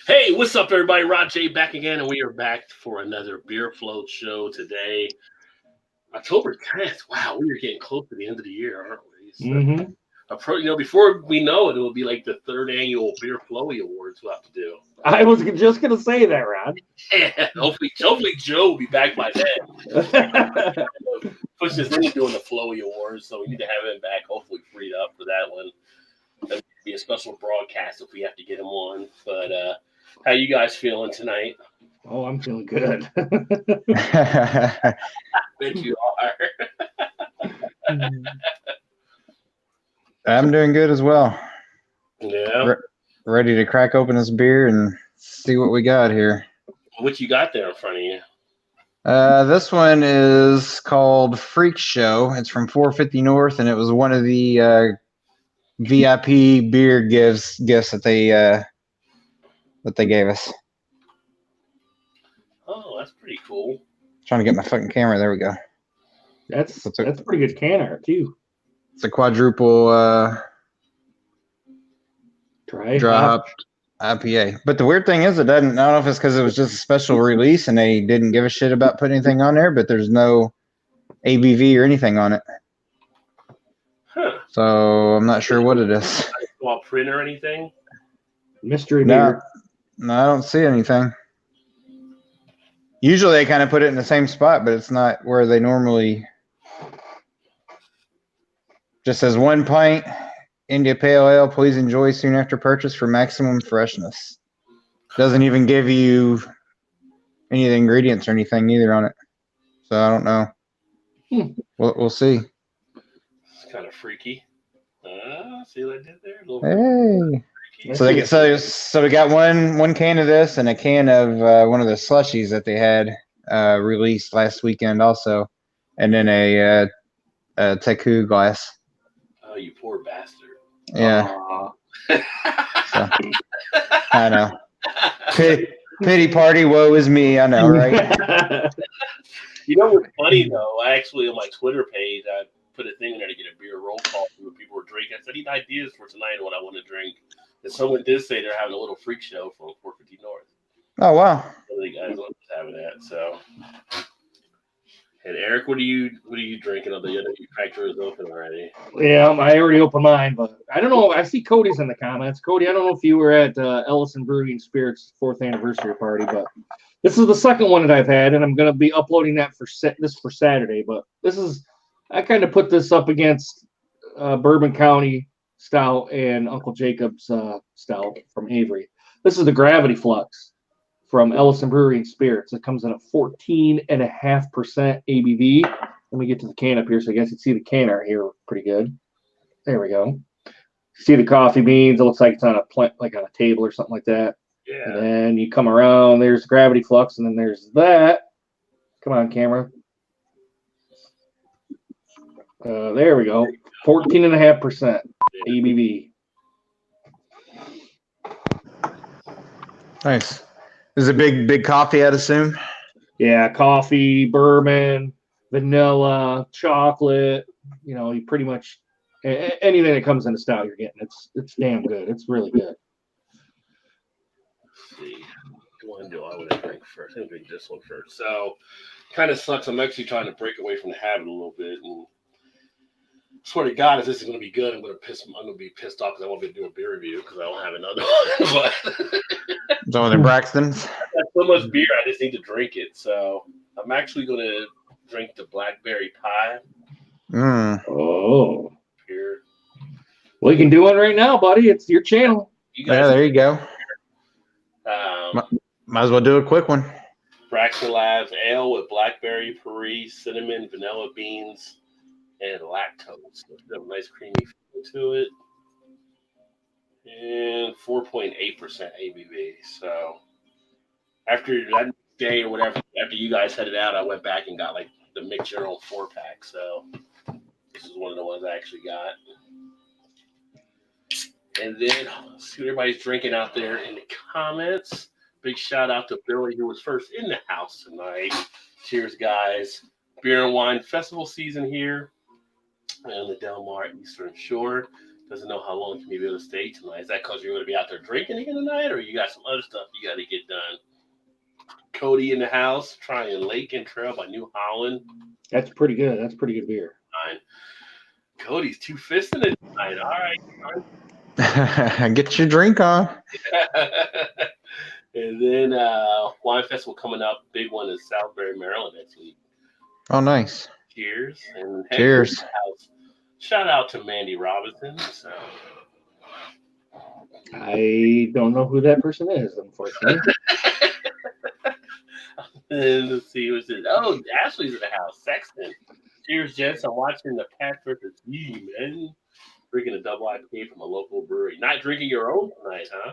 Hey, what's up, everybody? Rod J back again, and we are back for another Beer Float show today, October 10th. Wow, we are getting close to the end of the year, aren't we? So, Mm-hmm. before we know it, it will be like the third annual Beer Flowy Awards we'll have to do. I was just gonna say that, Rod. Yeah, hopefully Joe will be back by then. Push us into doing the Flowy Awards, so we need to have him back, hopefully freed up for that one. That'd be a special broadcast if we have to get him on. But how you guys feeling tonight? Oh, I'm feeling good. I bet you are. I'm doing good as well. Yeah. Ready to crack open this beer and see what we got here. What you got there in front of you? This one is called Freak Show. It's from 450 North, and it was one of the VIP beer gifts that they gave us. Oh, that's pretty cool. Trying to get my fucking camera. There we go. That's pretty good can art too. It's a quadruple Dry hop IPA. But the weird thing is, it doesn't. I don't know if it's because it was just a special release and they didn't give a shit about putting anything on there. But there's no ABV or anything on it. Huh. So I'm not sure what it is. Well, print or anything? Mystery beer. No, I don't see anything. Usually they kind of put it in the same spot, but it's not where they normally. Just says 1 pint India Pale Ale. Please enjoy soon after purchase for maximum freshness. Doesn't even give you any of the ingredients or anything either on it. So I don't know. We'll see. It's kind of freaky. See what I did there? Hey. So we got one can of this and a can of one of the slushies that they had released last weekend also, and then a Teku glass. Oh, you poor bastard. Yeah. So, I know. Pity party, woe is me. I know, right? You know what's funny though? I actually on my Twitter page I put a thing in there to get a beer roll call when people were drinking. I said, I need ideas for tonight and what I want to drink. And someone did say they're having a little freak show from 450 North. Oh wow! So the guys was having that. So, and Eric, what are you drinking? Although you know your factory is open already. Yeah, I already opened mine, but I don't know. I see Cody's in the comments. Cody, I don't know if you were at Ellison Brewing and Spirits 4th anniversary party, but this is the second one that I've had, and I'm going to be uploading that for Saturday. But I kind of put this up against Bourbon County Stout and Uncle Jacob's Stout from Avery. This is the Gravity Flux from Ellison Brewery and Spirits. It comes in at 14.5% ABV. Let me get to the can up here so you guys can see the can art here pretty good. There we go. See the coffee beans. It looks like it's on a table or something like that. Yeah. And then you come around, there's Gravity Flux, and then there's that. Come on, camera. There we go. 14.5% ABV. Nice. Is it big coffee, I'd assume? Yeah, coffee, bourbon, vanilla, chocolate. You know, you pretty much anything that comes in a stout you're getting. It's damn good. It's really good. Let's see. What do I want to drink first? I'm going to drink this one first. So, kind of sucks. I'm actually trying to break away from the habit a little bit. And swear to God, if this is going to be good, I'm going to be pissed off because I won't be able to do a beer review because I don't have another one. But it's only Braxton's. I got so much beer, I just need to drink it. So I'm actually going to drink the blackberry pie. Oh. Beer. Well, you can do one right now, buddy. It's your channel. Yeah, there you go. Might as well do a quick one. Braxton Labs ale with blackberry, puree, cinnamon, vanilla beans, and lactose. So it's got a nice creamy feel to it. And 4.8% ABV. So after that day or whatever, after you guys headed out, I went back and got like the mixture on 4-pack. So this is one of the ones I actually got. And then let's see what everybody's drinking out there in the comments. Big shout out to Billy, who was first in the house tonight. Cheers, guys. Beer and wine festival season here on the Del Mar Eastern Shore. doesn't know how long you be able to stay tonight. Is that because you're going to be out there drinking again tonight, or you got some other stuff you got to get done? Cody in the house, trying Lake and Trail by New Holland. That's pretty good. That's pretty good beer. Fine. Cody's two-fisting it tonight. All right. Get your drink on. And then Wine Festival coming up. Big one is Southbury, Maryland next week. Oh, nice. Cheers. And Cheers. Shout out to Mandy Robinson. So. I don't know who that person is, unfortunately. And let's see who's it. Oh, Ashley's in the house. Sexton. Cheers, gents. I'm watching the Pats versus Team, man. Drinking a double IPA from a local brewery. Not drinking your own tonight, huh?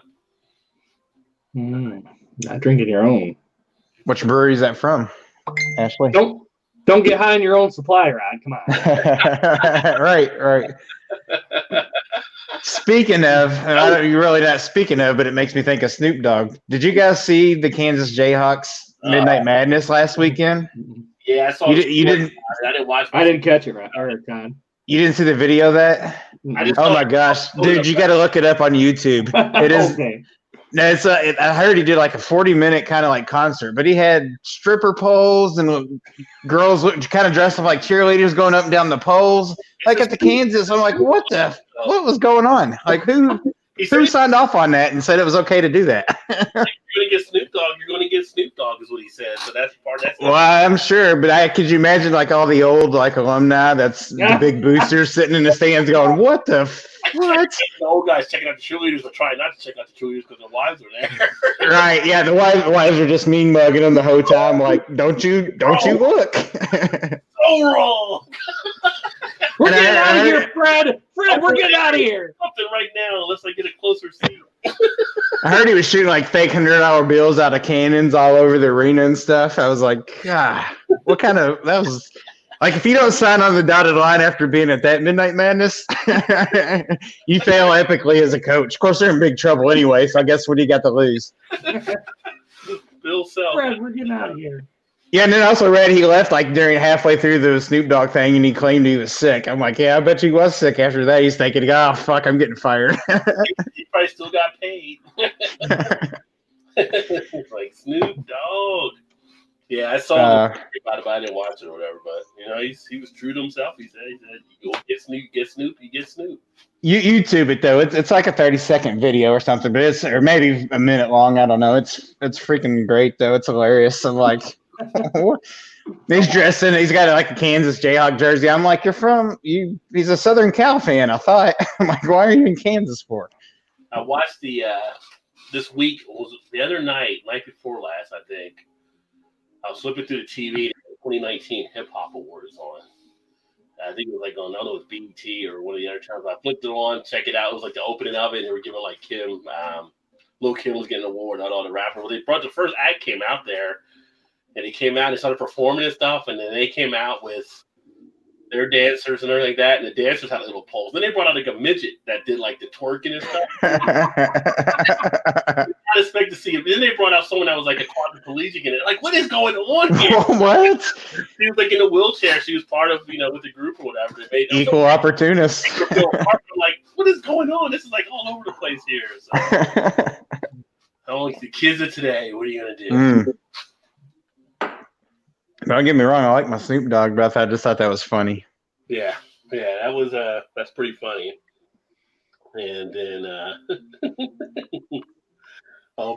Not drinking your own. Which brewery is that from, Ashley? Don't get high on your own supply, Rod. Come on. Right. Speaking of, and I don't, you're really not speaking of, but it makes me think of Snoop Dogg. Did you guys see the Kansas Jayhawks Midnight Madness last weekend? Yeah, I saw. You didn't. I didn't watch. I didn't catch it, Rod. All right, Con. You didn't see the video of that? Oh my gosh, dude! You got to look it up on YouTube. It is. Okay. No, it's I heard he did like a 40-minute kind of like concert, but he had stripper poles and girls kind of dressed up like cheerleaders going up and down the poles, like at the Kansas. I'm like, what was going on? Like who signed off on that and said it was okay to do that? You're gonna get Snoop Dogg. You're gonna get Snoop Dogg is what he said. So that's part. Well, I'm sure, but could you imagine like all the old like alumni that's the big boosters sitting in the stands going, what? The old guys checking out the cheerleaders, but trying not to check out the cheerleaders because their wives are there. Right? Yeah, the wives are just mean mugging them the whole time. Like, don't you look? So wrong. We're getting out of here, Fred. We're getting out of here. Something right now, unless I get a closer seat. I heard he was shooting like fake $100 bills out of cannons all over the arena and stuff. I was like, God, what kind of that was. Like, if you don't sign on the dotted line after being at that Midnight Madness, you fail epically as a coach. Of course, they're in big trouble anyway, so I guess what do you got to lose? Bill Self. Fred, we're getting out of here. Yeah, and then I also read he left like during halfway through the Snoop Dogg thing, and he claimed he was sick. I'm like, yeah, I bet he was sick after that. He's thinking, oh, fuck, I'm getting fired. He probably still got paid. Like, Snoop Dogg. Yeah, I saw him about it, but I didn't watch it or whatever. But he was true to himself. He said, "You get Snoop, you get Snoop." YouTube it though. It's like a 30-second video or something, but or maybe a minute long. I don't know. It's freaking great though. It's hilarious. I'm like, he's dressed in. He's got like a Kansas Jayhawk jersey. I'm like, he's a Southern Cal fan. I thought. I'm like, why are you in Kansas for? I watched this week. Was the other night before last, I think. I was flipping through the TV. The 2019 Hip Hop Awards on. I think it was like on, I don't know, it was BET or one of the other channels. I flipped it on, check it out. It was like the opening of it. And they were giving like Kim, Lil Kim was getting an award, not all the rappers. Well, they brought the first act came out there, and he came out and started performing and stuff. And then they came out with their dancers and everything like that. And the dancers had little poles. Then they brought out like a midget that did like the twerking and stuff. I didn't expect to see him. Then they brought out someone that was like a quadriplegic in it. Like, what is going on here? What? She was like in a wheelchair. She was part of, with the group or whatever. They made equal opportunist. Like, what is going on? This is like all over the place here. So, the kids of today, what are you going to do? Don't get me wrong, I like my Snoop Dogg breath. I just thought that was funny. Yeah, that was that's pretty funny. And then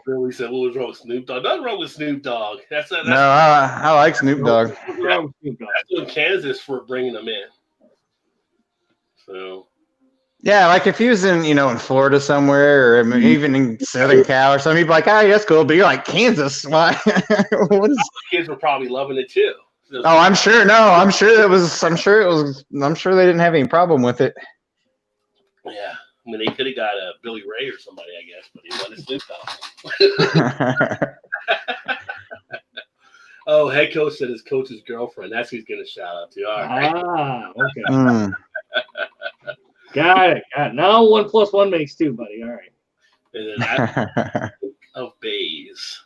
Billy said, "What was wrong with Snoop Dogg?" Nothing wrong with Snoop Dogg. That's no, I like Snoop Dogg. That's what Kansas for bringing them in. So. Yeah, like if he was in Florida somewhere, or even in Southern Cal or something, he'd be like, "Oh, that's cool." But you're like, Kansas, why? What is? Kids were probably loving it too. Oh, I'm sure. No, I'm sure it was. I'm sure they didn't have any problem with it. Yeah, I mean, they could have got a Billy Ray or somebody, I guess, but he wanted Snoop Dogg. Oh, head coach said his coach's girlfriend. That's who he's going to shout out to. All right. Okay. Got it. Now 1 + 1 makes 2, buddy. All right. And then of Bays.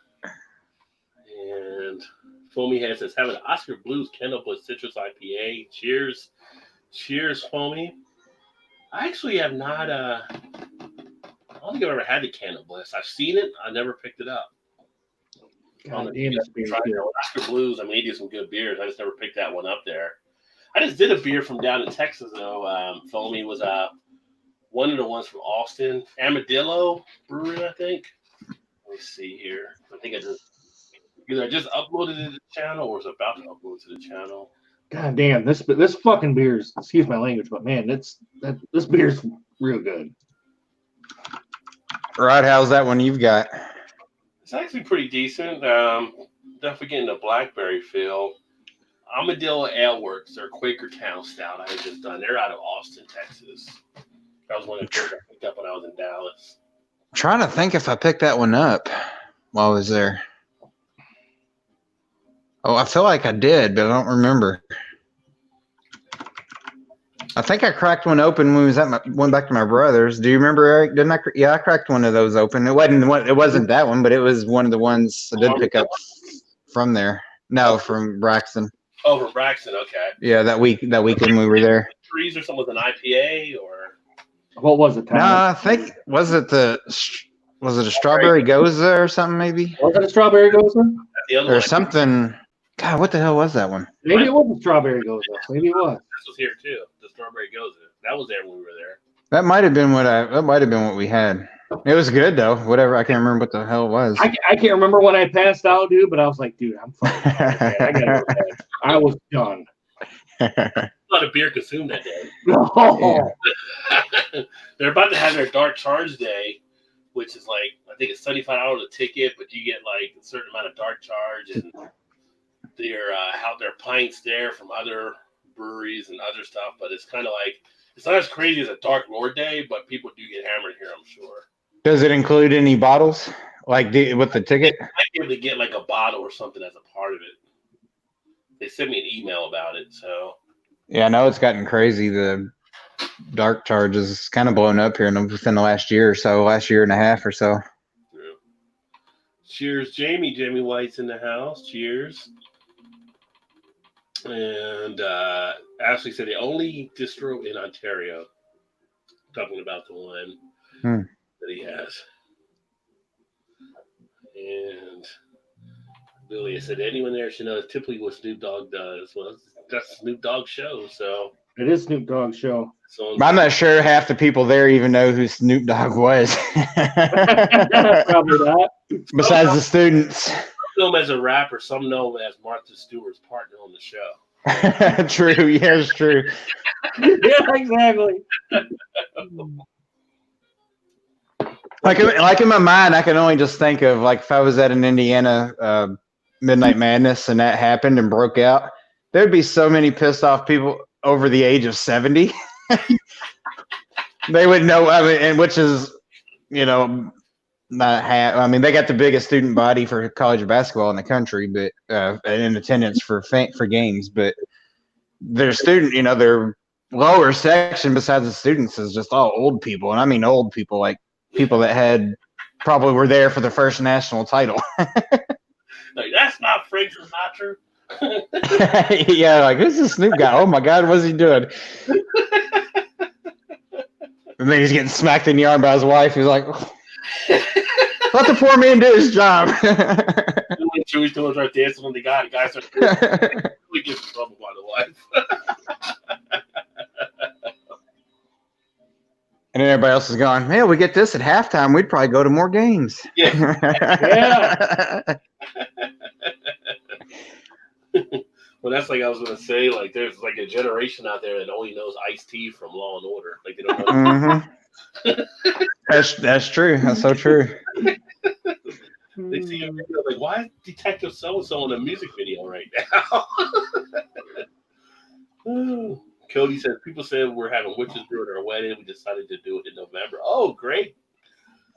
And Foamy Head says, having an Oscar Blues Kendall plus Citrus IPA. Cheers. Cheers, Foamy. I actually have not. I don't think I've ever had the Can of Bliss. I've seen it. I never picked it up. God damn, that beer's good. Oscar Blues. I mean, they do some good beers. I just never picked that one up there. I just did a beer from down in Texas though. Foamy was one of the ones from Austin, Armadillo Brewery, I think. Let me see here. I think I just uploaded it to the channel or was about to upload to the channel. God damn, this fucking beer's, excuse my language, but man, this beer's real good. Rod, how's that one you've got? It's actually pretty decent. Definitely getting the blackberry feel. Armadillo Ale Works, their Quaker Town Stout I had just done. They're out of Austin, Texas. That was one of the beers I picked up when I was in Dallas. I'm trying to think if I picked that one up while I was there. Oh, I feel like I did, but I don't remember. I think I cracked one open when we was at went back to my brother's. Do you remember, Eric? Didn't I? Yeah, I cracked one of those open. It wasn't that one, but it was one of the ones I did pick up from there. No, from Braxton. Oh, from Braxton, okay. Yeah, that weekend we were there. Trees or something with an IPA or What was it, Tom? No, I think was it a strawberry goza or something maybe? Was it a strawberry goza? the other Or one. something. God, what the hell was that one? Maybe it was a strawberry goza. Maybe it was. This was here too. The strawberry goza. That was there when we were there. That might have been what we had. It was good though. Whatever, I can't remember what the hell it was. I can't remember when I passed out, dude, but I was like, dude, I'm fucking man. I gotta go to bed. I was done. A lot of beer consumed that day. No. They're about to have their Dark Charge Day, which is like I think it's $75 a ticket, but you get like a certain amount of Dark Charge and their pints there from other breweries and other stuff. But it's kind of like it's not as crazy as a Dark Lord Day, but people do get hammered here, I'm sure. Does it include any bottles? Like with the ticket? I might be able to get like a bottle or something as a part of it. They sent me an email about it, so. Yeah, I know it's gotten crazy. The dark charges kind of blown up here within the last year or so, last year and a half or so. Yeah. Cheers, Jamie. Jamie White's in the house. Cheers. And Ashley said the only distro in Ontario. Talking about the one that he has. And Billy said anyone there should know typically what Snoop Dogg does. Well, that's Snoop Dogg's show, so It is Snoop Dogg's show. So I'm not sure half the people there even know who Snoop Dogg was. Probably not. Besides the students. Some know him as a rapper, some know him as Martha Stewart's partner on the show. True, yes, true. Yeah, exactly. Like in my mind, I can only just think of like if I was at an Indiana Midnight Madness and that happened and broke out, there'd be so many pissed off people over the age of 70. They would know, I mean, and which is, not half. I mean, they got the biggest student body for college basketball in the country, but in attendance for games. But their student, their lower section besides the students is just all old people, and I mean old people, like people that probably were there for the first national title. Like, that's not Frank Sinatra. Yeah, like who's this Snoop guy? Oh my God, what's he doing? And then he's getting smacked in the arm by his wife. He's like, let the poor man do his job. When Chewy's doing right dancing on the guy, the guy starts really gets in trouble by the wife. And then everybody else is going, man, we get this at halftime, we'd probably go to more games. Yeah. Well, that's like I was gonna say, like there's like a generation out there that only knows Ice-T from Law and Order. Like they don't know. Mm-hmm. That's true. That's so true. They see a video like, why is Detective so-and-so in a music video right now? Cody said, people said we're having witches during our wedding. We decided to do it in November. Oh, great.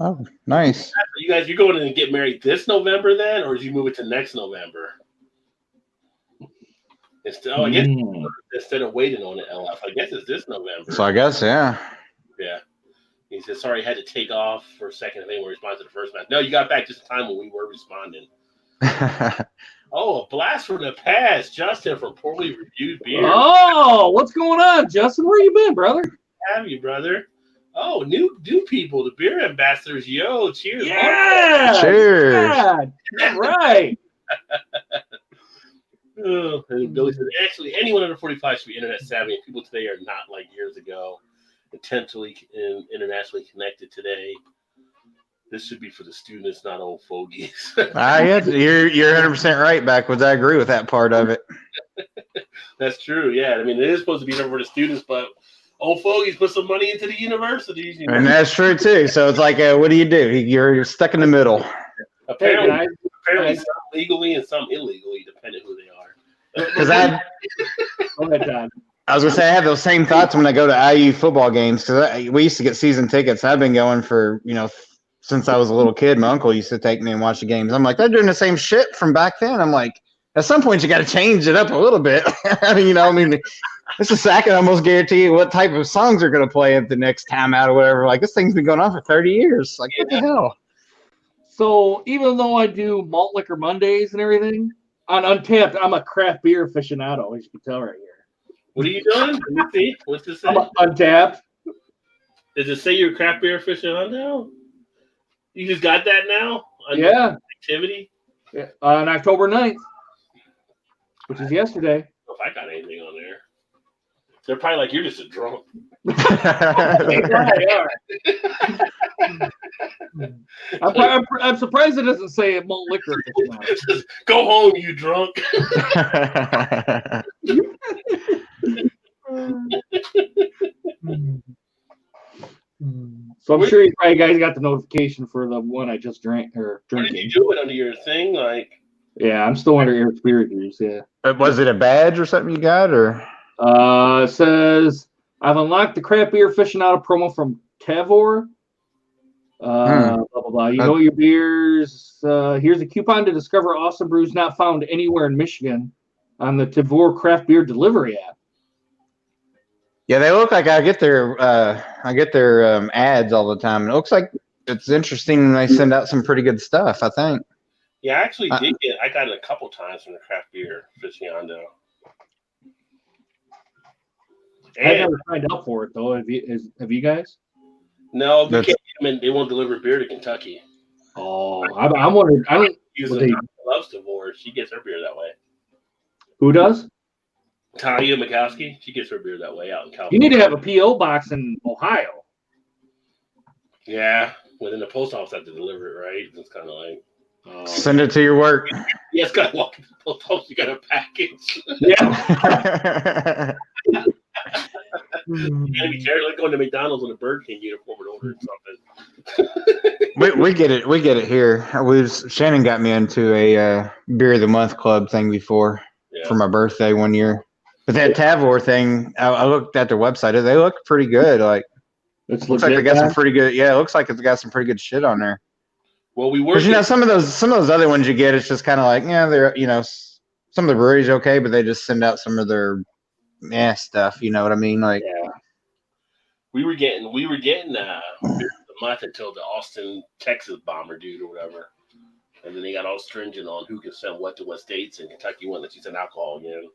Oh, nice. You're going in and get married this November then, or did you move it to next November? I guess instead of waiting on it, LF, I guess it's this November. So I guess, yeah. Yeah. He said, sorry, I had to take off for a second. I think we responded to the first match. No, you got back just in time when we were responding. Oh, a blast from the past. Justin from Poorly Reviewed Beer. Oh, what's going on, Justin? Where you been, brother? have you, brother. Oh, new people, the beer ambassadors. Yo, cheers. Yeah. Cheers. Yeah. Right. Oh, and Billy said, actually, anyone under 45 should be internet savvy. And people today are not like years ago, intentionally and internationally connected today. This should be for the students, not old fogies. You're 100% right, Backwoods. I agree with that part of it. That's true. Yeah, I mean, it is supposed to be there for the students, but old fogies put some money into the universities. You know? And that's true too. So it's like, what do? You're stuck in the middle. Apparently, some legally and some illegally, depending who they are. Because Go ahead, Don. I was gonna say I have those same thoughts when I go to IU football games because we used to get season tickets. I've been going for since I was a little kid. My uncle used to take me and watch the games. I'm like, they're doing the same shit from back then. I'm like, at some point you got to change it up a little bit. This is I can almost guarantee you what type of songs are gonna play at the next timeout or whatever. Like this thing's been going on for 30 years. Like what the hell? So even though I do malt liquor Mondays and everything, on Untapped, I'm a craft beer aficionado, as you can tell right here. What are you doing? Let me see. What's this say? I'm Untapped. Does it say you're a craft beer aficionado? You just got that now? Yeah. Activity? Yeah. On October 9th, which is yesterday. I don't know if I got anything on there. They're probably like, you're just a drunk. I'm surprised it doesn't say malt liquor. Go home, you drunk. So I'm sure you probably guys got the notification for the one I just drank or What drinking. did you do it under your thing? Like, Yeah, I'm still under Eric's beer reviews. Yeah. Was it a badge or something you got or? It says I've unlocked the craft beer aficionado promo from Tavor. Blah blah blah. You know your beers. Here's a coupon to discover awesome brews not found anywhere in Michigan on the Tavor craft beer delivery app. Yeah, they look like I get their ads all the time. It looks like it's interesting. They send out some pretty good stuff, I think. yeah, I actually did get. I got it a couple times from the craft beer aficionado. I've never signed up for it though. Have you guys? No, they can't. I mean, they won't deliver beer to Kentucky. Oh, I'm wondering. I don't. Talia loves Tavor. She gets her beer that way. Who does? Talia Mikowski. She gets her beer that way out in California. You need to have a PO box in Ohio. Yeah, well, then the post office have to deliver it, right? It's kind of like send it to your work. Yeah, it's got to walk to the post office. You got a package. Yeah. You gotta be careful. Like going to McDonald's in a Burger King uniform and ordering something. we get it. We get it here. Shannon got me into a beer of the month club thing before for my birthday one year. But that Tavor thing, I looked at their website. They look pretty good. Like It's looks like they got some pretty good. Yeah, it looks like it's got some pretty good shit on there. Well, we were. Because some of those other ones you get, it's just kind of like they're some of the breweries okay, but they just send out some of their stuff. You know what I mean? Like we were getting beer of the month until the Austin, Texas bomber dude or whatever, and then they got all stringent on who can send what to what states, and Kentucky wouldn't let you send alcohol again.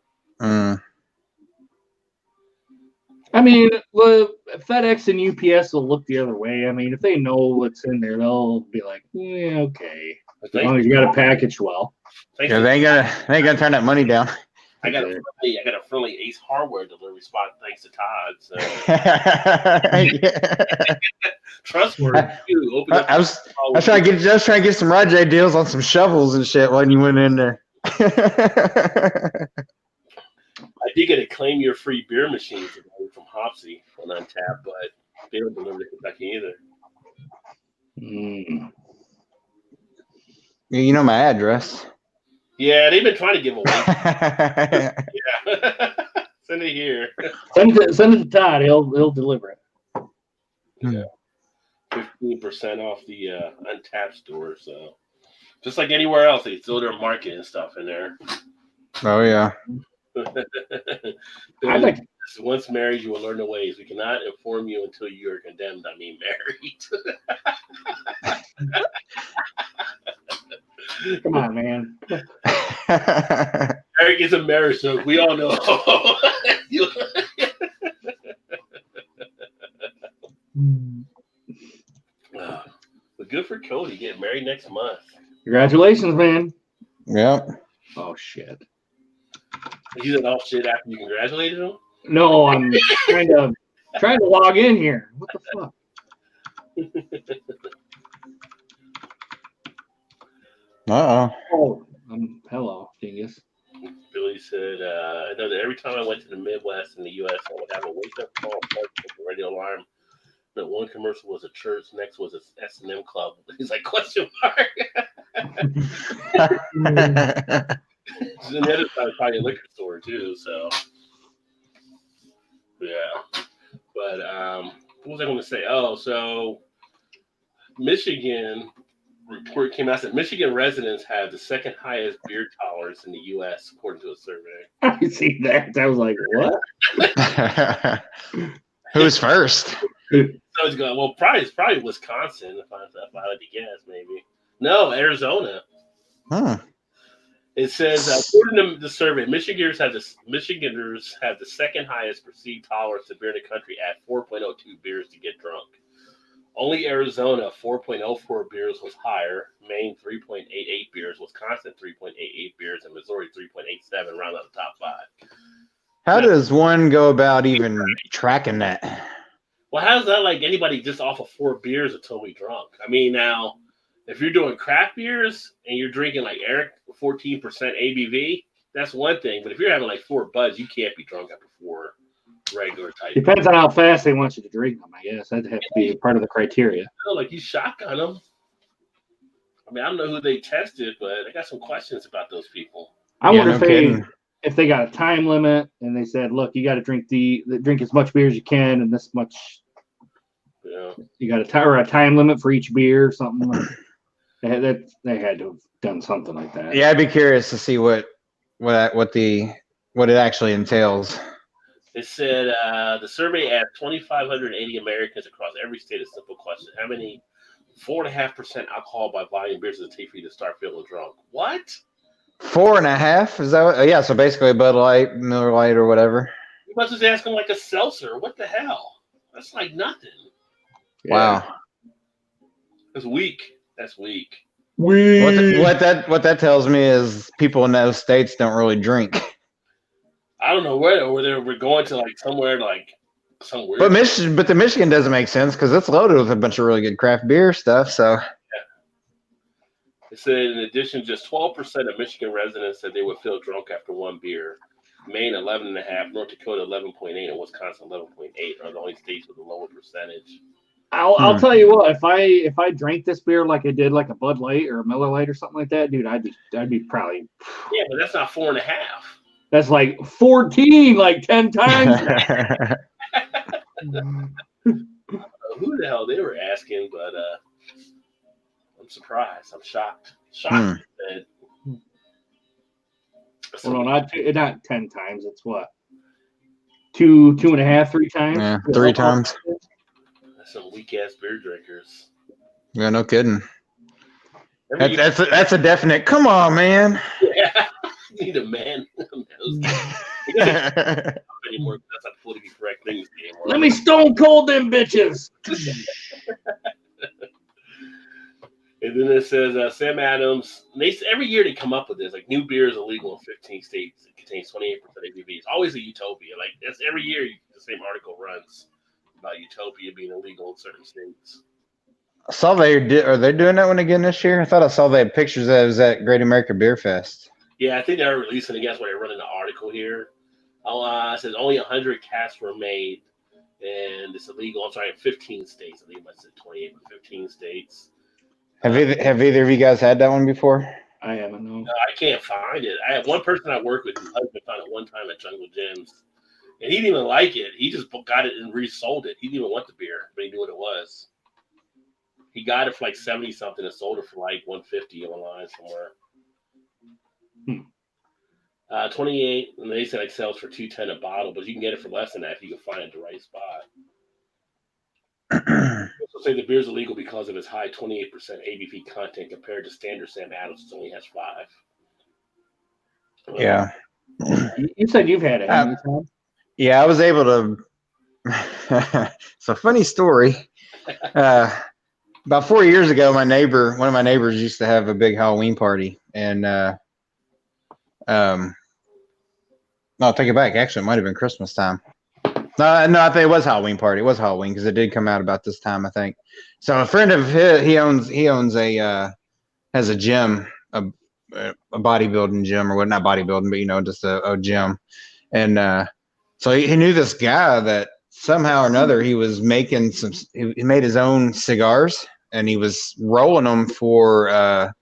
I mean, FedEx and UPS will look the other way. I mean, if they know what's in there, they'll be like, yeah, okay. As long as you got it packaged well. They ain't gonna turn that money down. I got a friendly Ace Hardware delivery spot thanks to Todd. So trustworthy. I was trying to get some Rajay deals on some shovels and shit when you went in there. I did get a claim your free beer machine today from Hopsy on Untapped, but they don't deliver to Kentucky either. You know my address. Yeah, they've been trying to give away. Yeah. Send it here. Send it to Todd. He'll deliver it. Yeah. 15% off the Untapped store. So just like anywhere else, they throw their marketing stuff in there. Oh yeah. Once married, you will learn the ways. We cannot inform you until you are condemned. I mean, married. Come on, man. Eric is a marriage joke. We all know. good for Cody. Getting married next month. Congratulations, man. Yep. Oh shit. He said, "Oh shit!" After you congratulated him. No, I'm trying to log in here. What the fuck? Oh, hello, dingus. Billy said, "I know that every time I went to the Midwest in the U.S., I would have a wake-up call, radio alarm. That one commercial was a church, next was a S&M club." He's like, question mark. And the other side is probably a liquor store too. So, yeah. But what was I going to say? Oh, so Michigan report came out that Michigan residents have the second highest beer tolerance in the U.S. according to a survey. I see that. I was like, what? Who's first? So it's going. Well, probably Wisconsin. If I had to guess, maybe. No, Arizona. It says according to the survey, Michiganders have the second highest perceived tolerance to beer in the country at 4.02 beers to get drunk. Only Arizona 4.04 beers was higher. Maine 3.88 beers. Wisconsin 3.88 beers, and Missouri 3.87. Round out the top 5. How does one go about even tracking that? Well, how's that like anybody just off of 4 beers are totally drunk? I mean, now, if you're doing craft beers and you're drinking like Eric 14% ABV, that's one thing. But if you're having like 4 buds, you can't be drunk after 4 regular type. Depends on how fast they want you to drink them, I guess. That'd have to be part of the criteria. Like you shotgun them. I mean, I don't know who they tested, but I got some questions about those people. I wonder if they got a time limit and they said, look, you got to drink as much beer as you can and this much. Yeah. You got a time limit for each beer or something. They had to have done something like that. Yeah, I'd be curious to see what it actually entails. It said the survey asked 2,580 Americans across every state a simple question: how many 4.5% alcohol by volume beers does it take for you to start feeling drunk? What? 4.5? Is that what? Yeah, so basically Bud Light, Miller Lite, or whatever. You must just ask them like a seltzer. What the hell? That's like nothing. Wow. That's weak. That's weak. What that tells me is people in those states don't really drink. I don't know where we're going to, like somewhere like somewhere. But the Michigan doesn't make sense because it's loaded with a bunch of really good craft beer stuff. So yeah. It said in addition, just 12% of Michigan residents said they would feel drunk after 1 beer. Maine 11.5%, North Dakota 11.8%, and Wisconsin 11.8% are the only states with a lower percentage. I'll tell you what, if I drank this beer like I did like a Bud Light or a Miller Lite or something like that, dude, I'd be probably. Yeah, but that's not 4.5. That's like 14, like 10 times. Who the hell they were asking, but I'm surprised. I'm shocked. That well, no, not 10 times. It's what? 2.5, 3 times? Yeah, 3 times. That's some weak ass beer drinkers. Yeah, no kidding. That's a definite. Come on, man. Yeah, you need a man. Anymore. That's not politically correct things anymore. Let me stone cold them bitches. And then it says Sam Adams. Every year they come up with this, like new beer is illegal in 15 states. It contains 28% ABV. It's always a utopia. Like that's every year the same article runs about utopia being illegal in certain states. I saw are they doing that one again this year? I thought I saw they had pictures that was at Great America Beer Fest. Yeah, I think they're releasing it. That's why they're running the article here. It says only 100 casts were made, and it's illegal. I'm sorry, in 15 states. I think it said 28, but 15 states. Have either of you guys had that one before? I haven't. No. I can't find it. I have one person I work with whose husband found it one time at Jungle Gyms, and he didn't even like it. He just got it and resold it. He didn't even want the beer, but he knew what it was. He got it for like 70 something and sold it for like 150 online somewhere. 28, and they said like sells for $2.10 a bottle, but you can get it for less than that if you can find it at the right spot. Also say the beer's illegal because of its high 28% ABV content compared to standard Sam Adams, which only has 5. Yeah. You said you've had it, haven't you, Tom? Yeah, I was able to. It's a funny story. About 4 years ago, one of my neighbors used to have a big Halloween party, and no, I'll take it back. Actually, it might have been Christmas time. No, I think it was Halloween party. It was Halloween because it did come out about this time, I think. So a friend of his, he owns a has a gym, a bodybuilding gym, or what? Not bodybuilding, but just a gym, and so he knew this guy that somehow or another he was making he made his own cigars, and he was rolling them for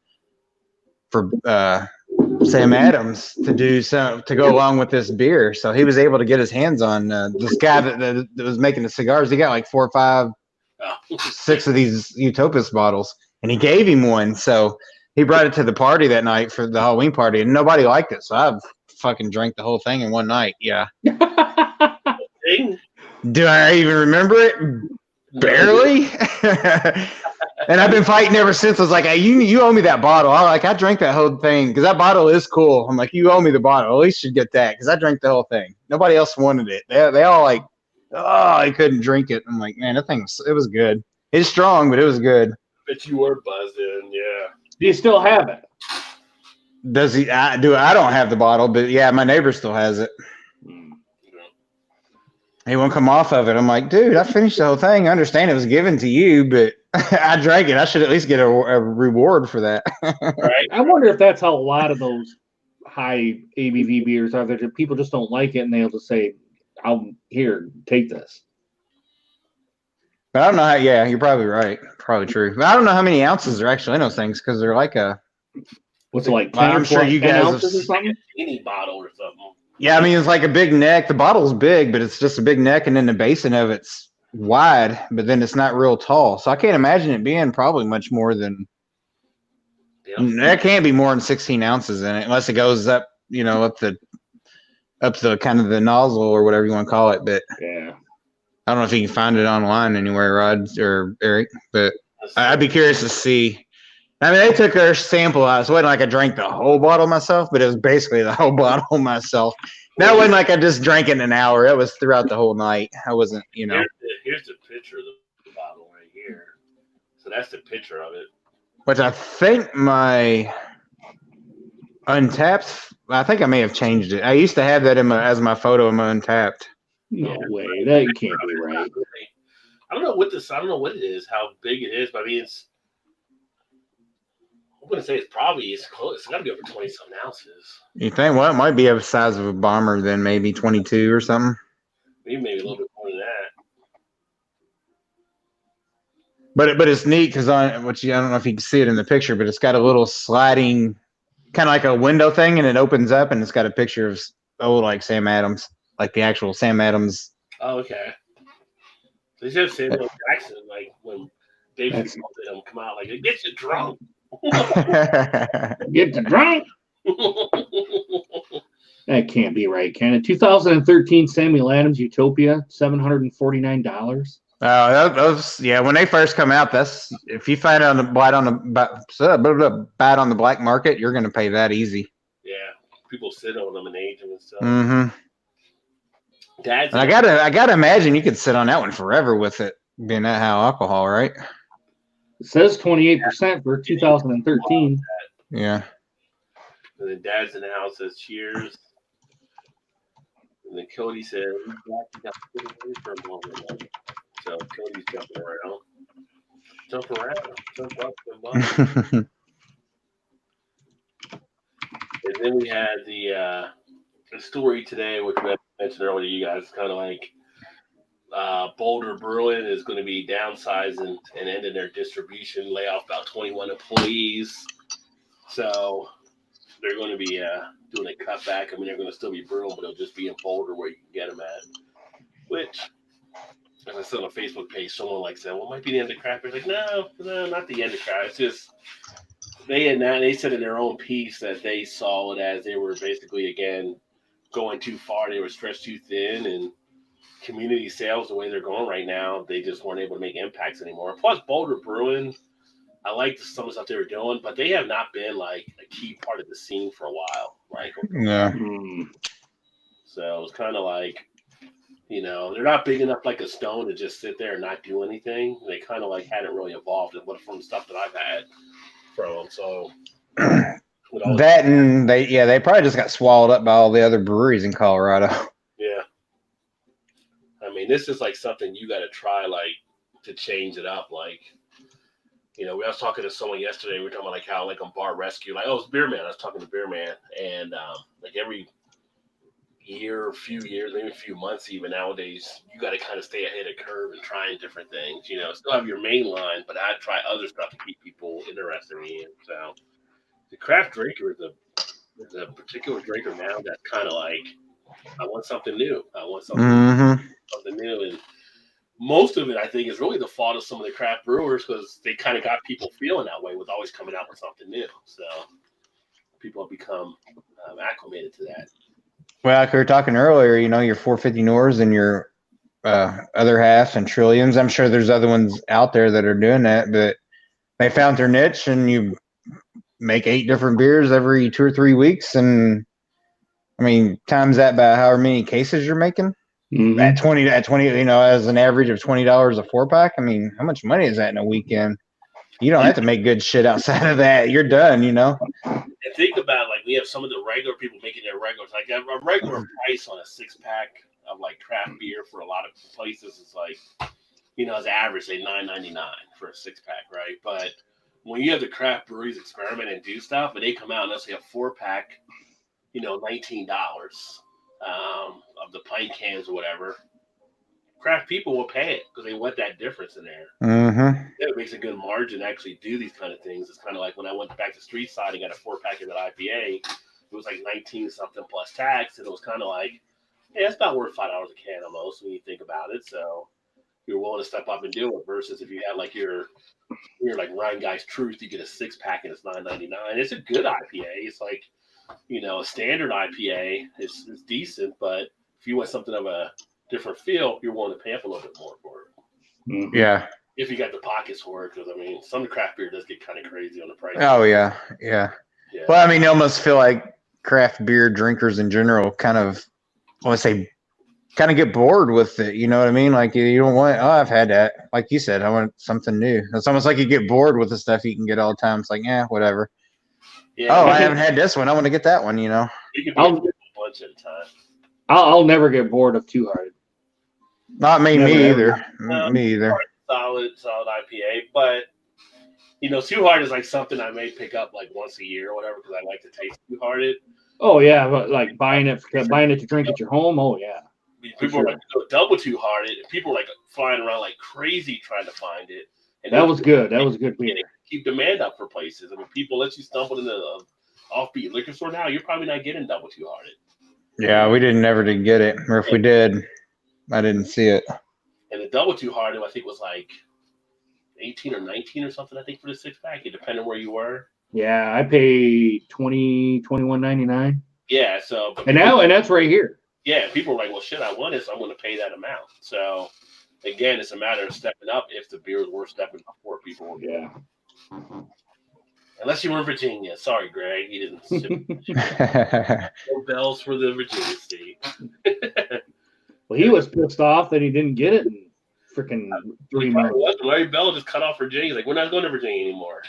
Sam Adams to go along with this beer. So he was able to get his hands on this guy that was making the cigars. He got like 4 or 5, 6 of these Utopus bottles, and he gave him one. So he brought it to the party that night for the Halloween party, and nobody liked it. So I fucking drank the whole thing in one night. Yeah. Do I even remember it? Barely. And I've been fighting ever since. I was like, hey, you owe me that bottle. I drank that whole thing because that bottle is cool. I'm like, you owe me the bottle. At least you get that because I drank the whole thing. Nobody else wanted it. They all like, oh, I couldn't drink it. I'm like, man, it was good. It's strong, but it was good. Bet you were buzzing, yeah. Do you still have it? Does he? I don't have the bottle, but yeah, my neighbor still has it. He won't come off of it. I'm like, dude, I finished the whole thing. I understand it was given to you, but I drank it. I should at least get a reward for that. Right. I wonder if that's how a lot of those high ABV beers are. That people just don't like it, and they'll just say, "I'll here, take this." But I don't know how. Yeah, you're probably right. Probably true. But I don't know how many ounces are actually in those things because they're like a. What's it like? 10 I'm sure you 10 guys ounces have, or something. Any bottle or something. Yeah, I mean it's like a big neck. The bottle's big, but it's just a big neck, and then the basin of it's wide, but then it's not real tall. So I can't imagine it being probably much more than. Yep. There can't be more than 16 ounces in it, unless it goes up, up the kind of the nozzle or whatever you want to call it. But Yeah. I don't know if you can find it online anywhere, Rod or Eric. But I'd be curious to see. I mean, they took their sample out. So it wasn't like I drank the whole bottle myself, but it was basically the whole bottle myself. That wasn't like I just drank it in an hour. It was throughout the whole night. I wasn't, Here's the picture of the bottle right here. So that's the picture of it. Which I think my Untapped. I think I may have changed it. I used to have that as my photo in my Untapped. No way. That can't be right. I don't know what it is, how big it is, but I mean I'm gonna say it's close. It's gotta be over 20-something ounces. You think? Well, it might be the size of a bomber, then maybe 22 or something. Maybe a little bit more than that. But it's neat because I don't know if you can see it in the picture, but it's got a little sliding, kind of like a window thing, and it opens up, and it's got a picture of like Sam Adams, like the actual Sam Adams. Oh, okay. They just Samuel Jackson, like when David told him come out, like get you drunk. Get the drunk. That can't be right, can it? 2013 Samuel Adams Utopia, $749. That was when they first come out. That's if you find out buy on the black market, you're going to pay that easy. Yeah, people sit on them and age them and stuff. Mm-hmm. And I gotta imagine you could sit on that one forever with it being that high alcohol, right? It says 28% for 2013. Yeah. And then Dad's in the house says cheers. And then Cody said, for a moment. So Cody's jumping around. Jump around. Jump up, jump up. And then we had the story today, which we mentioned earlier, you guys, kind of like Boulder Brewing is going to be downsizing and ending their distribution, lay off about 21 employees. So they're going to be doing a cutback. I mean, they're going to still be brewing, but it'll just be in Boulder where you can get them at. Which, as I said on a Facebook page, someone said, well, it might be the end of craft. Like, no, not the end of craft. It's just they said in their own piece that they saw it as they were basically, again, going too far. They were stretched too thin, and community sales, the way they're going right now, they just weren't able to make impacts anymore. Plus, Boulder Brewing, I like some of the stuff they were doing, but they have not been like a key part of the scene for a while, right? Yeah. So it was kind of like They're not big enough like a Stone to just sit there and not do anything. They kind of like hadn't really evolved from stuff that I've had from them. So that and they probably just got swallowed up by all the other breweries in Colorado. Yeah. I mean, this is like something you got to try, like, to change it up. Like, we was talking to someone yesterday. We were talking about like how like on Bar Rescue, like, it's Beer Man. I was talking to Beer Man, and like every year, few years, maybe a few months, even nowadays, you got to kind of stay ahead of curve and trying different things. Still have your main line, but I try other stuff to keep people interested in. So the craft drinker is a particular drinker now that's kind of like, I want something new. I want something new, and most of it, I think, is really the fault of some of the craft brewers because they kind of got people feeling that way with always coming out with something new. So people have become acclimated to that. Well, like we were talking earlier, your 450 Norths and your other half and Trilliums. I'm sure there's other ones out there that are doing that, but they found their niche, and you make 8 different beers every 2 or 3 weeks, and I mean, times that by however many cases you're making. At 20, as an average of $20 a 4-pack. I mean, how much money is that in a weekend? You don't have to make good shit outside of that. You're done, And think about, like, we have some of the regular people making their regulars. Like, a regular price on a 6-pack of, like, craft beer for a lot of places is, like, as average, say, $9.99 for a 6-pack, right? But when you have the craft breweries experiment and do stuff, and they come out and they'll say a 4-pack, $19 of the pint cans or whatever, craft people will pay it because they want that difference in there. It makes a good margin to actually do these kind of things. It's kind of like when I went back to Street Side and got a 4-pack of that IPA, it was like 19 something plus tax, and it was kind of like, hey, that's about worth $5 a can almost when you think about it. So you're willing to step up and do it versus if you had like your like Ryan Guy's Truth, you get a 6-pack and it's $9.99. It's a good IPA. It's like, a standard IPA is decent, but if you want something of a different feel, you're willing to pay up a little bit more for it. Yeah. If you got the pockets for it, because I mean, some craft beer does get kind of crazy on the price. Oh yeah. Well, I mean, you almost feel like craft beer drinkers in general kind of, I want to say, kind of get bored with it. You know what I mean? Like you don't want, I've had that. Like you said, I want something new. It's almost like you get bored with the stuff you can get all the time. It's like, whatever. Yeah, I haven't had this one. I want to get that one. You can be a bunch at a time. I'll never get bored of Two Hearted. Not me either. Me either. Solid IPA, but Two Hearted is like something I may pick up like once a year or whatever because I like to taste Two Hearted. Oh yeah, but like buying it to drink at your home. Oh yeah. People are like double Two Hearted, and people are like flying around like crazy trying to find it. And that was good. That was good beer. Keep demand up for places. I mean, people let you stumble into the offbeat liquor store now. You're probably not getting double Two Hearted. Yeah, we never did get it, or if we did, I didn't see it. And the double Two Hearted, I think, was like 18 or 19 or something. I think for the 6-pack, it depended on where you were. Yeah, I paid $21.99. Yeah, so and that's right here. Yeah, people are like, well, shit, I want it, so I'm going to pay that amount. So again, it's a matter of stepping up if the beer is worth stepping up for people. Yeah. Unless you were in Virginia. Sorry, Greg. He didn't. No bells for the Virginia state. Well, he was pissed off that he didn't get it in freaking 3 months. Larry Bell just cut off Virginia. He's like, we're not going to Virginia anymore.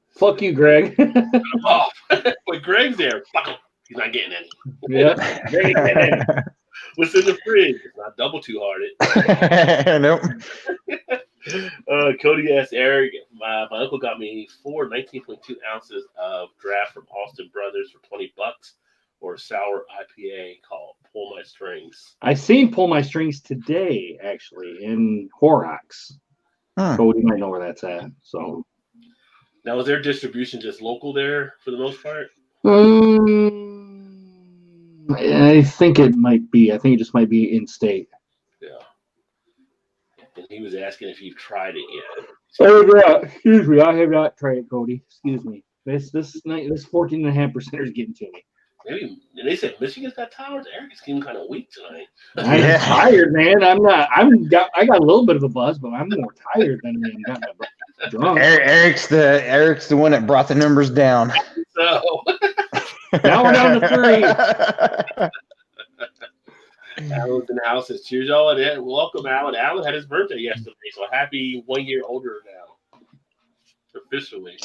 Fuck you, Greg. Off. But Greg's there. Fuck him. He's not getting any. Yeah. What's in the fridge? It's not double Two Hearted. Nope. Cody asked Eric, my uncle got me 4 19.2 ounces of draft from Austin Brothers for $20 or a sour IPA called Pull My Strings. I seen Pull My Strings today, actually, in Horrocks. Cody might know where that's at. So now, is their distribution just local there for the most part? I think it might be. I think it just might be in state. Yeah. And he was asking if you've tried it yet. Oh yeah, excuse me. I have not tried it, Cody. Excuse me. This 14.5% is getting to me. Maybe, and they said Michigan's got towers. Eric is getting kind of weak tonight. I'm tired, man. I got a little bit of a buzz, but I'm more tired than I'm drunk. Eric's the one that brought the numbers down. So now we're down to 3. Alan's in the house. Says, cheers, y'all. And welcome, Alan. Alan had his birthday yesterday, so happy 1 year older now. Officially.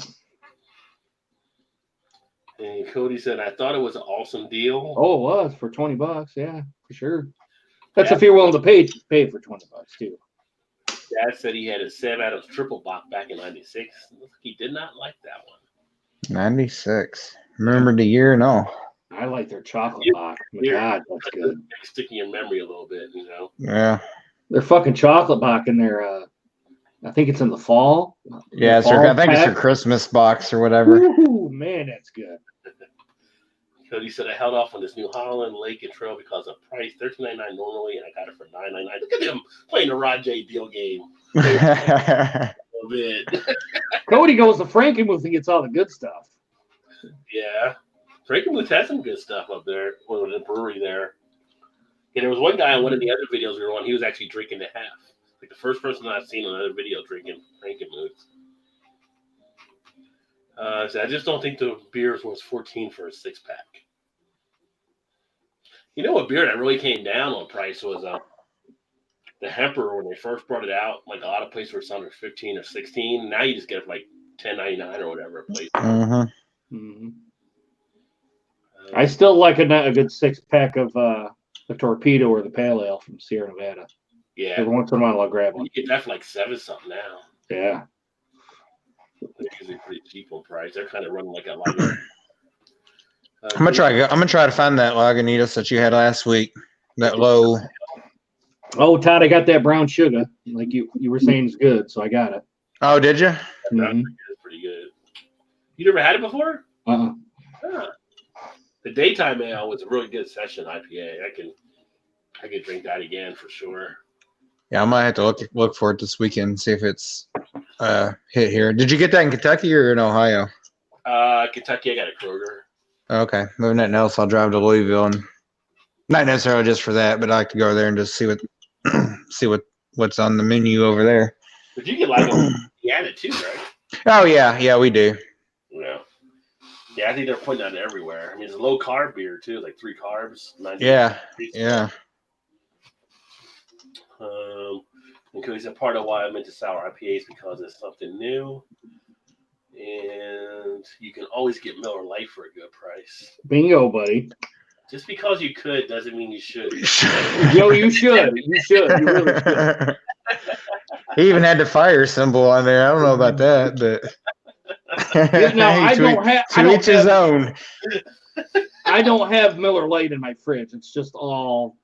And Cody said, I thought it was an awesome deal. Oh, it was for $20. Yeah, for sure. That's if you're willing to pay for $20 too. Dad said he had a Sam Adams triple box back in '96. He did not like that one. 96. Remember the year? No. I like their chocolate box. My God, that's good. Sticking in your memory a little bit, Yeah. Their fucking chocolate box in there. I think it's in the fall. Yeah, I think it's your Christmas box or whatever. Ooh, man, that's good. Cody said I held off on this New Holland Lake and Trail because of price, $13.99 normally, and I got it for $9.99. Look at him playing the Rod J deal game. A little bit. Cody goes to Frankenmuth and gets all the good stuff. Yeah. Frankenmuth has some good stuff up there with the brewery there. Yeah, there was one guy on one of the other videos we were on, he was actually drinking the half. Like the first person I've seen on another video drinking Frankenmuth. So I just don't think the beers was $14 for a 6-pack. You know what beer that really came down on price was the Hemper when they first brought it out. Like a lot of places were selling for $15 or $16. Now you just get it for like $10.99 or whatever. Mm-hmm. I still like a good 6-pack of the Torpedo or the Pale Ale from Sierra Nevada. Yeah. Every once in a while I'll grab one. You get that for like $7-something now. Yeah. They're usually pretty cheap on price. They're kind of running like a lot. I'm gonna try to find that Lagunitas that you had last week. That low. Oh, Todd, I got that brown sugar. Like you were saying, it's good, so I got it. Oh, did you? Mm-hmm. It's pretty good. You never had it before? Uh-uh. The Daytime Ale was a really good session IPA. I could drink that again for sure. Yeah, I might have to look for it this weekend, see if it's hit here. Did you get that in Kentucky or in Ohio? Kentucky, I got a Kroger. Okay. Moving nothing else, I'll drive to Louisville, and not necessarily just for that, but I like to go there and just see what's on the menu over there. But you get like Indiana too, right? Oh yeah, we do. Yeah, I think they're putting that everywhere. I mean, it's a low carb beer too, like 3 carbs. Yeah. And Cody said part of why I'm into sour IPAs because it's something new, and you can always get Miller Lite for a good price. Bingo, buddy. Just because you could doesn't mean you should. Yo, you should. You should. You really should. He even had the fire symbol on there. I don't know about that, but I don't have his own. I don't have Miller Lite in my fridge. It's just all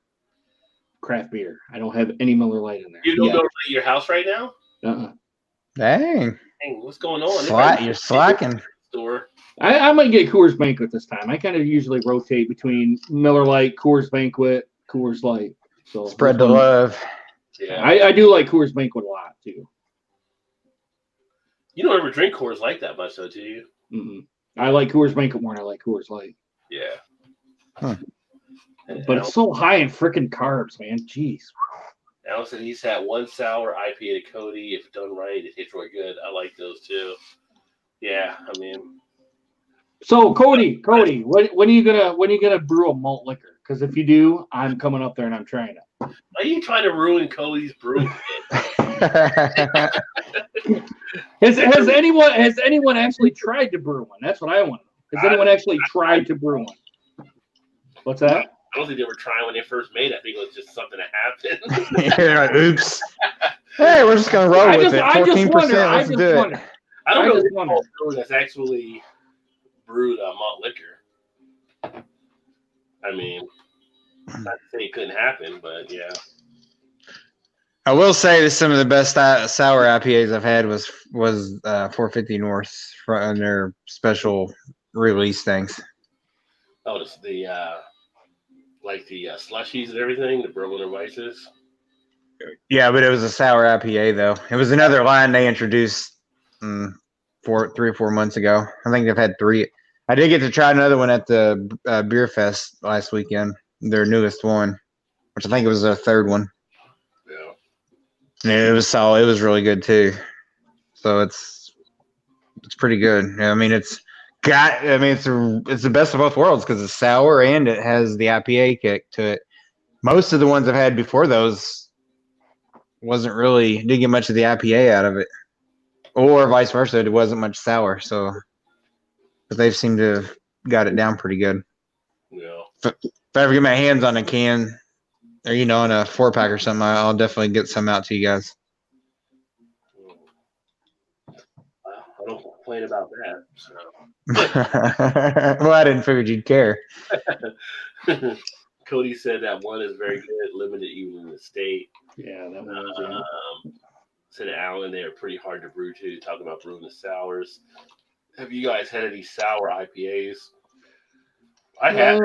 craft beer. I don't have any Miller Lite in there. You don't Miller Lite at your house right now? Dang, what's going on? You're slacking. Store. I might get Coors Banquet this time. I kind of usually rotate between Miller Lite, Coors Banquet, Coors Light. So spread the love. Yeah, I do like Coors Banquet a lot too. You don't ever drink Coors Light that much, though, do you? Mm-mm. I like Coors Banquet more than I like Coors Light. Yeah. Huh. But it's so high in freaking carbs, man. Jeez. Alan said he's had one sour IPA to Cody. If done right, it tastes really good. I like those too. Yeah, I mean. So Cody, when are you gonna brew a malt liquor? Because if you do, I'm coming up there and I'm trying it. Are you trying to ruin Cody's brewing? Has anyone actually tried to brew one? That's what I want to know. Has anyone actually tried to brew one? What's that? I don't think they were trying when they first made it. I think it was just something that happened. You're like, oops. Hey, we're just gonna roll with it. 14%. Let's do it. I don't know if that's actually brewed malt liquor. I mean, not to say it couldn't happen, but yeah. I will say that some of the best sour IPAs I've had was 450 North on their special release things. Oh, the slushies and everything, the Berliner Weisses. Yeah, but it was a sour IPA though. It was another line they introduced 3 or 4 months ago. I think they've had 3. I did get to try another one at the Beer Fest last weekend. Their newest one, which I think it was their 3rd one. Yeah, it was solid. It was really good too. So it's pretty good. I mean, it's the best of both worlds because it's sour and it has the IPA kick to it. most of the ones I've had before those didn't get much of the IPA out of it, or vice versa. It wasn't much sour. So, but they've seemed to have got it down pretty good. Yeah. If I ever get my hands on a can, or in a 4-pack or something, I'll definitely get some out to you guys. Well, I don't complain about that. So. Well, I didn't figure you'd care. Cody said that one is very good, limited even in the state. Yeah, that one was. Said Alan, they are pretty hard to brew too. Talking about brewing the sours. Have you guys had any sour IPAs? I have.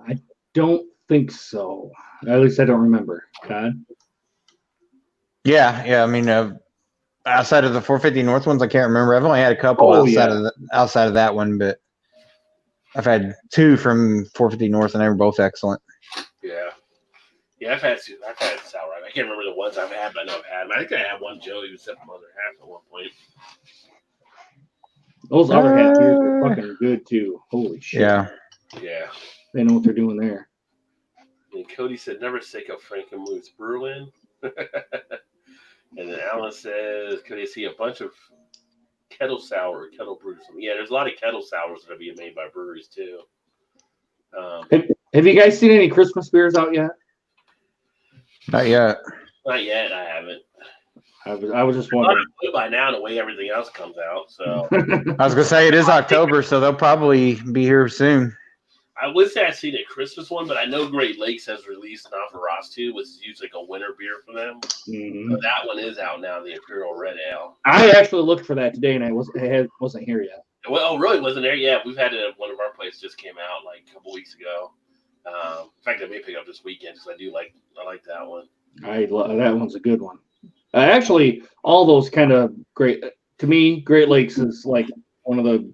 I don't think so. At least I don't remember. Todd? Yeah. I mean, outside of the 450 North ones, I can't remember. I've only had a couple outside of that one, but I've had 2 from 450 North, and they were both excellent. Yeah, I've had sour. I can't remember the ones I've had, but I know I've had them. I think I had one Joey who said from other half at one point. Those other half beers are fucking good too. Holy shit. Yeah. They know what they're doing there. And Cody said, never sick of Frankenmuth's Brewing. And then Alan says, could you see a bunch of kettle sour or kettle brews? Yeah, there's a lot of kettle sours that are being made by breweries too. Have you guys seen any Christmas beers out yet? Not yet. Not yet, I haven't. I was just wondering. By now, the way everything else comes out, so. I was gonna say it is October, so they'll probably be here soon. I would say I've seen a Christmas one, but I know Great Lakes has released an Alpha Ross too, which is usually like a winter beer for them. Mm-hmm. So that one is out now, the Imperial Red Ale. I actually looked for that today, and it wasn't here yet. Well, really wasn't there yet. We've had it at one of our places, just came out like a couple weeks ago. In fact, I may pick it up this weekend because I like that one. That one's a good one. Actually, all those kind of great to me. Great Lakes is like one of the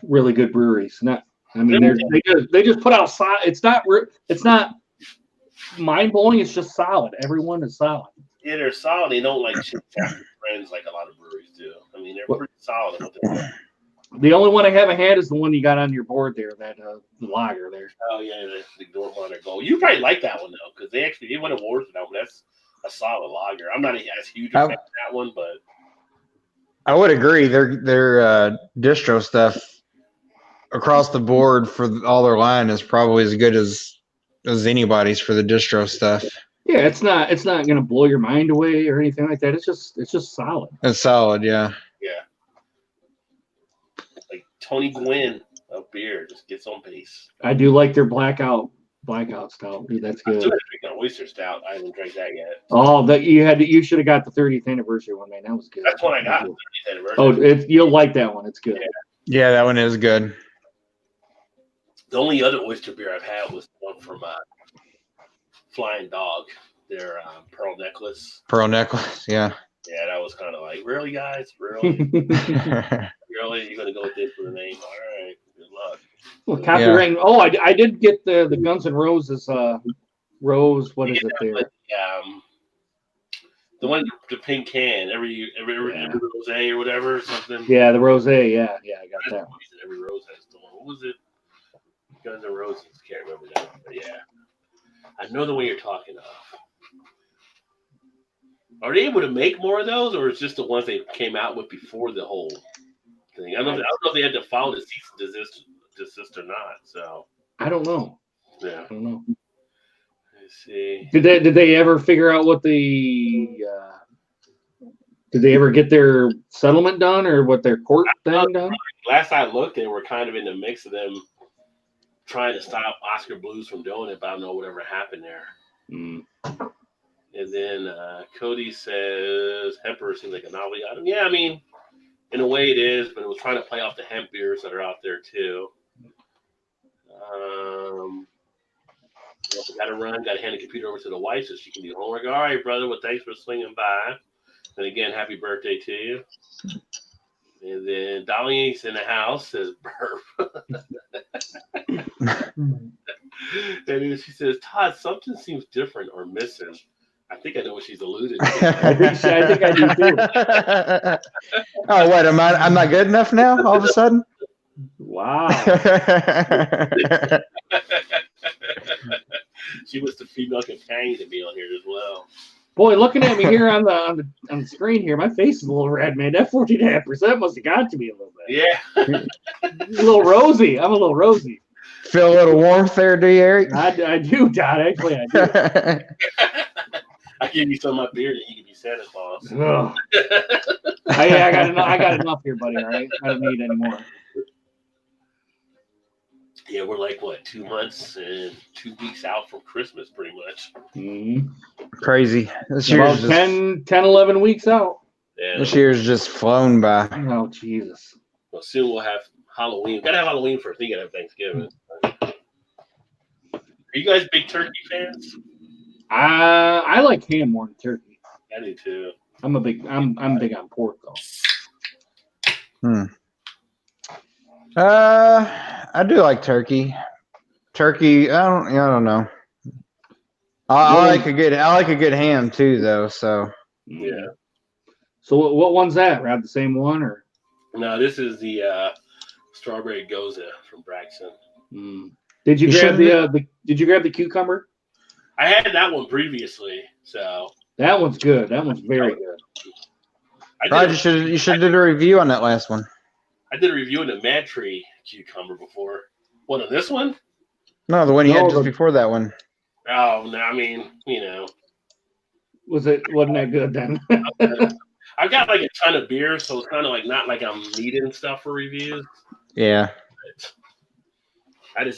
really good breweries. They just put out solid. It's not mind blowing. It's just solid. Everyone is solid. Yeah, they're solid. They don't like chit chat with friends like a lot of breweries do. I mean, they're pretty solid in what they do. The only one I haven't had is the one you got on your board there, that the lager there. Oh yeah, the Dortmunder Gold. You probably like that one though, because they won awards for that one. That's a solid lager. I'm not as huge a fan of that one, but I would agree. Their distro stuff across the board for all their line is probably as good as anybody's for the distro stuff. Yeah, it's not going to blow your mind away or anything like that. It's just solid. It's solid, yeah. Yeah. Like Tony Gwynn of beer just gets on base. I do like their blackout stout. Dude, that's good. I'm still drinking an oyster stout. I haven't drank that yet. Oh, that you should have got the 30th anniversary one, man. That was good. That's what I got. 30th anniversary. Oh, you'll like that one. It's good. Yeah, that one is good. The only other oyster beer I've had was one from Flying Dog. Their pearl necklace. Pearl necklace, yeah. Yeah, that was kind of like, really, guys? Really? Really? You're going to go with this for the name? All right. Good luck. Well, copyright. Yeah. Oh, I did get the Guns N' Roses rose. What is it there? The one, the pink can, every rose or whatever, or something. Yeah, the rose. Yeah, I got that one. Every rose has the one. What was it? Guns N' Roses. Can't remember that. But yeah, I know the one you're talking of. Are they able to make more of those, or is just the ones they came out with before the whole thing? I don't know if they had to follow the cease and desist or not. So I don't know. Yeah, I don't know. Let's see. Did they ever figure out what did they ever get their settlement done or what their court thing done? Last I looked, they were kind of in the mix of them trying to stop Oscar Blues from doing it, but I don't know whatever happened there. Mm. And then Cody says hemper seems like a novelty item. Yeah, I mean, in a way it is, but it was trying to play off the hemp beers that are out there too. Got to run, got to hand the computer over to the wife so she can do homework. All right, brother, well, thanks for swinging by. And again, happy birthday to you. And then Dolly's in the house, says burp. And then she says, Todd, something seems different or missing. I think I know what she's alluded to. I think I do too. Oh, what? I'm not good enough now? All of a sudden? Wow. She was the female companion to be on here as well. Boy, looking at me here on the screen here, my face is a little red, man. That 14.5% must have got to me a little bit. Yeah. A little rosy. I'm a little rosy. Feel a little warmth there, do you, Eric? I do, Todd. Actually, I do. I give you some of my beer and you can be Santa Claus. Ugh. I got enough here, buddy. All right, I don't need any more. Yeah, we're like, what, 2 months and 2 weeks out from Christmas, pretty much. Mm-hmm. Crazy. This About year's 10, 11 weeks out. Yeah. This year's just flown by. Oh, Jesus. Well, soon we'll have Halloween. Gotta have Halloween first. Then you gotta have Thanksgiving. Are you guys big turkey fans? I like ham more than turkey. I do too. I'm big on pork though. I do like turkey. Turkey, I don't know. I like a good ham too, though. So Yeah. So what one's that? Rob, the same one or? No, this is the strawberry goza from Braxton. Did you You grab shouldn't- Did you grab the cucumber? I had that one previously, so That one's good. That one's very good. you should did a review on that last one. I did a review of the Mad Tree cucumber before. What, on this one? No, the one you No, had just the- before that one. Oh, no, I mean, you know. Wasn't that good then? I've got like a ton of beer, so it's kind of like not like I'm needing stuff for reviews. Yeah. And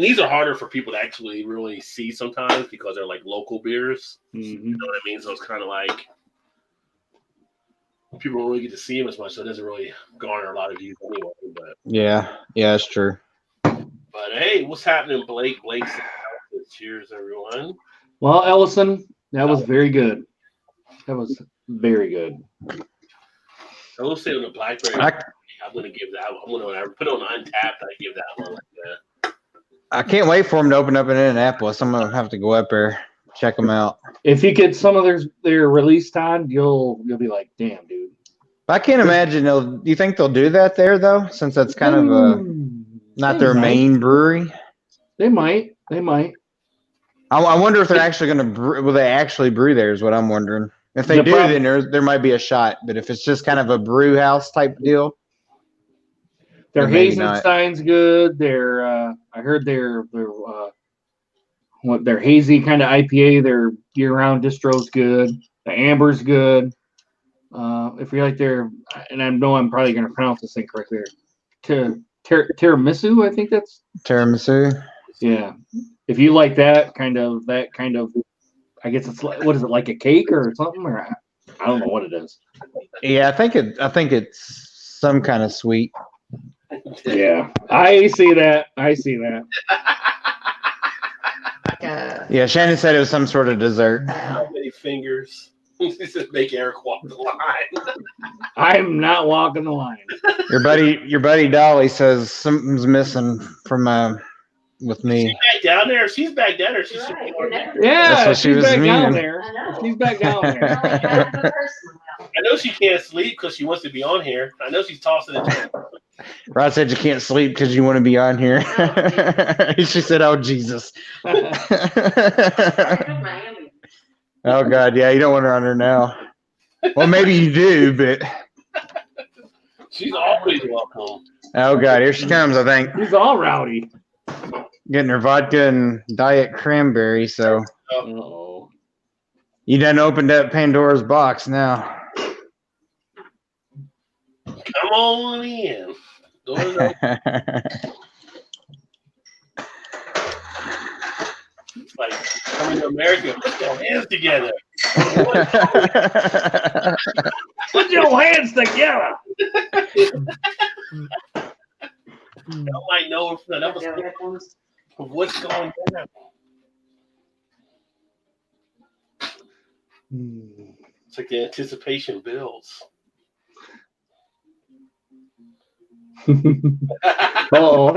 these are harder for people to actually really see sometimes because they're like local beers. Mm-hmm. You know what I mean? So it's kind of like people don't really get to see them as much, so it doesn't really garner a lot of views anyway. But Yeah, that's true. hey, what's happening, Blake? Blake's cheers, everyone. Well, Ellison, that was very good. That was very good. I will say on the blackberry, I'm gonna give that. When I put it on Untapped, I give that one like that. I can't wait for them to open up in Indianapolis. I'm gonna have to go up there, check them out. If you get some of their release time, you'll be like, damn, dude. I can't imagine do you think they'll do that there though, since that's kind of not their main brewery? They might. I wonder if they're actually gonna will they actually brew there? Is what I'm wondering. If they The do, problem- then there might be a shot. But if it's just kind of a brew house type deal, Their maybe not. Hazenstein's good. Their I heard their hazy kind of IPA, their year-round distro's good. The amber's good. If you like their, and I know I'm probably going to pronounce this thing correctly. Tiramisu, I think that's tiramisu. yeah. If you like that kind of, I guess it's like, what is it, like a cake or something, or I don't know what it is. Yeah, I think it's some kind of sweet. Yeah, I see that. Yeah, Shannon said it was some sort of dessert. How many fingers? Just make Eric walk the line. I'm not walking the line. Your buddy Dolly says something's missing from with me. She's back down there. She's back down there. She's Yeah, That's what she she's was back down meaning. there. She's back down there. I know she can't sleep because she wants to be on here. I know she's tossing it. Rod said you can't sleep because you want to be on here. She said, "Oh Jesus." Oh God, yeah, you don't want her on her now. Well, maybe you do, but She's always welcome. oh God, here she comes. I think He's all rowdy. getting her vodka and diet cranberry. So Uh-oh. you done opened up Pandora's box now. Come on in. Doors open. It's like coming to America. Put your hands together. Put your hands together. I might know of what's going on. It's like the anticipation builds. Oh,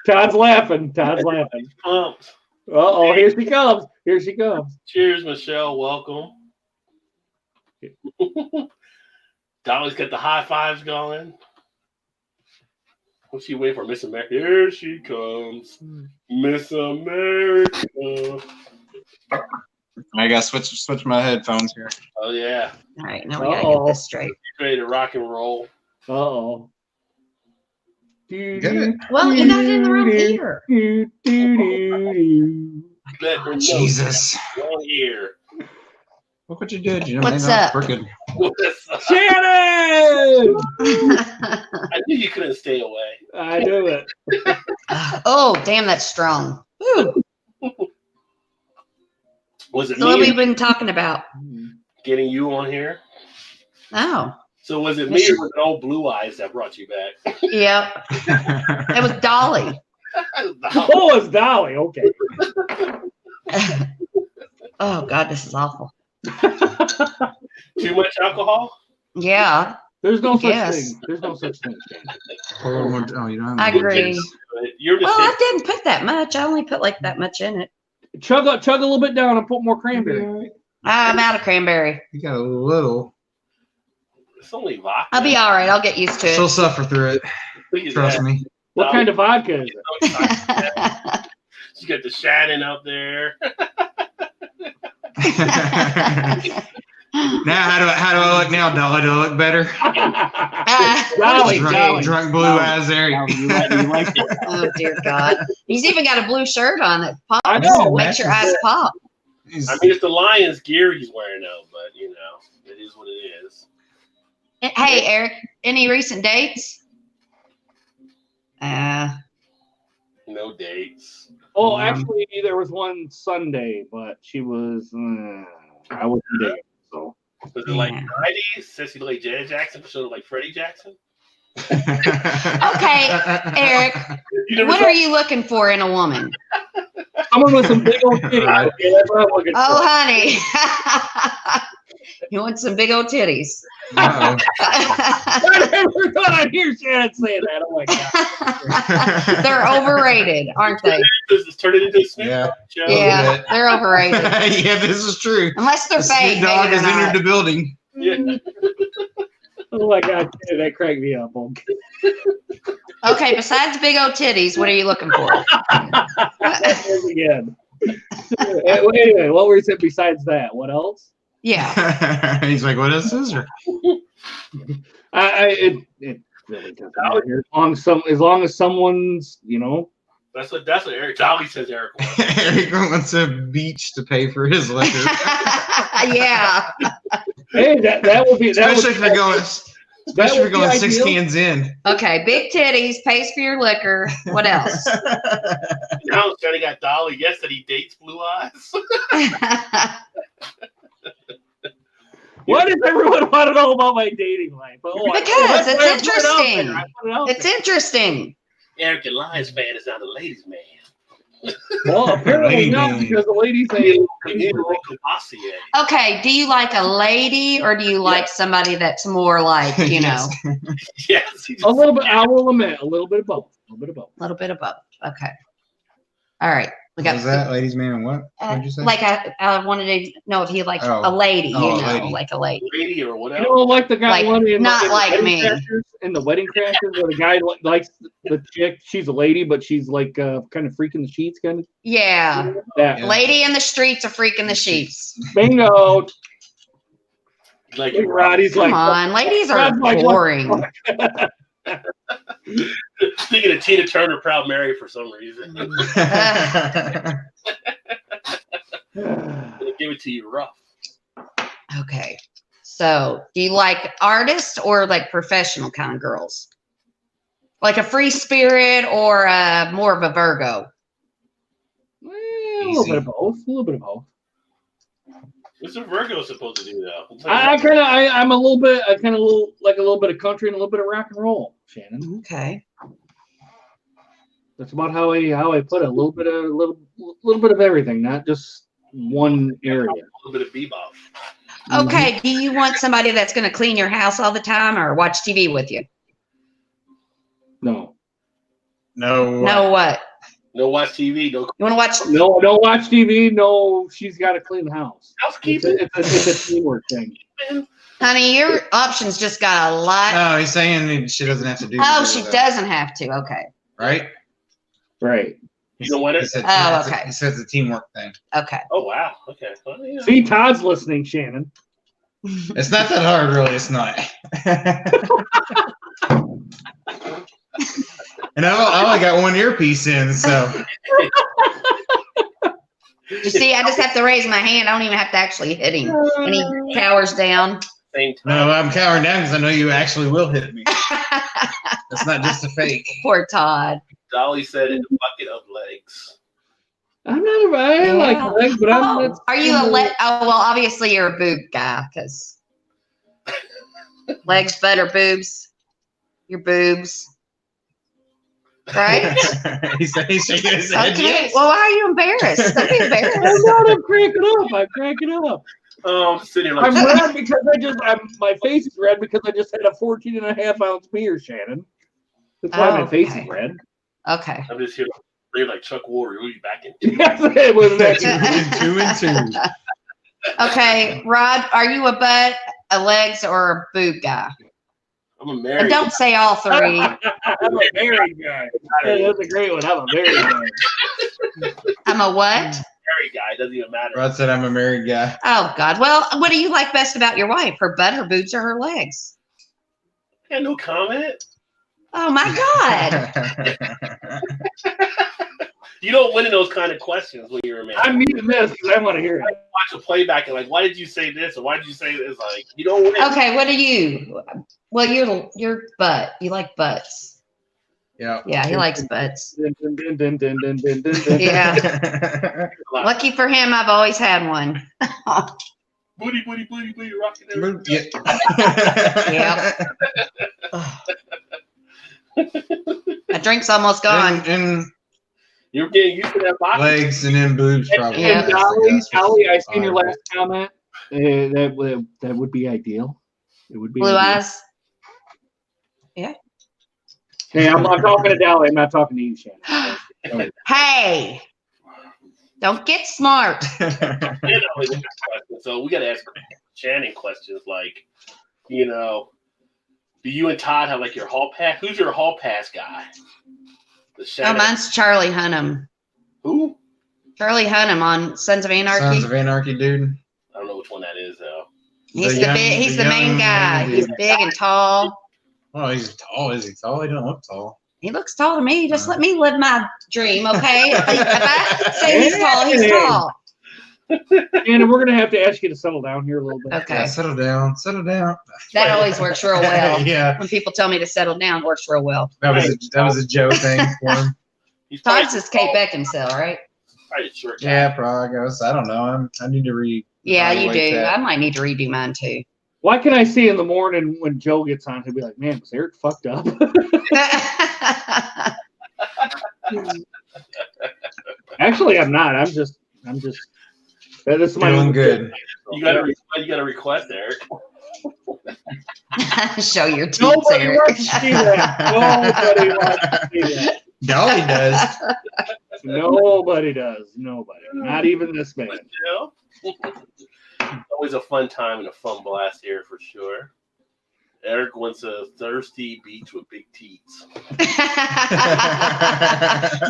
Todd's laughing. Pumped. Uh-oh, here she comes. Cheers, Michelle. Welcome. Dolly's got the high fives going. What's she waiting for? Miss America. Here she comes. Miss America. I gotta switch my headphones here. Oh, yeah. All right, now we gotta get this straight. You ready to rock and roll? Uh-oh. Get it? Well, you got it in the wrong ear. Jesus. Wrong ear. Look what you did. You What's made that up? crooked. Shannon! I knew you couldn't stay away. I knew it. Oh, damn, that's strong. Woo. Was it So what me have we been talking about? getting you on here? Oh, So was it me or was it old Blue Eyes that brought you back? yep. It was Dolly. Oh, it's Dolly. Okay. Oh, God, this is awful. Too much alcohol? Yeah, There's no such Yes. thing. There's no such thing. Oh, you don't have I agree. You're Well, just I didn't put that much. I only put like that much in it. Chug a little bit down and put more cranberry. I'm out of cranberry. You got a little. it's only vodka. I'll be all right. I'll get used to She'll it. suffer through it. Look at Trust that. me. What kind of vodka is it? You got the Shannon out there. Now, how do I look now, Dolly? Do I look better? Dolly, drunk, Dolly. drunk blue eyes there. You like it. Oh, dear God. He's even got a blue shirt on that pops. I know. Makes your eyes pop. I mean, it's the Lions gear he's wearing now, but you know, it is what it is. Hey, Eric, any recent dates? No dates. Oh, actually, there was one Sunday, but she was. I wasn't there. So. Was it like Yeah. 90s? Sissy like Janet Jackson, sort of like Freddie Jackson? Okay, Eric, You never what saw- are you looking for in a woman? Someone with some big old titties. Okay, that's what I'm looking for. Oh, honey. You want some big old titties. Uh-oh. I never thought I'd hear Shannon say that. Oh my god. They're overrated, aren't they? Just turn it into a Snoop Yeah. Dogg show. Yeah, they're overrated. Yeah, this is true. Unless they're The fake. Snoop Dogg Maybe has they're entered not. the building. Yeah. Oh my god, that cracked me up. Okay. Okay, besides big old titties, what are you looking for? Again. Anyway, what were you saying besides that? What else? Yeah. He's like, what is this? It really doesn't matter. As long as someone's, you know. That's what Eric Dolly says Eric wants. Eric wants a beach to pay for his liquor. Yeah. Hey, that would be Especially if you're going 6 ideal. cans in. Okay, big titties, pays for your liquor. What else? Now Johnny got Dolly. Yes, that he dates Blue Eyes. Why does everyone want to know about my dating life? Oh, Because it's I put it out interesting. there. I put it out It's interesting. Eric the Lions fan is not a ladies' man. there. Well, apparently Lady not, man. because the ladies He say needs a local dossier. Okay, do you like a lady or do you like somebody that's more like, you know, Yes. He a little bit. I will admit, a little bit of both. A little bit of both. a little bit of both? Okay. All right. We What got was that, ladies' man, and what? What'd you say? like I wanted to know if he liked Oh. a lady, Oh, you a know, lady. like a lady. lady or You whatever. know, like the guy Like, one in not in like Wedding me. Crashers, in the Wedding Crashers, where the guy likes the chick. She's a lady, but she's like kind of freaking the sheets, kind of. Yeah. That Yeah. Lady in the streets are freaking the sheets. bingo. Like Big Roddy's Come like, on, ladies are Rod's like, what the boring. thinking of Tina Turner, Proud Mary for some reason. Gonna give it to you rough. Okay. So, do you like artists or like professional kind of girls? Like a free spirit or more of a Virgo? a little bit of both. A little bit of both. What's a Virgo supposed to do though? I'm a little bit. I kind of like a little bit of country and a little bit of rock and roll, Shannon. Okay. That's about how I put it. A little bit of everything, not just one area. A little bit of bebop. Okay. Do you want somebody that's going to clean your house all the time or watch TV with you? No. No. No, what? No watch TV. No You want to watch? No, don't watch TV. No, she's got to clean the house. It's housekeeping. a teamwork thing. Honey, your options just got a lot. No, he's saying she doesn't have to do. Oh, she doesn't have to. Okay. Right. Right. You don't win it? Oh, okay. He says the teamwork thing. Okay. Oh, wow. Okay. Well, yeah. See, Todd's listening, Shannon. It's not that hard, really. It's not. And I only got one earpiece in, so. You see, I just have to raise my hand. I don't even have to actually hit him. And he cowers down. Same time. No, I'm cowering down because I know you actually will hit me. That's not just a fake. Poor Todd. Dolly said it's a bucket of legs. I'm not a I like legs, but I'm not. Are you a leg? Oh, well, obviously you're a boob guy because legs, butt, or boobs. Your boobs. Right? He's shaking his head. Okay. Yes. Well, why are you embarrassed? Don't be embarrassed. I'm not. I'm cracking up. I'm cracking up. Oh, I'm sitting here like, I'm red because my face is red because I just had a 14.5-ounce beer, Shannon. That's why my face is Okay. red. Okay. I'm just here like Chuck Warrior. We'll be back in 2 Yes, it was that. 2 and 2. Okay, Rod, are you a butt, a legs, or a boob guy? I'm a And married don't say all three. I'm a married guy. Hey, that's a great one. I'm a married guy. I'm a what? married guy. It doesn't even matter. Rod said I'm a married guy. Oh, God. Well, what do you like best about your wife? Her butt, her boobs, or her legs? Yeah, no comment. Oh, my God. You don't win in those kind of questions when you're a man. I'm muting this because I want to hear it. Watch a playback and like, why did you say this or why did you say this? Like, you don't win. Okay, what do you? Well, you're butt. You like butts. Yeah. Yeah, he likes butts. Dun, dun, dun, dun, dun, dun, dun, dun. Yeah. Lucky for him, I've always had one. Booty, booty, booty, booty, rocking everything. Yeah. My drink's almost gone. And You're getting used to that body. legs and then boobs probably. Yeah. And Dolly, I seen your last comment. That would be ideal. It would be Blue ideal. eyes. Hey, I'm talking to Dolly. I'm not talking to you, Shannon. Hey, don't get smart. You know, it's a good question. So we got to ask Shannon questions like, you know, do you and Todd have like your hall pass? Who's your hall pass guy? The Oh, Shannon. mine's Charlie Hunnam. Who? Charlie Hunnam on Sons of Anarchy. Sons of Anarchy, dude. I don't know which one that is though. He's The the young- big. He's the the main young guy. man, He's dude. big and tall. Oh, he's tall. Is he tall? He don't look tall. He looks tall to me. Just let me live my dream, okay? If I say he's tall, he's tall. Shannon, we're gonna have to ask you to settle down here a little bit. Okay. Yeah, settle down. Settle down. That always works real well. Yeah. When people tell me to settle down, it works real well. That was a joke thing for him. He's probably, Todd's is Kate Beckinsale, right? probably a short guy. Yeah, probably. I guess. I don't know. I need to read. Yeah, you evaluate do. that. I might need to redo mine too. Why can I see in the morning when Joe gets on, he'll be like, "Man, was Eric fucked up?" Actually, I'm not. I'm just. This is my Feeling good. You got a request, Eric. Show your teeth, Nobody Eric. wants to see that. Nobody wants to see that. Dolly does. Nobody does. Nobody. Not even this man. You know? Always a fun time and a fun blast here for sure. Eric wants a thirsty beach with big teats.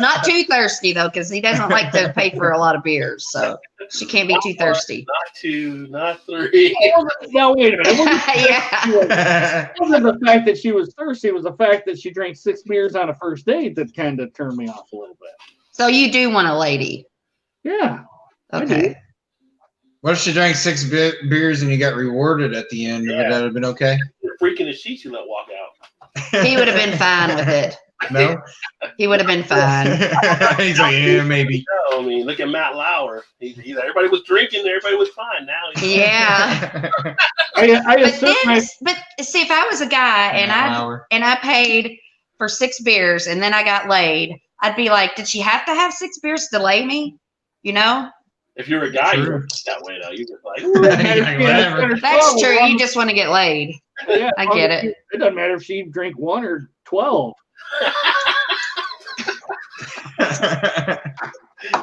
Not too thirsty though, because he doesn't like to pay for a lot of beers, so she can't be too thirsty. Not two, not three. Now wait a minute. Yeah. It wasn't the fact that she was thirsty. It was the fact that she drank 6 beers on a first date that kind of turned me off a little bit. So you do want a lady? Yeah. I do. Okay. What if she drank 6 beers and you got rewarded at the end? Yeah. Would that have been okay? You're freaking the sheets you let walk out. He would have been fine with it. No. He would have been fine. He's like, yeah, maybe. No, I mean, look at Matt Lauer. Everybody was drinking, everybody was fine. Now he's Yeah. I But assert my. see, if I was a guy and I paid for 6 beers and then I got laid, I'd be like, did she have to have 6 beers to lay me? You know? if you're a guy, True. you're that way though. You're just like, Whatever. That's true. You just want to get laid. Yeah, I get it. It doesn't matter if she drank 1 or 12.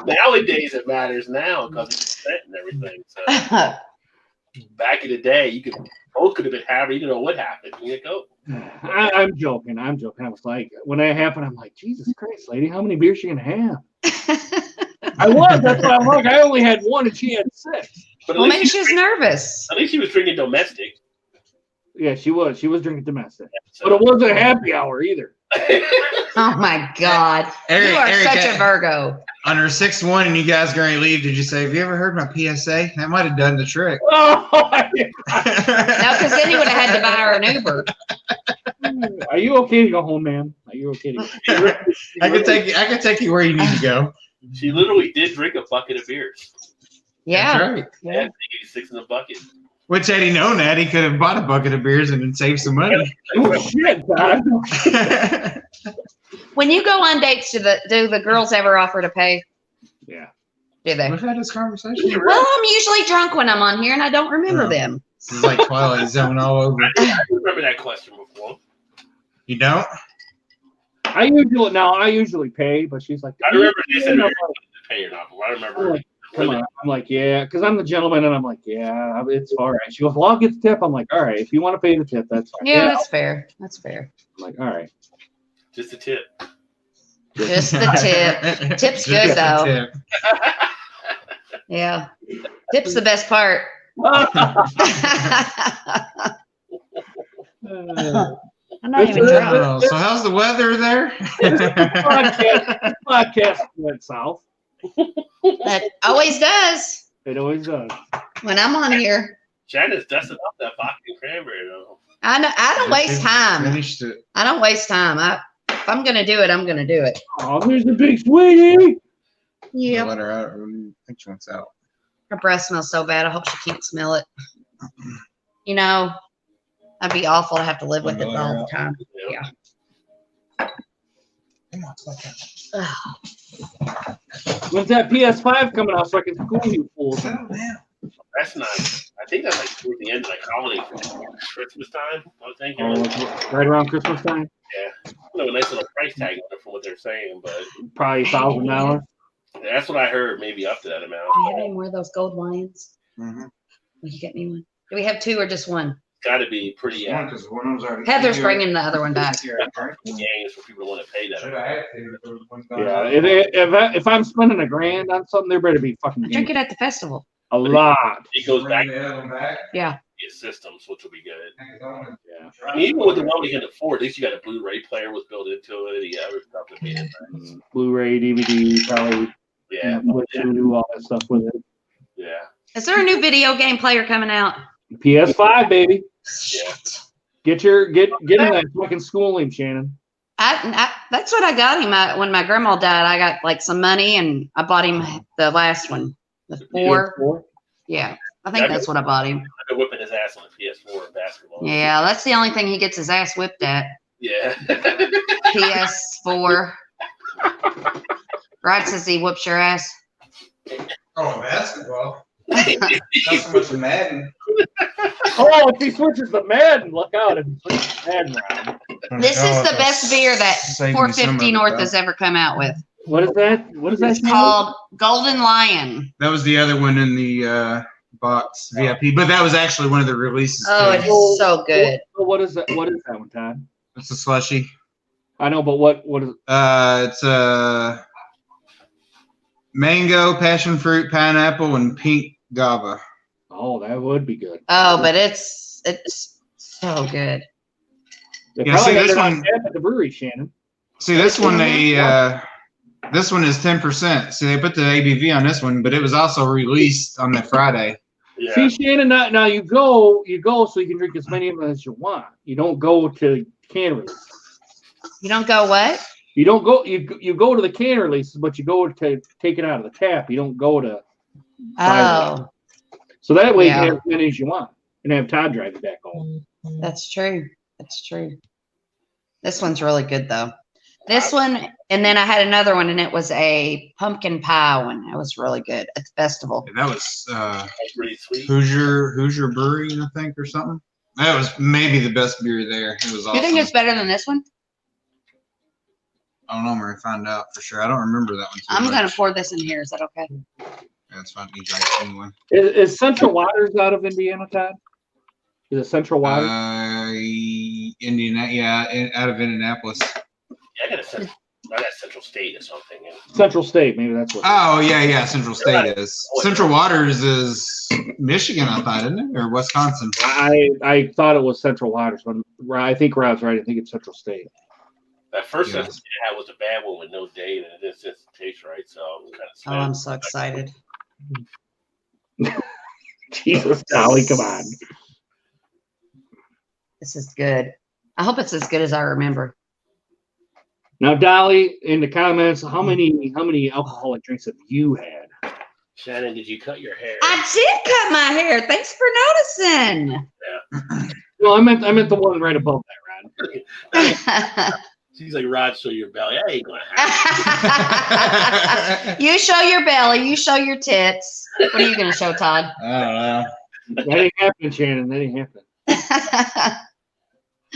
nowadays it matters now because it's set and everything. So back in the day, you could both could have been having. You don't know what happened. You like, oh. I'm joking. I was like, when that happened, I'm like, Jesus Christ, lady, how many beers you gonna have? I was. That's why I'm like, I only had one and she had 6. But Well, maybe she was nervous. At least she was drinking domestic. Yeah, she was. She was drinking domestic, So. but it wasn't a happy hour either. Oh my God, Eric, you are Eric, such a Virgo. On her 6-1 and you guys going to leave, did you say, have you ever heard my PSA? That might have done the trick. Oh, No, because then you would have had to buy her an Uber. are you okay to go home, ma'am? Are you okay to go? I can take you where you need to go. She literally did drink a bucket of beers. Yeah. That's right. Yeah, Yeah. 86 in the bucket. Which had he known that, he could have bought a bucket of beers and then saved some money. Oh shit, Todd. When you go on dates, do the girls ever offer to pay? Yeah. Do they? We've had this conversation. Well, I'm usually drunk when I'm on here, and I don't remember Oh. them. This is like Twilight Zone all over. I remember that question before. You don't? I usually pay, but she's like, I remember they said I'm to pay or not, but I remember. like, come on. I'm like, yeah, because I'm the gentleman, and I'm like, yeah, it's all right. She goes, well, I'll get the tip. I'm like, all right, if you want to pay the tip, that's fine. Yeah, that's fair. That's fair. I'm like, all right. Just a tip. Just the tip. Tip's Just good, a though. tip. Yeah. Tip's the best part. I'm not even drunk. Oh, so how's the weather there? podcast went south. That always does It always does. when I'm on here. Shannon's dusting up that vodka and cranberry though. I don't waste time. Finished it. I don't waste time. If I'm gonna do it, I'm gonna do it. Oh, there's the big sweetie. Yeah. Let her out. I think she wants out. Her breath smells so bad. I hope she can't smell it. You know, that'd be awful to have to live with it all the time. Yeah. Come on, let her out. When's that PS5 coming out so I can school you fools? That's nice. I think that's like towards the end, like holiday Christmas time. I was thinking. Oh, right around Christmas time? Yeah. A nice little price tag on it for what they're saying, but Probably $1,000. that's what I heard, maybe up to that amount. Do you have any more of those gold lions? Mm-hmm. Will you get me one? Do we have 2 or just 1? Got to be pretty Heather's bringing the other one back. games for people to want to pay that. Yeah, if I'm spending $1,000 on something, there better be fucking Drink games. it at the festival. A lot. It goes back to Yeah. the systems, which will be good. Yeah. I mean, even with the one we can afford, at least you got a Blu-ray player was built into it. Yeah, other stuff to be in. Blu-ray, DVD, probably Yeah, do all that stuff with it. yeah. Is there a new video game player coming out? PS5, baby. Shit. Get in that fucking school him, Shannon. That's what I got him. When my grandma died, I got like some money and I bought him the last one, the 4. PS4. Yeah, I think that's what I bought him. I've been whipping his ass on the PS4 in basketball. Yeah, that's the only thing he gets his ass whipped at. Yeah. PS4. Rod says he whoops your ass. Oh, basketball. Not so much of Madden. Oh, if he switches to Madden, look out if he switches to Madden round. This is the best beer that Save me some 450 of it, North though. has ever come out with. What is that? What is that? It's called Golden Lion. That was the other one in the box VIP, but that was actually one of the releases. Oh, too. it is so good. What is that? What is that one, Todd? It's a slushy. I know, but what is it? It's mango, passion fruit, pineapple, and pink guava. Oh, that would be good. Oh, but it's so good. They Yeah, probably see, had this it on one- tap at the brewery, Shannon. See, this one this one is 10%. See, they put the ABV on this one, but it was also released on the Friday. Yeah. See, Shannon, now you go so you can drink as many of them as you want. You don't go to can release. You don't go what? You don't go. You go to the can releases, but you go to take it out of the tap. You don't go to. Oh, So that way Yeah. you can have as many as you want and have Todd drive you back home. that's true. That's true. This one's really good though. This one, and then I had another one, and it was a pumpkin pie one. It was really good at the festival. That was That's pretty sweet. Hoosier Brewing, I think, or something. That was maybe the best beer there. It was awesome. You think it's better than this one? I don't know. I'm gonna find out for sure. I don't remember that one. I'm gonna pour this in here. Is that okay? That's fine. You drink anyway. Is Central Waters out of Indiana, Todd? Is it Central Water? Out of Indianapolis. Yeah, I got Central State or something. Yeah. Central State, maybe that's what. Oh yeah, Central State is. Central Waters is Michigan, I thought, isn't it, or Wisconsin? I thought it was Central Waters, but I think Rod's right. I think it's Central State. That first Central State I had was a bad one with no date, and it just tastes right. So I'm so excited. Jesus, Dolly, come on. This is good. I hope it's as good as I remember. Now, Dolly, in the comments, how many alcoholic drinks have you had? Shannon, did you cut your hair? I did cut my hair. Thanks for noticing. Yeah. No, I meant the one right above that, Rod. She's like, Rod, show your belly. I ain't gonna have it. You show your belly. You show your tits. What are you gonna show, Todd? I don't know. That ain't happening, Shannon. That ain't happening.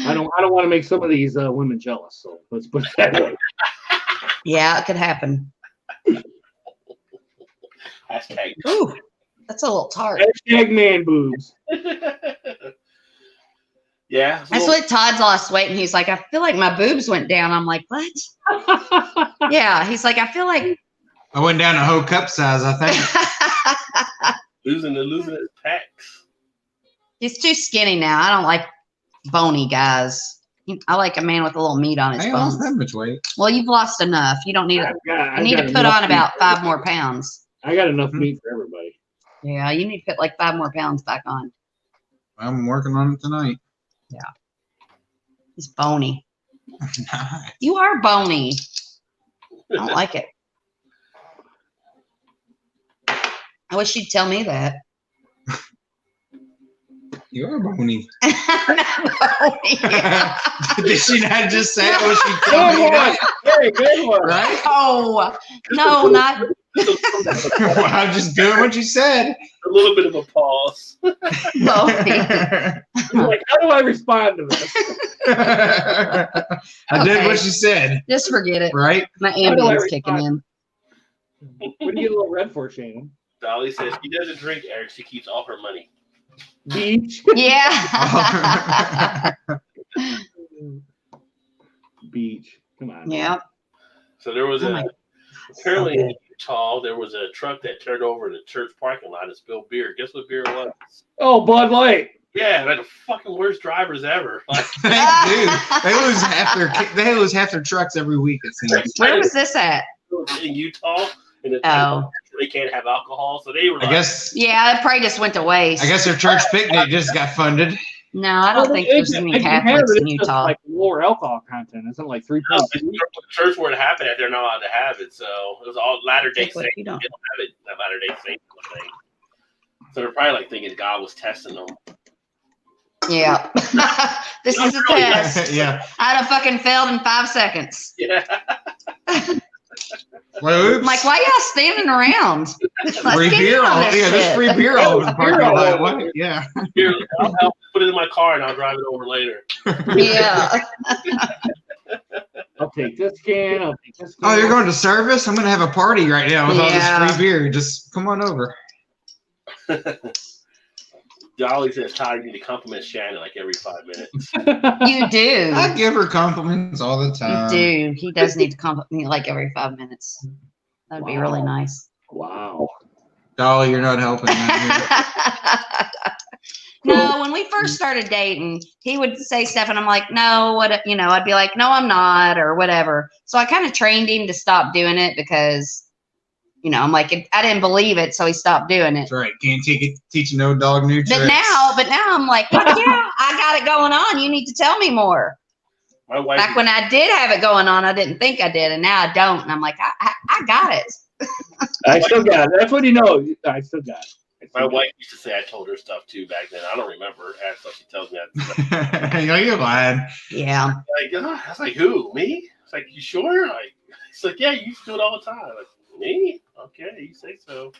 I don't want to make some of these women jealous. So let's put it that way. Yeah, it could happen. Hashtag. Ooh, that's a little tart. Hashtag man boobs. Yeah. That's what Todd's lost weight, and he's like, I feel like my boobs went down. I'm like, what? Yeah, he's like, I feel like I went down a whole cup size, I think. losing his pecs. He's too skinny now. I don't like bony guys. I like a man with a little meat on his I ain't bones. lost that much weight. Well, you've lost enough. You don't need it. You need to put on about 5 more pounds. I got enough meat for everybody. Yeah, you need to put like 5 more pounds back on. I'm working on it tonight. Yeah. He's bony. You are bony. I don't like it. I wish you'd tell me that. You are bony. I'm not bony. Did she not just say it when she told me that? Very good one. Right? Oh, no, not. Well, I'm just doing what you said. A little bit of a pause. Bony. Like, how do I respond to this? I did what you said. Just forget it. Right? My ambulance kicking in. What do you get a little red for, Shannon? Dolly says she doesn't drink, Eric. She keeps all her money. Beach. Yeah. Beach. Come on. Yeah. So there was apparently in Utah, there was a truck that turned over in the church parking lot and spilled beer. Guess what beer it was? Oh, Bud Light. Yeah, they're the fucking worst drivers ever. Like, They lose half their trucks every week, it seems. Where was this at? in Utah, and they can't have alcohol, so they were like, I guess Yeah, it probably just went to waste. their church picnic just got funded. No, I don't think there's any Catholics in Utah. Like lower alcohol content, isn't it? Like 3.2. the church where it happened at, they're not allowed to have it. So it was all Latter-day Like what Saints. you They don't. don't have it, that Latter-day Saints thing. So they're probably like thinking God was testing them. Yeah. This is a test. Yeah. I'd have fucking failed in 5 seconds. Yeah. Well, oops. I'm like, why y'all standing around? Let's Free get beer in on all, this yeah, there's shit. free beer all over the parking Beer all lot. over. What? Yeah. Here, I'll put it in my car and I'll drive it over later. Yeah. I'll take this can. I'll take this can. Oh, you're going to service? I'm going to have a party right now with all Yeah. this free beer. Just come on over. Dolly says, Todd, you need to compliment Shannon like every 5 minutes. You do. I give her compliments all the You time. do. He does need to compliment me like every 5 minutes. That'd be really nice. Wow. Dolly, you're not helping. Man. No, when we first started dating, he would say stuff, and I'm like, no, what? I'd be like, no, I'm not, or whatever. So I kind of trained him to stop doing it because, I'm like, I didn't believe it, so he stopped doing it. That's right. Can't teach no dog new tricks. But now I'm like, fuck yeah, I got it going on. You need to tell me more. My wife, Back when I did have it going on, I didn't think I did, and now I don't. And I'm like, I got it. I still got it. That's what you know. I still got it. my wife used to say I told her stuff too back then. I don't remember half stuff she tells me. You're lying. Yeah. Like, I was like, who? Me? It's like, you sure? Like, it's like, yeah, you used to do it all the time. Like, me? Okay, you say so.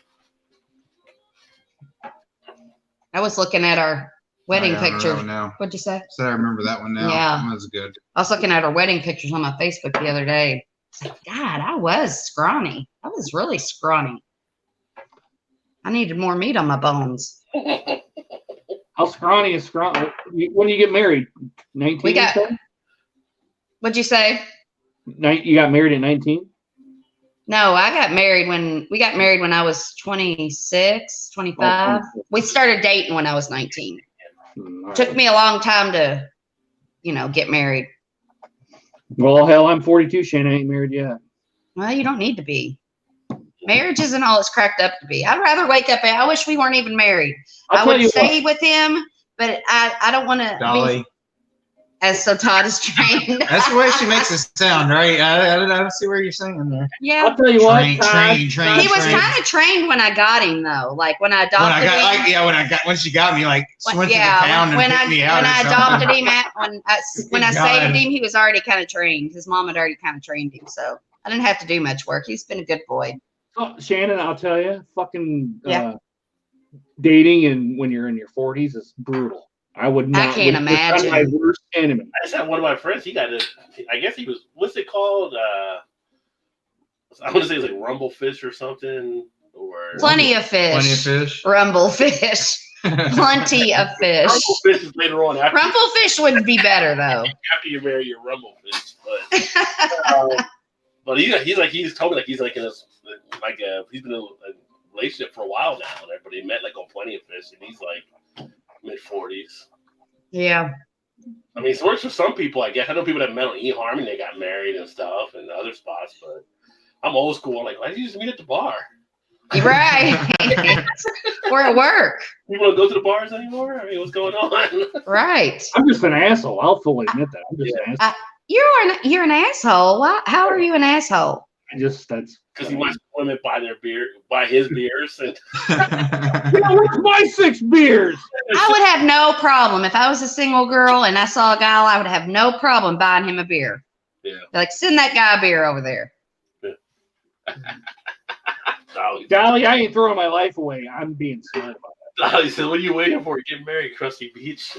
I was looking at our wedding I remember picture. that one now. What'd you say? So I remember that one now. Yeah. That was good. I was looking at our wedding pictures on my Facebook the other day. It's like, God, I was scrawny. I was really scrawny. I needed more meat on my bones. How scrawny is scrawny? When do you get married? 19? We got- What'd you say? You got married at 19? No, I got married when I was 26, 25. We started dating when I was 19. Took me a long time to, get married. Well, hell, I'm 42, Shane. I ain't married yet. Well, you don't need to be. Marriage isn't all it's cracked up to be. I'd rather wake up and I wish we weren't even married. I would stay with him, but I don't want to Dolly. As so Todd is trained. That's the way she makes it sound, right? I don't see where you're saying there. Yeah. I'll tell you what, Train. He was kind of trained when I got him, though. Like when I adopted him. When she got me, like went to the yeah, pound when and picked me out. When I adopted him, when I God. saved him, he was already kind of trained. His mom had already kind of trained him, so I didn't have to do much work. He's been a good boy. Oh, Shannon, I'll tell you, fucking Yeah. dating and when you're in your 40s is brutal. I would not. I can't imagine. My worst enemy. I just had one of my friends. He got I guess he was. What's it called? I want to say it's like rumble fish or something. Or Plenty of fish. Plenty of fish. Rumble fish. Plenty of fish. rumble fish is later on. Rumble fish would be better though. After you marry your rumble fish, but he's told me like he's like in he's been in a relationship for a while now, and everybody met like on Plenty of Fish, and he's like mid-40s. Yeah. I mean, it works for some people, I guess. I know people that met on eHarmony, they got married and stuff, and other spots. But I'm old school. I'm like, why did you just meet at the bar? Right. We're at work. You want to go to the bars anymore? I mean, what's going on? Right. I'm just an asshole. I'll fully admit that. I'm just an asshole. You're an asshole. Why? How are you an asshole? That's because he wants women buy his beers, and where's my 6 beers? I would have no problem if I was a single girl and I saw a guy. I would have no problem buying him a beer. Yeah. Like, send that guy a beer over there. Dolly, I ain't throwing my life away. I'm being smart about that. Dolly said, "What are you waiting for? Get married, Krusty Beach."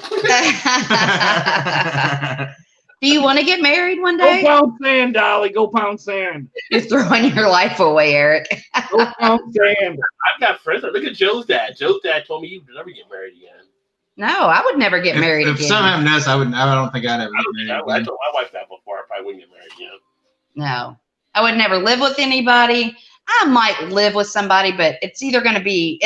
Do you want to get married one Go day? pound sand, Dolly. Go pound sand. You're throwing your life away, Eric. Go pound sand. I've got friends. Look at Joe's dad. Joe's dad told me he would never get married again. No, I would never get married if again. something happened to us, I don't think I'd ever get married I again. told my wife that before. I probably wouldn't get married again. No, I would never live with anybody. I might live with somebody, but it's going to be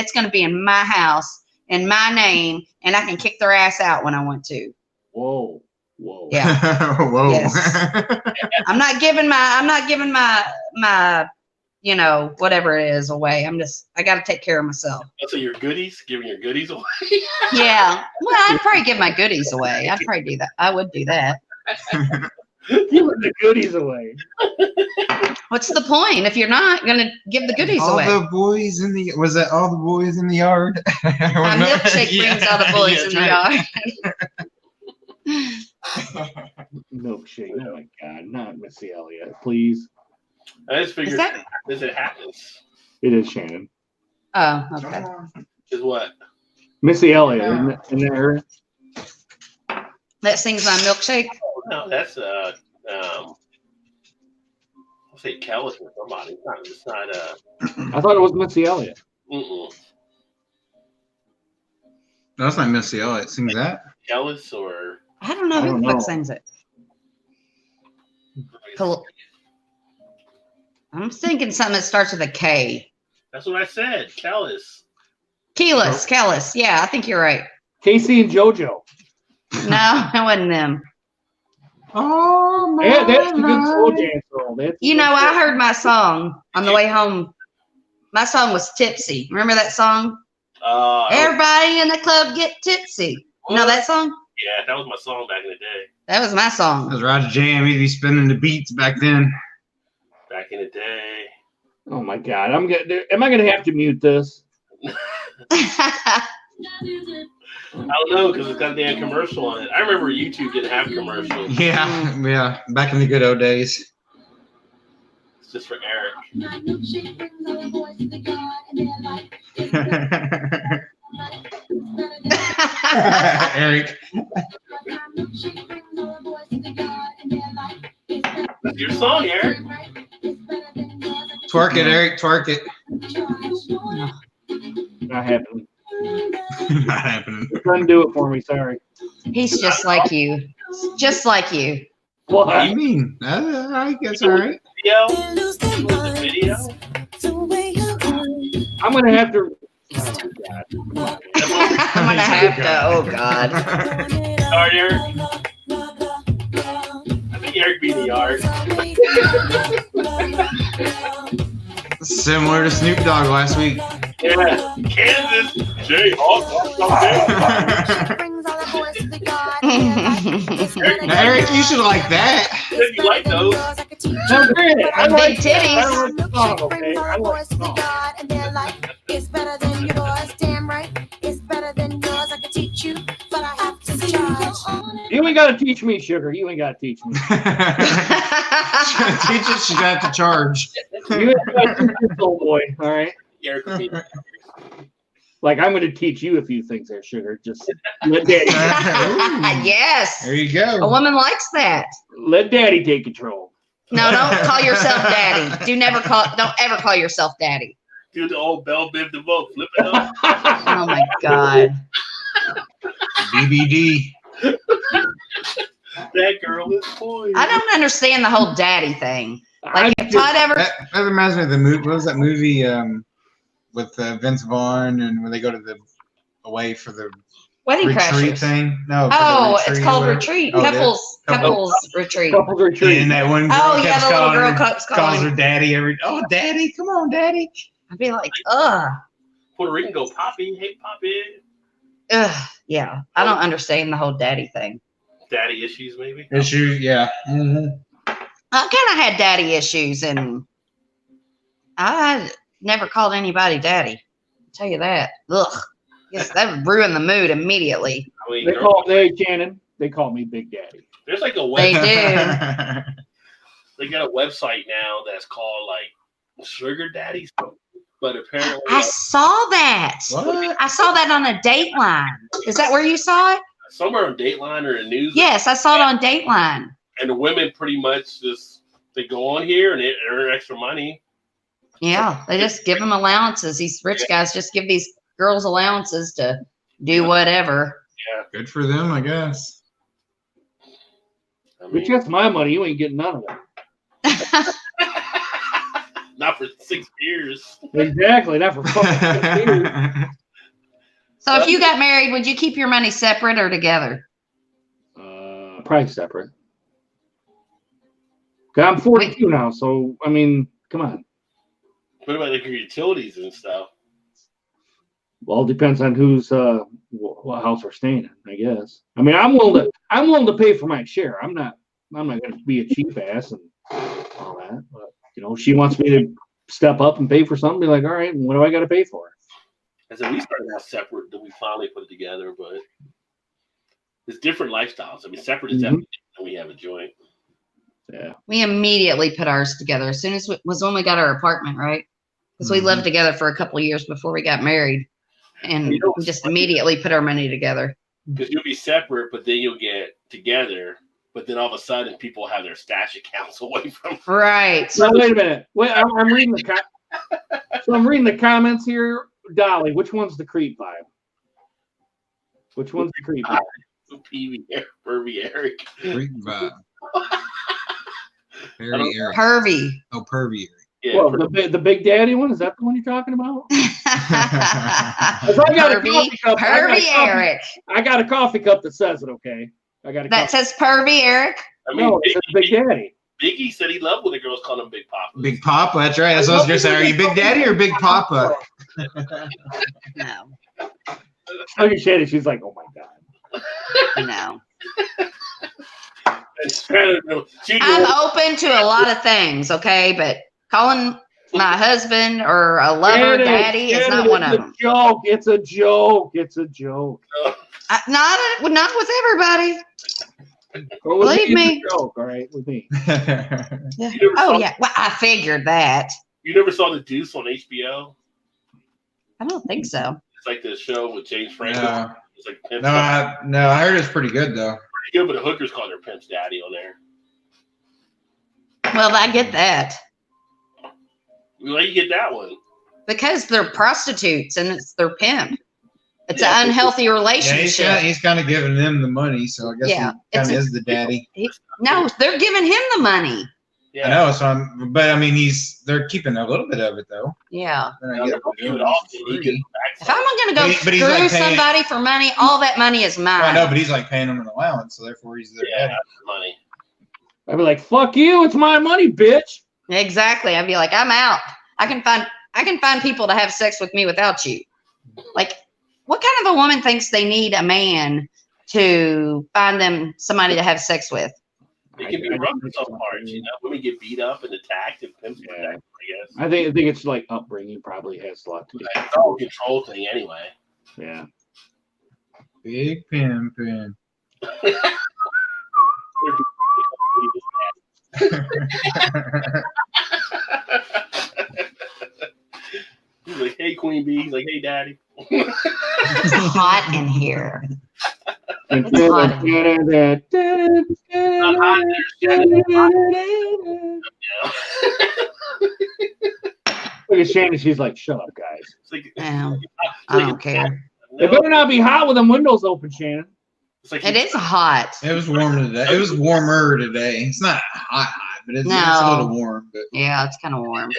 in my house, in my name, and I can kick their ass out when I want to. Whoa. Yeah. Whoa. Yes. I'm not giving my whatever it is away. I got to take care of myself. So your goodies, giving your goodies away. Yeah. Well, I'd probably give my goodies away. I'd probably do that. I would do that. Giving the goodies away. What's the point if you're not going to give the goodies away? All the boys in the yard? My milkshake brings all the boys in the yard. Milkshake. Oh my God, not Missy Elliott, please. I just figured as it happens. It is Shannon. Oh, okay. Is what? Missy Elliott, isn't that her? That sings my milkshake. Oh, no, that's I'll say Kellis or somebody. It's not I thought it was Missy Elliott. Mm-mm. No, that's not Missy Elliott. Sings that? Kellis or I don't know who the fuck sings it. I'm thinking something that starts with a K. That's what I said. Kellis. Kellis. Yeah, I think you're right. Casey and JoJo. No, it wasn't them. Oh, Yeah, that's a good slow dance roll. I heard my song on the way home. My song was Tipsy. Remember that song? Everybody in the club get tipsy. You know that song? Yeah, that was my song back in the day. That was my song. That was Roger Jam. He'd be spinning the beats back then. Back in the day. Oh my God, am I gonna have to mute this? I don't know because it's got a damn commercial on it. I remember YouTube didn't have commercials. Yeah. Back in the good old days. It's just for Eric. Eric. That's your song, Eric. Twerk it, Eric. Twerk it. Not happening. Not happening. Couldn't do it for me. Sorry. He's just like you. Just like you. What do What? you mean? I guess all right. Video? The video? I'm gonna have to. Oh, God. I'm gonna have to. Oh God. Sorry, Eric. I think Eric beat the yard. Similar to Snoop Dogg last week. Yeah. Kansas. Jayhawk. Now, Eric, you should like that. You like those? No, granted, I Big like titties. I like the song, okay? I like the song. It's better than yours, damn right. It's better than yours. I can teach you, but I have to charge. You ain't gotta teach me, sugar. You ain't gotta teach me. She's gonna teach it, she's gonna have to charge. You ain't gotta teach this old boy, all right? Eric beat the Like I'm gonna teach you a few things there, sugar. Just let daddy, Yes. There you A go. woman likes that. let daddy take control. No, don't call yourself daddy. Don't ever call yourself daddy. Do the old Bell Biv DeVoe. Flip it up. Oh my God. BBD. That girl is boy. I don't understand the whole daddy thing. I Like if Todd ever That reminds me of the movie. What was that movie with Vince Vaughn and when they go to the away for the wedding retreat crashers. thing? No. for the Oh, it's retreat or called whatever. retreat. Oh, yeah. Couples retreat. Couples retreat. And that one girl Oh yeah, kept the little calling girl her, calls calls her daddy every. Oh, daddy, come on, daddy. I'd be like, ugh. Puerto Rican go Poppy. Hey, Poppy. Ugh. Yeah. I don't understand the whole daddy thing. Daddy issues, maybe. Issue, yeah. Mm-hmm. I kind of had daddy issues, and I never called anybody daddy. I'll tell you that. Ugh. Yes, that would ruin the mood immediately. I mean, Shannon. They call me Big Daddy. there's like a They website. do. They got a website now that's called like Sugar Daddies, but apparently I saw that. What? I saw that on a Dateline. Is that where you saw it? somewhere on Dateline or the news. Yes, I saw it on Dateline. And the women pretty much just they go on here and they earn extra money. Yeah, they just give them allowances. These rich guys just give these girls allowances to do whatever. Good for them, I guess. I But mean, that's my money. You ain't getting none of it. not for 6 years. Exactly. Not for fucking 6 years. So if you got married, would you keep your money separate or together? Probably separate. 'Cause I'm 42 now, so I mean, come on. What about like your utilities and stuff? Well, it depends on who's what house we're staying in, I guess. I mean, I'm willing to pay for my share. I'm not going to be a cheap ass and all that. But you know, if she wants me to step up and pay for something, be like, all right, what do I got to pay for? I said we started out separate, then we finally put it together, but it's different lifestyles. I mean, separate is definitely different than we have a joint. Yeah. We immediately put ours together as soon as was when we got our apartment, right? Because we lived together for a couple of years before we got married, and we just immediately put our money together. Because you'll be separate, but then you'll get together. But then all of a sudden, people have their stash accounts away from. Right. So wait a minute. Wait, I'm reading I'm reading the comments here. Dolly, which one's the creep vibe? Which one's the creep vibe? Pervy Eric. Freak vibe. Very Eric. Pervy. Oh, pervy Eric. Yeah, Well, the Big Daddy one, is that the one you're talking about? 'Cause I got a coffee cup. Pervy Eric. I got a coffee cup that says it. Okay, I got a. That coffee. says Pervy Eric. I mean, No, it says Big Daddy. Biggie said he loved when the girls called him Big Papa. Big Papa, that's right. That's what I was gonna say. Are you Big Daddy or Big Papa? No, Look at Shady. She's like, oh my god. no. I'm I'm open to a lot of things, okay, but calling my husband or a lover daddy is not one of them. Joke. It's a joke. It's a joke. Not with everybody. Or with Believe it's me. a joke, all right, with me. Yeah. Oh yeah, well, I figured that. You never saw The Deuce on HBO? I don't think so. It's like the show with James Franco. No. It's like Pimp's No, I heard it's pretty good though. pretty good, but the hookers call their Pimp's daddy on there. Well, I get that Why you get that one? because they're prostitutes and it's their pimp. It's an unhealthy Yeah, relationship. he's kind of giving them the money, so I guess Yeah, he it's kind of is the daddy. No, they're giving him the money. Yeah. I know, but I mean, they're keeping a little bit of it though. Yeah. They're No, not they're gonna give doing it all. for He free. gets back If I'm going to go But he's screw like paying- somebody for money, all that money is mine. I know, but he's like paying them an allowance, so therefore he's their yeah, daddy. money. I'd be like, fuck you, it's my money, bitch. Exactly. I'd be like, I'm out. I can find people to have sex with me without you. Like, what kind of a woman thinks they need a man to find them somebody to have sex with? It can be rough in some parts, you know. Women get beat up and attacked and pimps protect them, I guess. I think it's like upbringing probably has a lot to do. It's all a control thing anyway. Yeah. Big pimpin'. He's like, hey, Queen Bee. He's like, hey, Daddy. It's hot in here. It's hot. Not hot in there, Shannon. Look at Shannon, she's like, shut up, guys. It's like, Well, I don't care. It better not be hot with them windows open, Shannon. It's like It is hot. It was warm today. It was warmer today. It's not hot, but it's a little warm. But Yeah, it's kind of warm.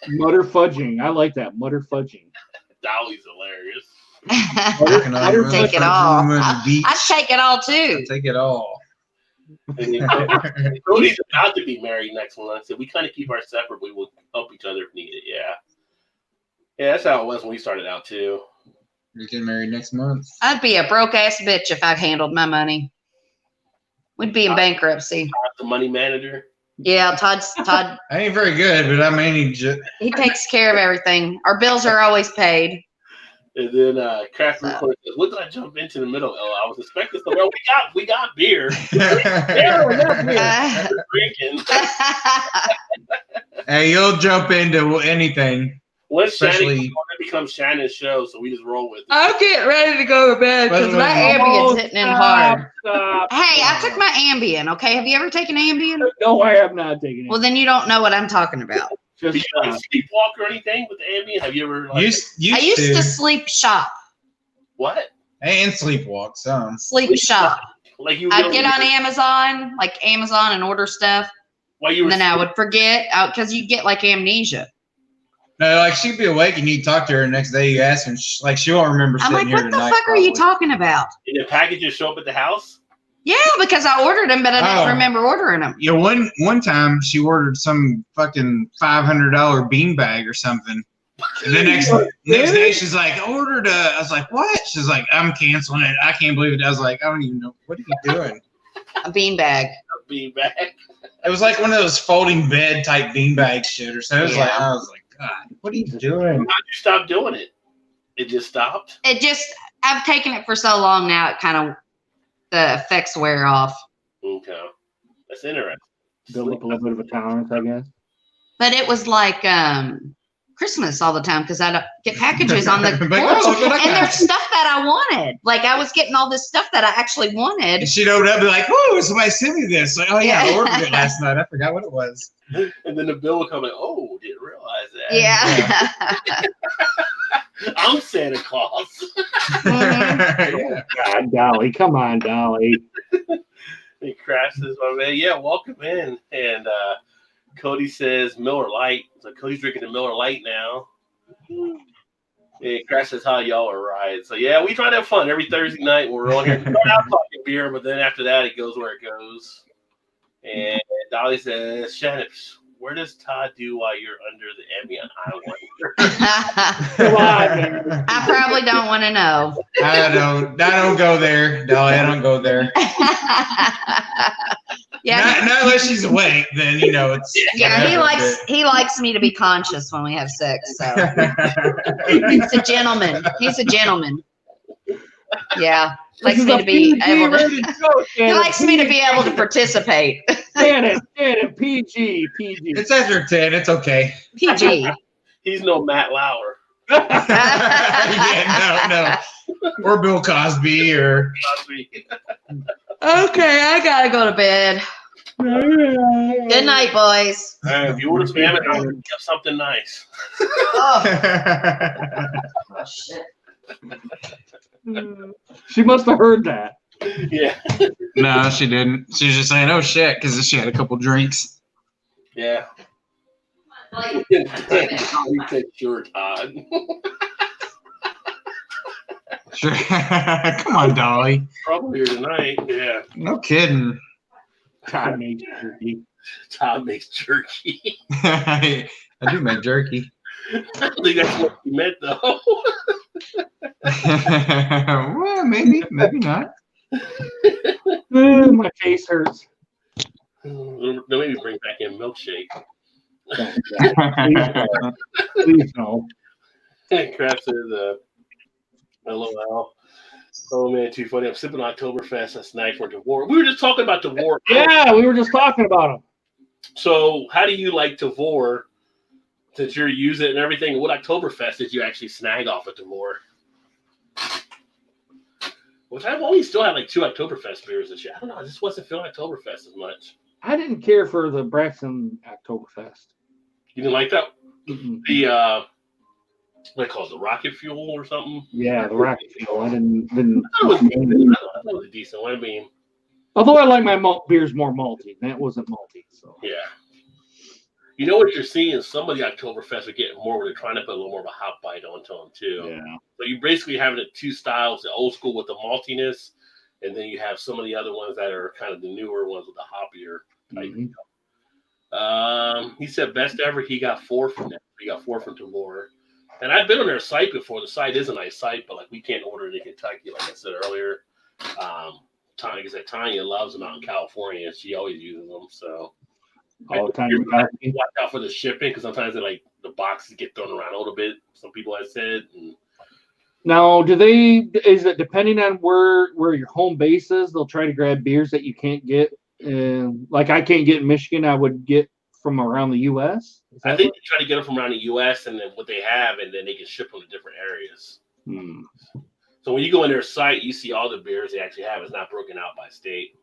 Mutter fudging. I like that. Mutter fudging. Dolly's hilarious. I'd take it all. I'd take it all too. Take it all. And then Cody's about to be married next month, so we kind of keep ours separate. We will help each other if needed. Yeah. Yeah, that's how it was when we started out too. You're getting married next month. I'd be a broke ass bitch if I handled my money. We'd be in bankruptcy. The money manager. Yeah, Todd. I ain't very good, but I mean, He takes care of everything. Our bills are always paid. And then Craft Brew Corner says, "What did I jump into the middle? Oh, I was expecting something. Well, we got beer. Yeah, we got beer. Uh, Drinking. hey, you'll jump into anything. Once Especially- Shannon becomes Shannon's show, so we just roll with it. I'm getting ready to go to bed because my Ambien's hitting in hard. Stop. Hey, I took my Ambien. Okay, have you ever taken Ambien? No, I have not taken it. Well, then you don't know what I'm talking about. Do Just you like sleepwalk or anything with the Ambien? Have you ever like You I used to sleep shop. what? and sleepwalk some. Sleep shop. Like you? I'd get on Amazon, and order stuff, While you were and then I would forget because you get like amnesia. No, like she'd be awake and you'd talk to her the next day. You ask her, like she won't remember I'm sitting like, here what the tonight. fuck are you probably. talking about? and the packages show up at the house. Yeah, because I ordered them, but I didn't Oh. remember ordering them. Yeah, one time she ordered some fucking $500 beanbag or something. And the next day she's like, I ordered I was like, what? She's like, I'm canceling it. I can't believe it. I was like, I don't even know. What are you doing? A beanbag. A beanbag. It was like one of those folding bed type beanbag shit or so. It was like, Yeah. I was like, God, what are you doing? How'd you stop doing it? It just stopped. I've taken it for so long now, it kind of, the effects wear off. Okay, that's interesting. build up a little bit of a tolerance, I guess. But it was like Christmas all the time because I'd get packages on the Like, porch, oh, look what I and got. there's stuff that I wanted. Like I was getting all this stuff that I actually wanted. And she'd open up and be like, oh, somebody sent me this. Like, oh, yeah, I Yeah. ordered it last night. I forgot what it was. And then the bill would come like, oh, didn't realize that. Yeah. I'm Santa Claus. Yeah. God, Dolly, come on, Dolly. And Crash says, my man, yeah, welcome in. And Cody says Miller Lite. So Cody's drinking the Miller Lite now. And Crash says, how y'all are right. So yeah, we try to have fun every Thursday night. We're on here. We start out talking beer, but then after that, it goes where it goes. And Dolly says, Shannon, where does Todd do while you're under the Ambien? I wonder. Come on, man. I probably don't want to know. I don't go there, Dolly. I don't go there. Yeah. Not unless she's awake, then you know it's. Yeah, whatever, he likes me to be conscious when we have sex. So but- he's a gentleman. He's a gentleman. Yeah, likes This is me a to be able to. PG-rated show, He Shannon. likes me to be able to participate. Shannon, PG. It's after 10. It's okay. PG. He's no Matt Lauer. Yeah, no. Or Bill Cosby or. Okay, I gotta go to bed. Good night, boys. If you order some Amazon, get something nice. Oh, shit. She must have heard that. Yeah. No, she didn't. She was just saying, "Oh shit," because she had a couple drinks. Yeah. He said, sure, Todd. Sure. Come on, Dolly. Trouble here tonight. Yeah. No kidding. Todd makes jerky. Todd makes jerky. I do make jerky. I don't think that's what he meant, though. Well, maybe not. My face hurts. Don't maybe bring back in milkshake. Please no. Crap says, LOL. Oh man, too funny. I'm sipping Oktoberfest last night for Devore. We were just talking about Devore. Yeah, we were just talking about him. So, how do you like Devore? Since you're using it and everything, what Oktoberfest did you actually snag off of Devore? Which I've only still had like 2 Oktoberfest beers this year. I don't know. I just wasn't feeling Oktoberfest as much. I didn't care for the Braxton Oktoberfest. You didn't like that? Mm-hmm. The what called the Rocket Fuel or something? Yeah, the Rocket Fuel. I didn't. I thought it was a decent one. I mean, Although I like my beers more malty. That wasn't malty. So yeah. You know what you're seeing? Some of the Oktoberfest are getting more where they're trying to put a little more of a hop bite onto them too. yeah. So you basically have it 2 styles: the old school with the maltiness, and then you have some of the other ones that are kind of the newer ones with the hoppier type. Mm-hmm. He said best ever. He got 4 from them. He got 4 from Devore. And I've been on their site before. The site is a nice site, but like we can't order it in Kentucky, like I said earlier. Tanya said Tanya loves them out in California. She always uses them. So All the time. watch out for the shipping because sometimes the boxes get thrown around a little bit. Some people have said. And Now, is it depending on where your home base is? They'll try to grab beers that you can't get. Like I can't get in Michigan, I would get from around the U.S. I think they try to get them from around the U.S. and then what they have, and then they can ship them to different areas. So when you go on their site, you see all the beers they actually have. It's not broken out by state.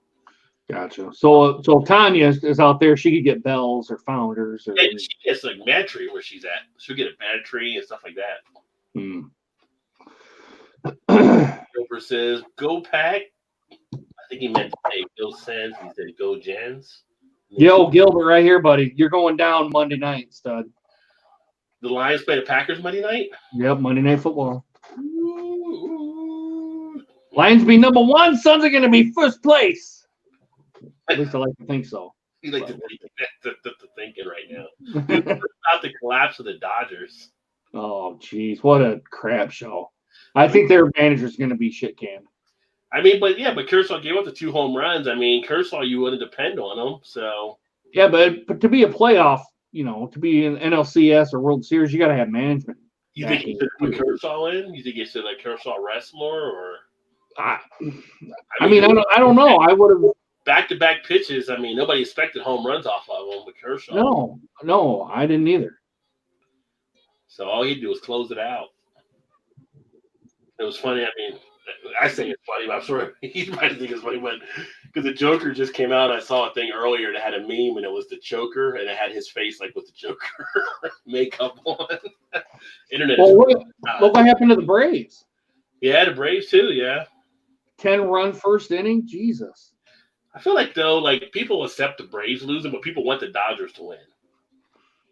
Gotcha. So Tanya is out there. She could get Bell's or Founders. Or And she gets like Mantry where she's at. She'll get a Mantry and stuff like that. Gilbert says, "Go Pack." I think he meant to say Bill Sands. He said, "Go Jens." Yo, Gilbert, right here, buddy. You're going down Monday night, stud. The Lions play the Packers Monday night. Yep, Monday Night Football. Ooh. Lions be number 1. Suns are going to be first place. At least I like to think so. You like to think that's the thinking right now. Dude, what about the collapse of the Dodgers? Oh, geez, what a crap show. I think their manager's going to be shit canned. I mean, but Kershaw gave up the 2 home runs. I mean, Kershaw, you wouldn't depend on him. So Yeah, but to be a playoff, to be in NLCS or World Series, you got to have management. you think you should put Kershaw in? You think you should let Kershaw rest more, or? I mean, I don't know. I would have back-to-back pitches. I mean, nobody expected home runs off of him with Kershaw. No, I didn't either. So all he'd do was close it out. It was funny. I mean, I say it's funny, but I'm sure he might think it's funny, but because the Joker just came out, I saw a thing earlier that had a meme, and it was the Joker, and it had his face like with the Joker makeup on. Internet. Well, look what happened to the Braves. Yeah, the Braves too. Yeah. 10-run first inning. Jesus. I feel like though, like people accept the Braves losing, but people want the Dodgers to win.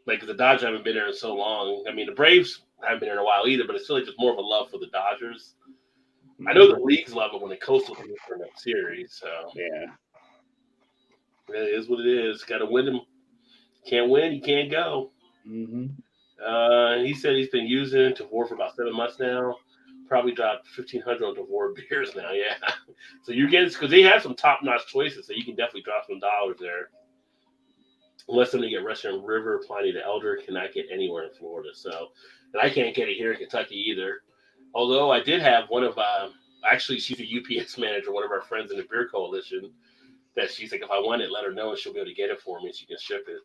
Like, 'cause the Dodgers haven't been there in so long. I mean, the Braves haven't been there in a while either, but it's still like just more of a love for the Dodgers. I know the leagues love it when the Coastal teams for next series. So Yeah. it is what it is. Got to win them. Can't win, you can't go. Mm-hmm. He said he's been using Devore for about 7 months now. Probably dropped 1,500 on Devore beers now. Yeah. So you're getting, because they have some top-notch choices, so you can definitely drop some dollars there. Unless somebody get Western River, Pliny the Elder cannot get anywhere in Florida. So, and I can't get it here in Kentucky either. Although I did have one of, actually she's a UPS manager, one of our friends in the Beer Coalition, that she's like, if I want it, let her know and she'll be able to get it for me and she can ship it.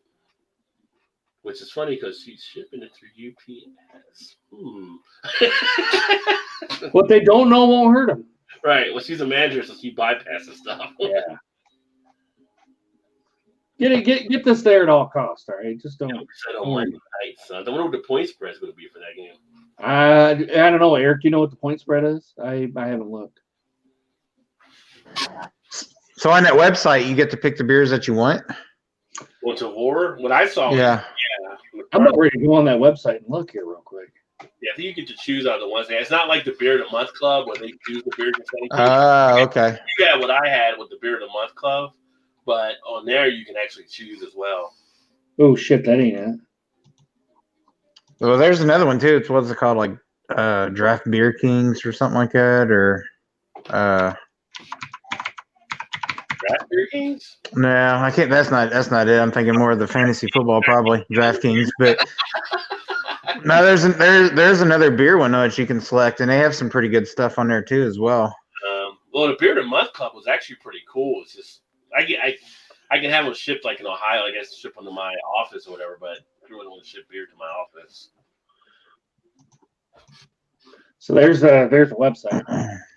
Which is funny because she's shipping it through UPS. What they don't know won't hurt them. Right. Well, she's a manager, so she bypasses stuff. Yeah. Get this there at all costs. All right, just don't. Said on Monday night, son. I wonder what the point spread's going to be for that game. I don't know, Eric. Do you know what the point spread is? I haven't looked. So on that website, you get to pick the beers that you want. What's a war? What I saw. Yeah. I'm about ready to go on that website and look here real quick. Yeah, I think you get to choose out of the ones. It's not like the Beer of the Month Club where they choose the beer. Okay. You had what I had with the Beer of the Month Club, but on there you can actually choose as well. Oh shit, that ain't it. Well, there's another one too. It's what's it called, like Draft Beer Kings or something like that, or Draft Beer Kings? no, I can't. That's not it. I'm thinking more of the fantasy football, probably DraftKings. But no, there's another beer one that you can select, and they have some pretty good stuff on there too as well. Well, the Beer of the Month Club was actually pretty cool. It's just I can have them shipped like in Ohio. I guess ship them to my office or whatever, but I don't want to ship beer to my office. So there's a website.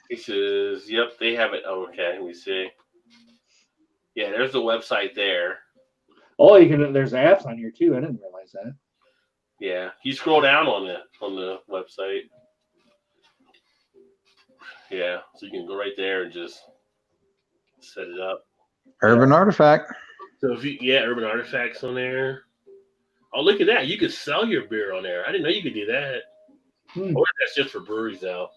He says, "Yep, they have it." Oh, okay, let me see. Yeah, there's the website there. Oh, you can. There's apps on here too. I didn't realize that. Yeah, you scroll down on the website. Yeah, so you can go right there and just set it up. Urban Artifact. So Urban Artifacts on there. Oh, look at that! You could sell your beer on there. I didn't know you could do that. I wonder if that's just for breweries though.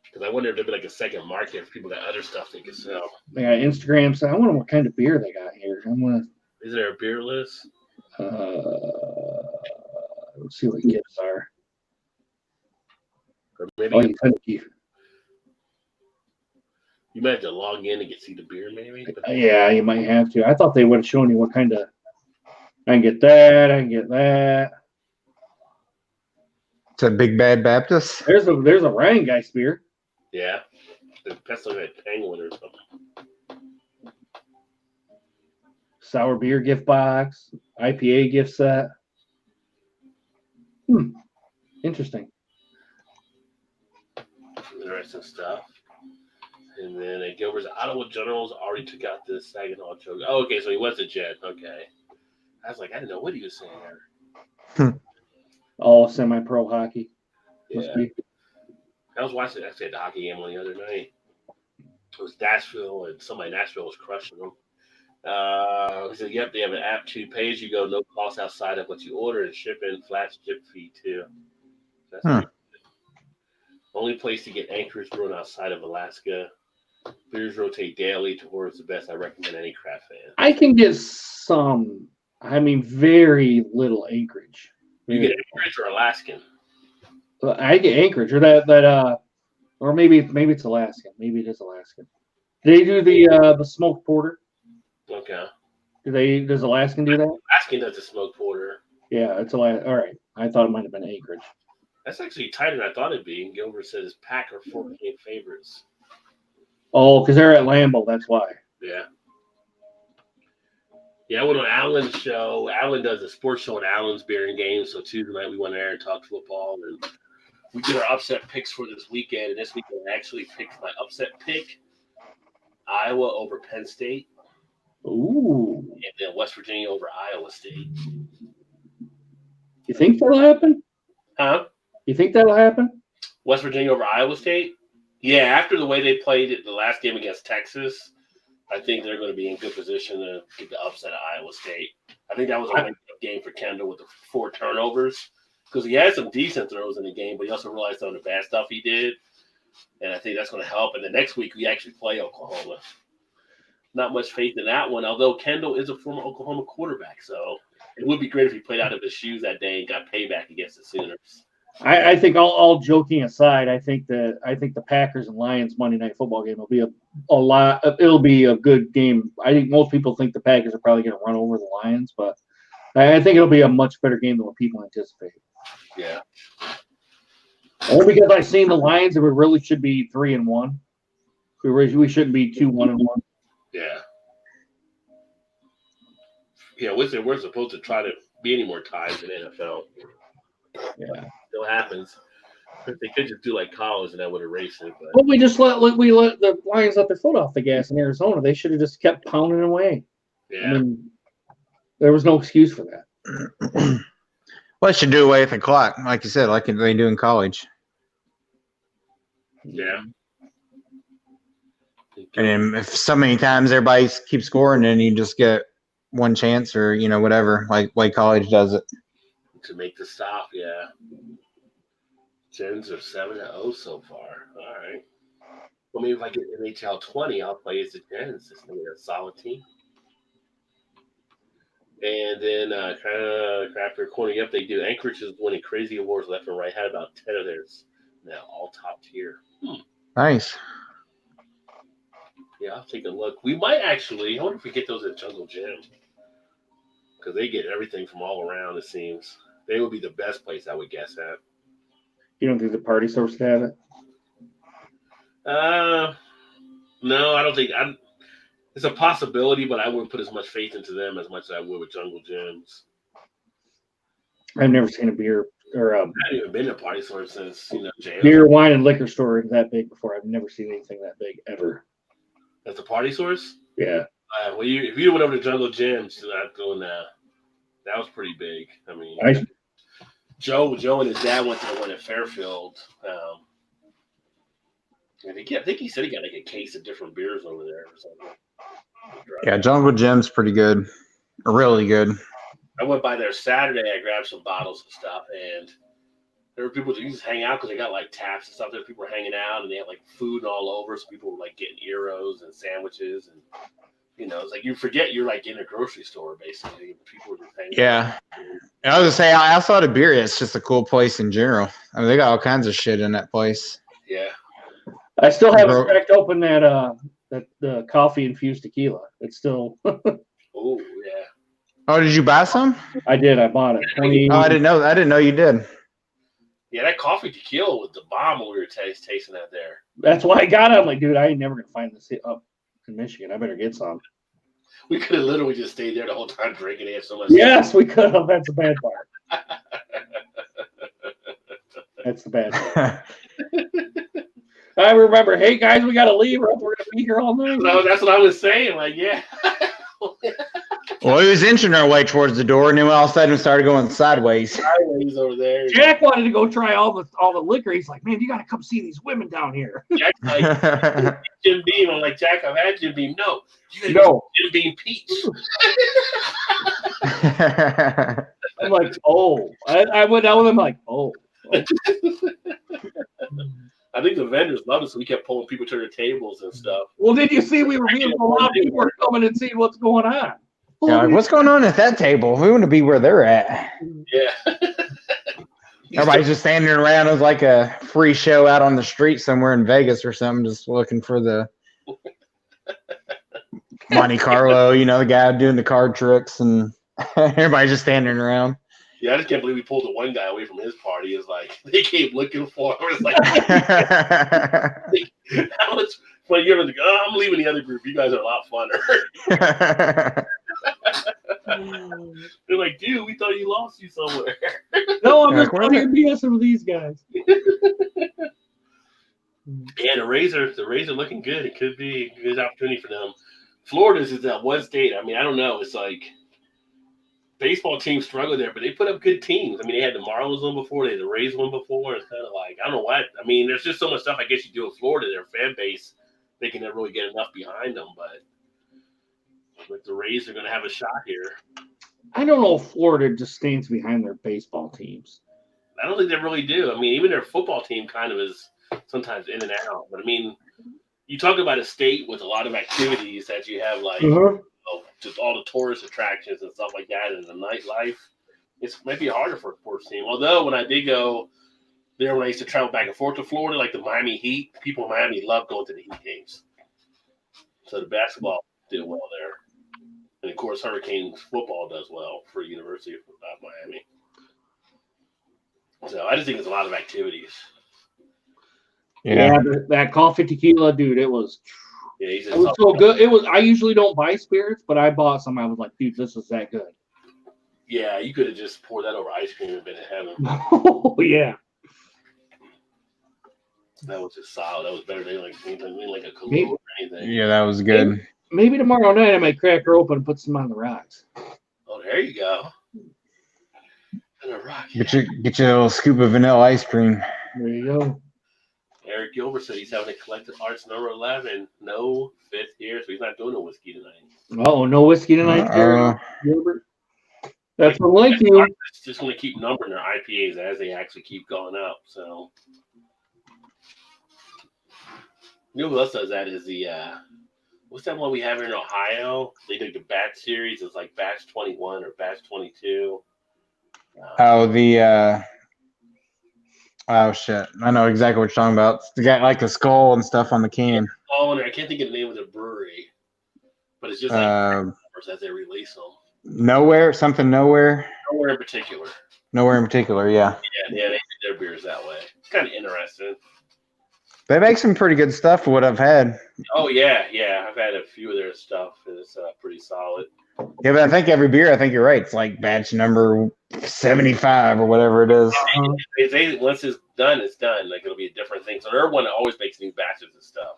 Because I wonder if there'd be like a second market if people got other stuff they could sell. They got Instagram. So I wonder what kind of beer they got here. I'm gonna. Is there a beer list? Let's see what gifts are. Or maybe You might have to log in and see the beer, maybe. yeah, you might have to. I thought they would have shown you what kind of. I can get that. I can get that. It's a Big Bad Baptist. There's a Rheingeist beer. Yeah, that's like a penguin or something. Sour beer gift box, IPA gift set. Interesting. Interesting stuff. And then at Gilbert's Ottawa Generals already took out the Saginaw joke. Oh, okay, so he was a Jet. Okay. I was like, I didn't know what he was saying there. All semi-pro hockey. Yeah. I was watching actually the hockey game on the other night. It was Nashville, and somebody in Nashville was crushing them. He said, yep, they have an app too. Pay as you go, no cost outside of what you order, and shipping, flat ship fee too. That's pretty good. Only place to get Anchorage brewing outside of Alaska. Beers rotate daily towards the best. I recommend any craft fan. I can get some, very little Anchorage. You get Anchorage or Alaskan? I get Anchorage or that or maybe it's Alaskan. Maybe it is Alaskan. They do the smoked porter. Okay. Does Alaskan do that? Alaskan does the smoked porter. Yeah, it's Alaskan. All right. I thought it might have been Anchorage. That's actually tighter than I thought it'd be. And Gilbert said his pack are 14 favorites. Oh, because they're at Lambeau. That's why. Yeah. Yeah, I went on Alan's show. Alan does a sports show on Alan's Beer and Games. So Tuesday night we went there and talked football. And we did our upset picks for this weekend. And this weekend I actually picked my upset pick. Iowa over Penn State. Ooh. And then West Virginia over Iowa State. You think that'll happen? Huh? You think that'll happen? West Virginia over Iowa State? Yeah, after the way they played it the last game against Texas, I think they're going to be in good position to get the upset of Iowa State. I think that was a wake-up game for Kendall with the 4 turnovers because he had some decent throws in the game, but he also realized some of the bad stuff he did, and I think that's going to help. And the next week we actually play Oklahoma. Not much faith in that one, although Kendall is a former Oklahoma quarterback, so it would be great if he played out of his shoes that day and got payback against the Sooners. I think all joking aside, I think the Packers and Lions Monday Night Football game will be a lot. It'll be a good game. I think most people think the Packers are probably going to run over the Lions, but I think it'll be a much better game than what people anticipate. Yeah. Only because I've seen the Lions, and we really should be 3-1. We shouldn't be 2-1-1. Yeah. Yeah, we're supposed to try to be any more ties in the NFL. Yeah. Still happens. They could just do like college and that would erase it. But we let the Lions let their foot off the gas in Arizona. They should have just kept pounding away. Yeah. I mean, there was no excuse for that. Well, it should do away with the clock, like you said, like they do in college. Yeah. And then if so many times everybody keeps scoring, then you just get one chance or, whatever, like college does it. To make the stop, yeah. Gens are 7-0 so far. All right. Well, maybe if I get NHL 20, I'll play as the Gens. It's going to be a solid team. And then kind of after cornering up, they do. Anchorage is winning crazy awards left and right. Had about 10 of theirs now, all top tier. Nice. Yeah, I'll take a look. We might actually. I wonder if we get those at Jungle Gym because they get everything from all around. It seems they would be the best place, I would guess at. You don't think the party source have it? No, I don't think. It's a possibility, but I wouldn't put as much faith into them as much as I would with Jungle Gyms. I've never seen a beer or I haven't even been to a party store since jams. beer, wine, and liquor store that big before. I've never seen anything that big ever. At the party source? Yeah. Well, if you went over to Jungle Gyms, not doing that. That was pretty big. I mean, Joe and his dad went to the one at Fairfield. And I think he said he got like a case of different beers over there or something. Yeah, Jungle Gym's pretty good. Really good. I went by there Saturday. I grabbed some bottles and stuff, and there were people that used to hang out because they got like taps and stuff. There, people were hanging out, and they had like food all over. So people were like getting gyros and sandwiches, and it's like you forget you're like in a grocery store basically. People were just hanging out. Yeah. And I was gonna say, I saw the beer. It's just a cool place in general. I mean, they got all kinds of shit in that place. Yeah. I still haven't cracked open that the coffee infused tequila. It's still. Oh yeah. Oh, did you buy some? I did. I bought it. 20. Oh, I didn't know. I didn't know you did. Yeah, that coffee tequila was the bomb when we were tasting that there. That's why I got it. I'm like, dude, I ain't never gonna find this up in Michigan. I better get some. We could have literally just stayed there the whole time drinking. They had so much. Yes, we could have. That's the bad part. That's the bad part. I remember, hey guys, we gotta leave, or else we're gonna be here all night. No, that's what I was saying. Like, yeah. Well, he was inching our way towards the door, and then all of a sudden it started going sideways. Sideways over there. Jack wanted to go try all the liquor. He's like, man, you gotta come see these women down here. Jack's like, Jim Beam. I'm like, Jack, I've had Jim Beam. No, you gotta go Jim Beam Peach. I'm like, oh. I went down with him like, oh. I think the vendors loved us, so we kept pulling people to their tables and stuff. Well, did you see we were being a lot of people were coming and seeing what's going on? Yeah, like, what's going on at that table? We want to be where they're at. Yeah. Everybody's just standing around. It was like a free show out on the street somewhere in Vegas or something, just looking for the Monte Carlo, the guy doing the card tricks, and everybody's just standing around. Yeah, I just can't believe we pulled the one guy away from his party. It's like they came looking for him. It's like, how much fun you're like, oh, I'm leaving the other group. You guys are a lot funner. They're like, dude, we thought you lost you somewhere. No, I'm just out here BSing with these guys. Yeah, the Razor looking good. It could be a good opportunity for them. Florida's is that one state. I mean, I don't know. It's like baseball teams struggle there, but they put up good teams. I mean, they had the Marlins one before, they had the Rays one before. It's kind of like, I don't know what. I mean, there's just so much stuff I guess you do in Florida. Their fan base, they can never really get enough behind them. But the Rays are going to have a shot here. I don't know if Florida just stands behind their baseball teams. I don't think they really do. I mean, even their football team kind of is sometimes in and out. But, I mean, you talk about a state with a lot of activities that you have, like, just all the tourist attractions and stuff like that, and the nightlife. It might be harder for a sports team. Although when I did go there, when I used to travel back and forth to Florida, like the Miami Heat, people in Miami love going to the Heat games. So the basketball did well there, and of course Hurricanes football does well for University of Miami. So I just think it's a lot of activities. Yeah, that coffee tequila, dude, it was. Yeah, it was so good. It was. I usually don't buy spirits, but I bought some. I was like, dude, this is that good. Yeah, you could have just poured that over ice cream and been in heaven. Oh yeah. That was just solid. That was better than like a Kahlua or anything. Yeah, that was good. maybe tomorrow night I might crack her open and put some on the rocks. Oh, there you go. And a rock. Get your little scoop of vanilla ice cream. There you go. Eric Gilbert said he's having a collective arts number 11. No fifth year, so he's not doing no whiskey tonight. Oh, no whiskey tonight, Jared Gilbert. That's unlike you. It's just going to keep numbering their IPAs as they actually keep going up. So, you know who else does that is the what's that one we have here in Ohio? They do the batch series. It's like batch 21 or batch 22. Oh shit! I know exactly what you're talking about. It's got like the skull and stuff on the can. Oh, and I can't think of the name of the brewery, but it's just like as they release them. Nowhere Nowhere in particular. Yeah. Yeah, they do their beers that way. It's kind of interesting. They make some pretty good stuff for what I've had. Oh yeah. I've had a few of their stuff, and it's pretty solid. Yeah, but I think every beer, I think you're right. It's like batch number 75 or whatever it is. Once it's done, it's done. Like it'll be a different thing. So everyone always makes new batches of stuff.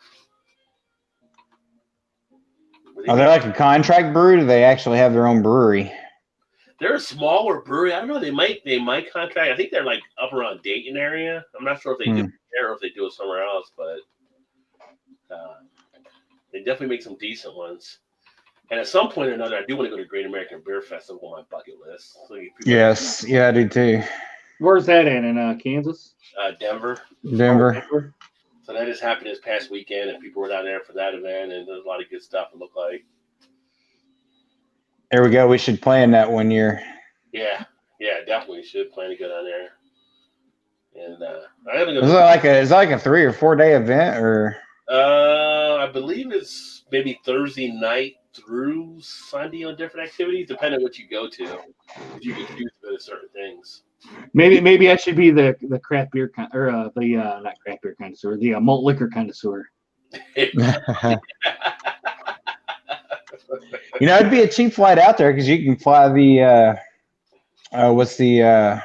Are they like a contract brewery? Or do they actually have their own brewery? They're a smaller brewery. I don't know. They might contract. I think they're like up around Dayton area. I'm not sure if they do it there or if they do it somewhere else, but they definitely make some decent ones. And at some point or another, I do want to go to Great American Beer Festival on my bucket list. So Yes, yeah, I do too. Where's that at? In Kansas? Denver. Denver. So that just happened this past weekend, and people were down there for that event, and there's a lot of good stuff. It looked like. There we go. We should plan that one year. Yeah, definitely should plan to go down there. And I haven't. Is it like a 3 or 4 day event or? I believe it's maybe Thursday night through Sunday on different activities, depending on what you go to. You can choose to go to certain things. Maybe I should be the craft beer not craft beer connoisseur, the malt liquor connoisseur. You know, it'd be a cheap flight out there because you can fly the what's the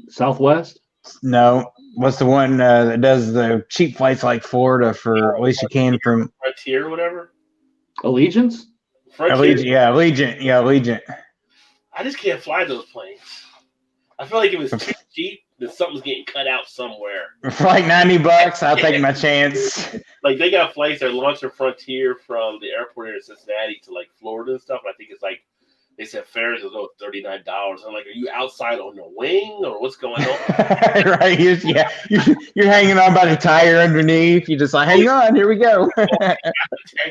Southwest? No, what's the one that does the cheap flights like Florida for at least you can from Frontier or whatever. Allegiance? Allegiant. I just can't fly those planes. I feel like it was too cheap that something's getting cut out somewhere. For like $90, I'll take my chance. Like they got flights that launch from Frontier from the airport here in Cincinnati to like Florida and stuff. And I think it's like they said fares is $39. I'm like, are you outside on the wing or what's going on? Right? You're hanging on by the tire underneath. You just like, hang on, here we go. Tank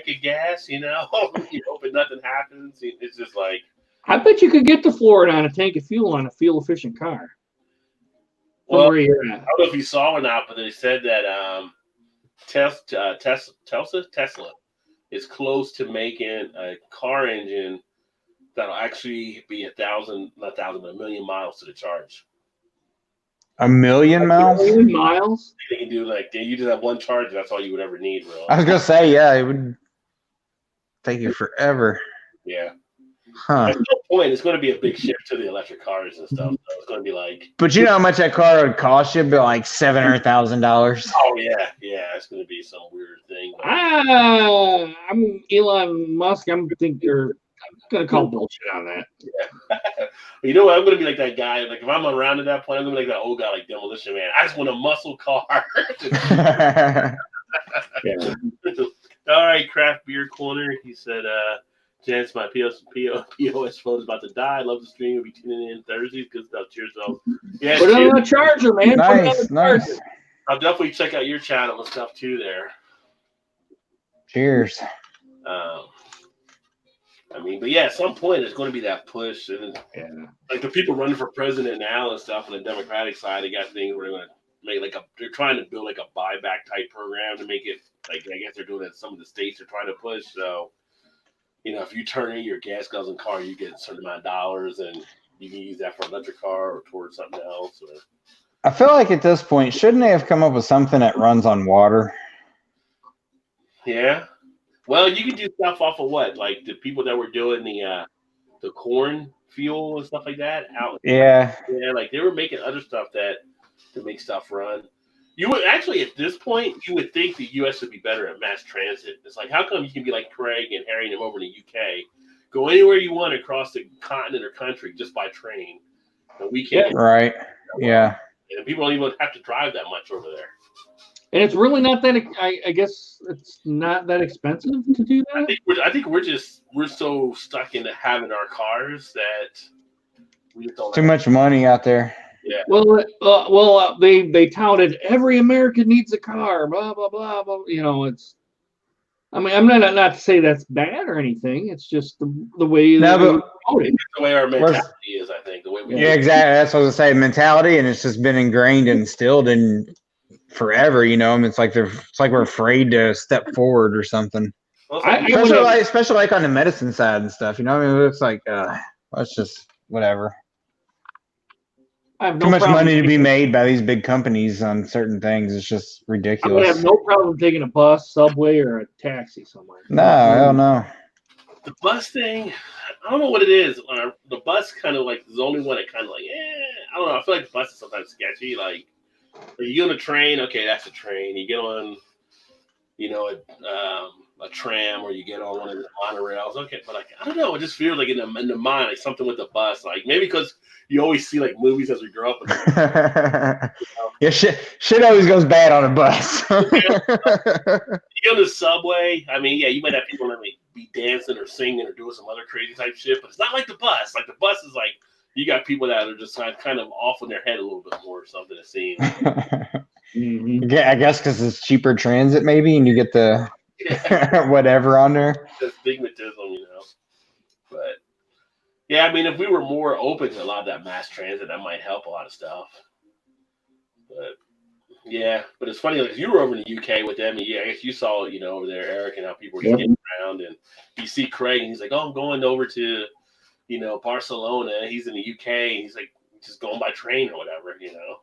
of gas, but nothing happens. It's just like. I bet you could get to Florida on a tank of fuel on a fuel-efficient car. Well, where you're at. I don't know if you saw or not, but they said that Tesla is close to making a car engine that'll actually be 1 million miles to the charge. 1 million miles? 1 million miles? They can do you just have one charge. That's all you would ever need, really. I was gonna say, yeah, it would take you forever. Yeah. Huh. At no point, it's going to be a big shift to the electric cars and stuff. So it's going to be like. But you know how much that car would cost you? It'd be like $700,000. Oh yeah, it's going to be some weird thing. I'm Elon Musk. I'm gonna call bullshit on that. Yeah. You know what? I'm going to be like that guy. Like if I'm around at that point, I'm going to be like that old guy, like Demolition Man. I just want a muscle car. Yeah. All right, Craft Beer Corner. He said, Chance, my POS phone is about to die. I love the stream. We'll be tuning in Thursdays. Good stuff. Cheers, though. Yeah, Put it on the charger, man. Nice. I'll definitely check out your channel and stuff too there. Cheers. But yeah, at some point it's going to be that push, and like the people running for president now and stuff on the Democratic side, they got things where they're going to make they're trying to build like a buyback type program to make it like I guess they're doing it in some of the states are trying to push. So. If you turn in your gas guzzling car, you get a certain amount of dollars, and you can use that for an electric car or towards something else. Or I feel like at this point, shouldn't they have come up with something that runs on water? Yeah. Well, you can do stuff off of what, like the people that were doing the corn fuel and stuff like that out. Yeah. Yeah, like they were making other stuff to make stuff run. You would actually, at this point, you would think the U.S. would be better at mass transit. It's like, how come you can be like Craig and Harry and them over in the U.K., go anywhere you want across the continent or country just by train, and we can't. Right. Yeah. And people don't even have to drive that much over there. And it's really not that. I guess it's not that expensive to do that. I think we're so stuck into having our cars that we just don't. Too much money out there. Yeah. Well, they touted every American needs a car. Blah blah blah blah. You know, it's. I mean, I'm not to say that's bad or anything. It's just the way No, but it's the way our mentality is. I think the way we. yeah, exactly. That's what I was saying. Mentality, and it's just been ingrained and instilled in forever. You know, I mean, it's like we're afraid to step forward or something. Well, Especially like on the medicine side and stuff. You know, I mean, it's like let's just whatever. I have no Too much problem money to be made by these big companies on certain things. It's just I would ridiculous. have no problem taking a bus, subway, or a taxi somewhere. No, hell no. the bus thing, I don't know what it is. The bus kind of like is the only one that kind of like, I don't know. I feel like the bus is sometimes sketchy. Like you get on a train, okay, that's a train. You get on, a tram, or you get on one of the monorails, okay. But like I don't know, it just feels like in the mind, like something with the bus. Like maybe because you always see like movies as we grow up. Yeah, shit always goes bad on a bus. You go to the subway. I mean, yeah, you might have people that may be dancing or singing or doing some other crazy type shit, but it's not like the bus. Like the bus is like you got people that are just kind of off in their head a little bit more or something. It seems. Yeah, I guess because it's cheaper transit, maybe, and you get the whatever on there. The stigmatism, But yeah, I mean, if we were more open to a lot of that mass transit, that might help a lot of stuff. But yeah, but it's funny, like you were over in the UK with them, and yeah, I guess you saw it, over there, Eric, and how people were getting around, and you see Craig, and he's like, "Oh, I'm going over to, Barcelona." He's in the UK, and he's like, just going by train or whatever,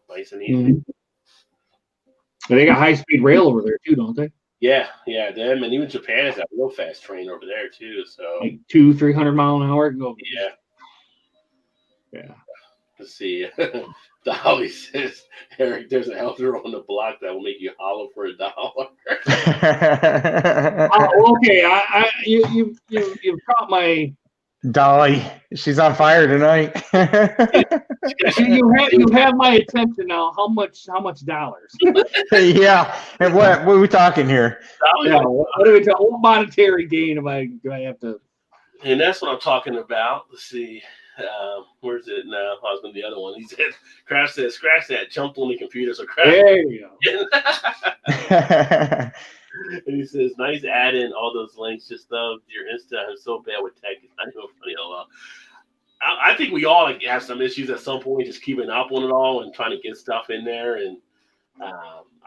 nice and easy. But they got high speed rail over there too, don't they? Yeah, them, and even Japan has that real fast train over there too. So like 200-300 mile an hour go. Yeah. Let's see. Dolly says, Eric, there's a helper on the block that will make you hollow for $1. Oh, okay. You've caught my Dolly. She's on fire tonight. you have my attention now. How much dollars? Yeah. And what are we talking here? Yeah, what are we talking? What monetary gain do I have to? And that's what I'm talking about. Let's see. Where's it now? I was going to the other one. He said, Craft said, scratch that, jumped on the computer. So Craft. There you go. And he says, nice add in all those links. Just love your Insta. I'm so bad with tech. It's not even funny at all. I think we all have some issues at some point, just keeping up on it all and trying to get stuff in there. And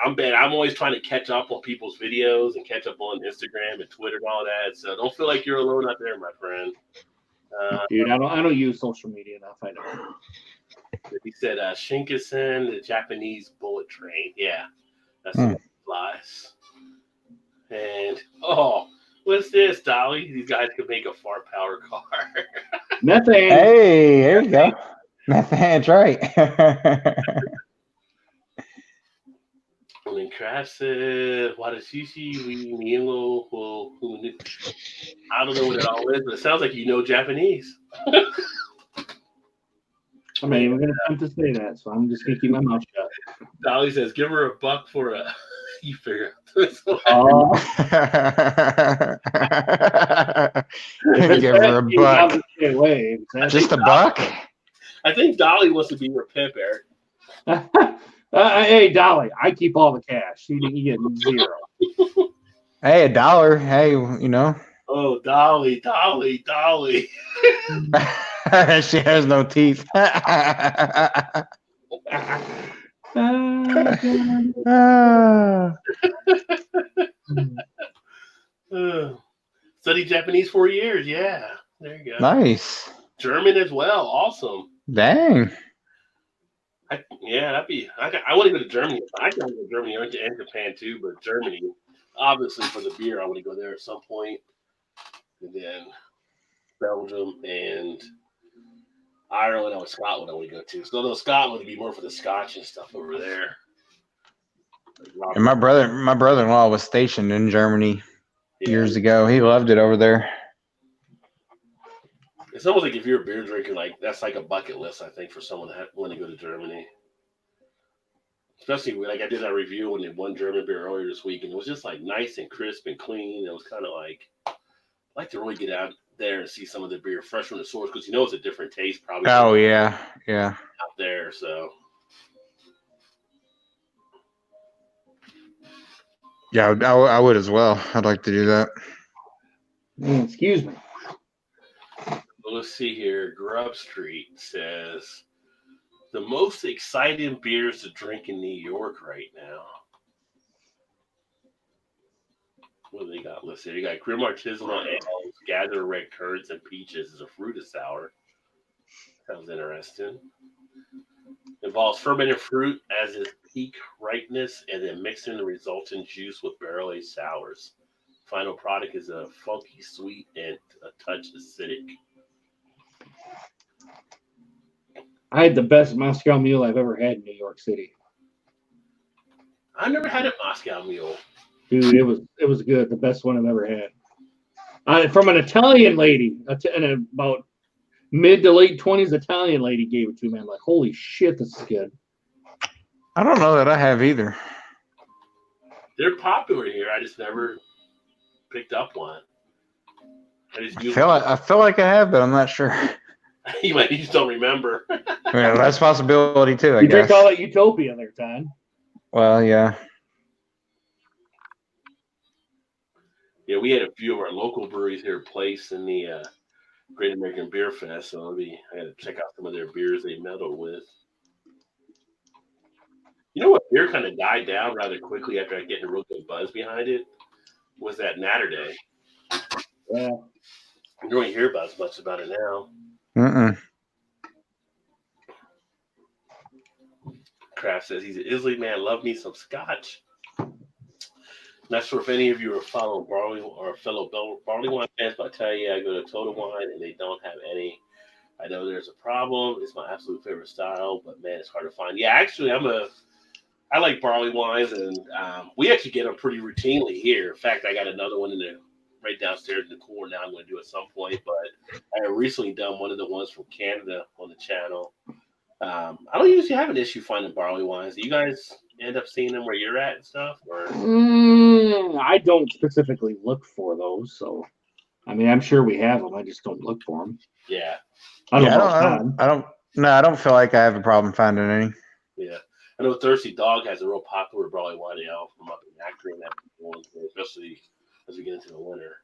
I'm bad. I'm always trying to catch up on people's videos and catch up on Instagram and Twitter and all that. So don't feel like you're alone out there, my friend. Dude, I don't use social media enough. I know. He said Shinkansen, the Japanese bullet train. Yeah, that's what flies. And what's this, Dolly? These guys could make a far power car. Methane. Hey, there you go. Methane's right. And then Craft said, Wadashishi, I don't know what it all is, but it sounds like you know Japanese. I'm not even going to attempt to say that, so I'm just going to keep my mouth shut. Dolly says, give her $1 for a... You figure out this one. Give her $1. Just $1? I think Dolly wants to be your pimp, Eric. Hey, Dolly, I keep all the cash. You get zero. Hey, $1. Hey, Oh, Dolly. She has no teeth. Studied Japanese 4 years. Yeah, there you go. Nice. German as well. Awesome. Dang. That'd be. I want to go to Germany. I can go to Germany and Japan too, but Germany, obviously for the beer, I want to go there at some point. And then Belgium and Ireland or Scotland I want to go to. So although Scotland would be more for the Scotch and stuff over there. Like And my brother-in-law was stationed in Germany yeah. years ago. He loved it over there. It's almost like if you're a beer drinker, like that's like a bucket list, I think, for someone that want to go to Germany. Especially like I did that review on the one German beer earlier this week, and it was just like nice and crisp and clean. It was kind of like I like to really get out there and see some of the beer fresh from the source because it's a different taste probably Oh yeah, yeah. out there. So Yeah, I would as well. I'd like to do that. Excuse me. well, let's see here. Grub Street says the most exciting beers to drink in New York right now. What do they got listed? You got Grim Artisanal Ales, Gather Red Currants and Peaches is a fruit sour. Sounds interesting. Involves fermented fruit as its peak ripeness and then mixing the resultant juice with barrel-aged sours. Final product is a funky sweet and a touch acidic. I had the best Moscow Mule I've ever had in New York City. I never had a Moscow Mule. Dude, it was good. The best one I've ever had. From an Italian lady, and about mid to late 20s Italian lady gave it to me. I'm like, holy shit, this is good. I don't know that I have either. They're popular here. I just never picked up one. I feel like I have, but I'm not sure. You just don't remember. Yeah, that's a possibility too, I You guess. drink all that Utopia there, Todd. Well, yeah. Yeah, we had a few of our local breweries here placed in the Great American Beer Fest, so I had to check out some of their beers they medaled with. You know what beer kind of died down rather quickly after I getting a real good buzz behind it? Was that Natter Day. Yeah. You don't hear about as much about it now. Kraft says he's an Islay man. Love me some scotch. Not sure if any of you are following barley or fellow barley wine fans, but I tell you, I go to Total Wine and they don't have any. I know there's a problem. It's my absolute favorite style, but man, it's hard to find. Yeah, actually, I like barley wines, and we actually get them pretty routinely here. In fact, I got another one right downstairs in the cooler now. I'm going to do at some point, but I have recently done one of the ones from Canada on the channel. I don't usually have an issue finding barley wines. Do you guys end up seeing them where you're at and stuff? Or I don't specifically look for those, so I mean, I'm sure we have them. I just don't look for them. yeah, I don't feel like I have a problem finding any. yeah. I know Thirsty Dog has a real popular barley wine ale from up in Acton, and that one, especially as we get into the winter.